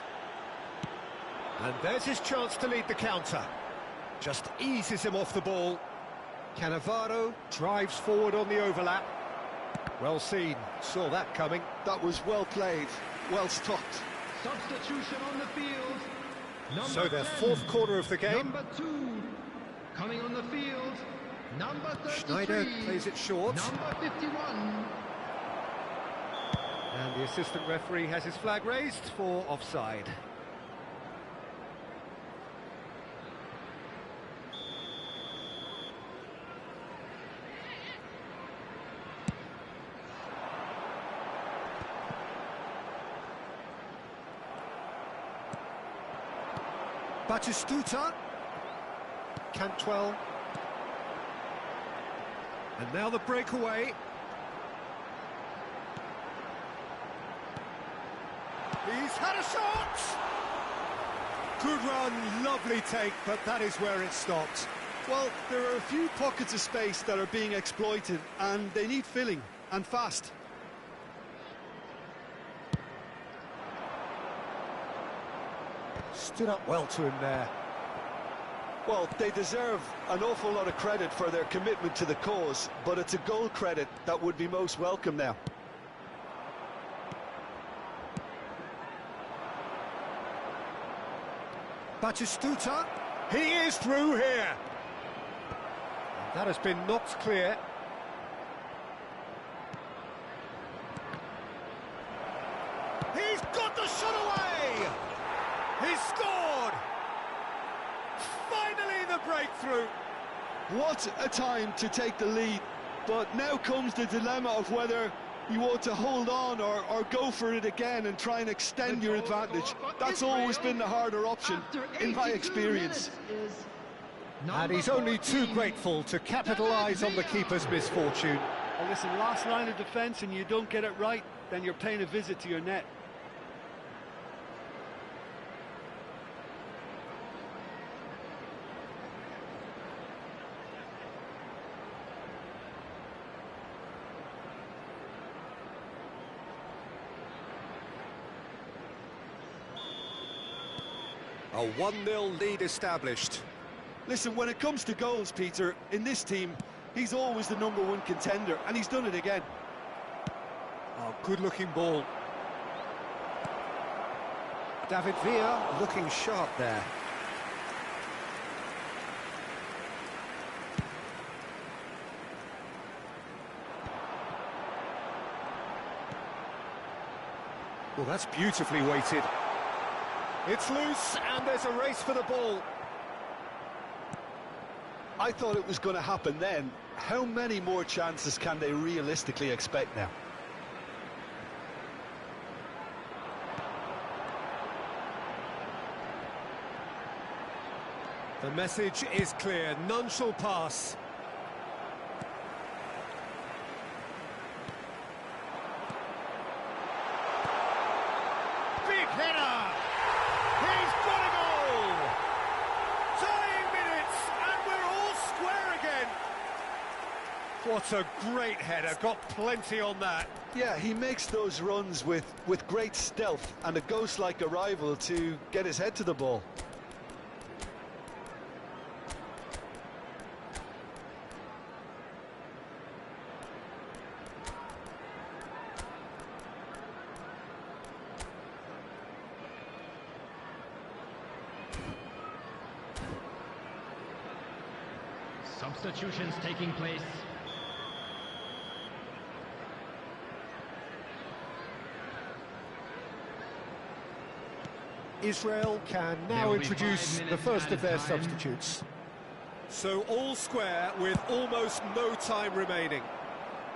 And there's his chance to lead the counter. Just eases him off the ball. Cannavaro drives forward on the overlap. Well seen, saw that coming. That was well played, well stopped. Substitution on the field. So their fourth quarter of the game. Number 2 coming on the field. Number 33. Schneider plays it short. Number 51. And the assistant referee has his flag raised for offside. Batistuta, Cantwell, and now the breakaway. He's had a shot! Good run, lovely take, but that is where it stopped. Well, there are a few pockets of space that are being exploited, and they need filling, and fast. Stood up well to him there. Well, they deserve an awful lot of credit for their commitment to the cause, but it's a goal credit that would be most welcome now. Batistuta, he is through here. That has been knocked clear. He's got the shot away! He's scored! Finally the breakthrough! What a time to take the lead, but now comes the dilemma of whether you want to hold on or go for it again and try and extend your advantage. That's always been the harder option, in my experience. And he's only too grateful to capitalise on the keeper's misfortune. Well, listen, last line of defence and you don't get it right, then you're paying a visit to your net. A 1-0 lead established. Listen, when it comes to goals, Peter, in this team, he's always the #1 contender, and he's done it again. Oh, good-looking ball. David Villa looking sharp there. Well, that's beautifully weighted. It's loose, and there's a race for the ball. I thought it was going to happen then. How many more chances can they realistically expect now? The message is clear, none shall pass. Big header! He's got a goal! Tying minutes, and we're all square again. What a great header, got plenty on that. Yeah, he makes those runs with great stealth and a ghost-like arrival to get his head to the ball. Substitutions taking place. Israel can now introduce the first of their substitutes. So all square with almost no time remaining.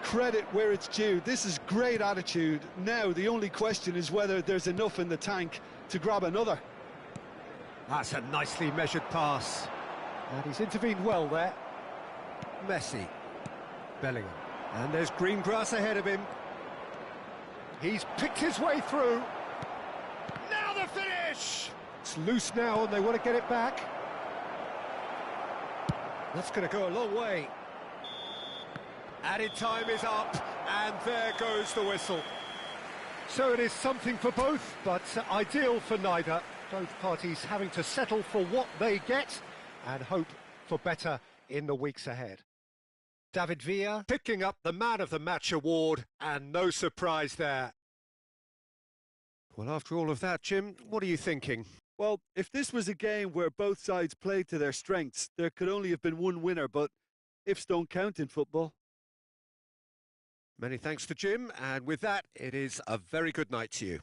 credit where it's due. This is great attitude. Now, the only question is whether there's enough in the tank to grab another. That's a nicely measured pass. And he's intervened well there. Messi. Bellingham. And there's green grass ahead of him. He's picked his way through. Now the finish! It's loose now and they want to get it back. That's going to go a long way. Added time is up, and there goes the whistle. So it is something for both, but ideal for neither. Both parties having to settle for what they get and hope for better in the weeks ahead. David Villa picking up the Man of the Match award, and no surprise there. Well, after all of that, Jim, what are you thinking? Well, if this was a game where both sides played to their strengths, there could only have been one winner, but ifs don't count in football. Many thanks to Jim, and with that, it is a very good night to you.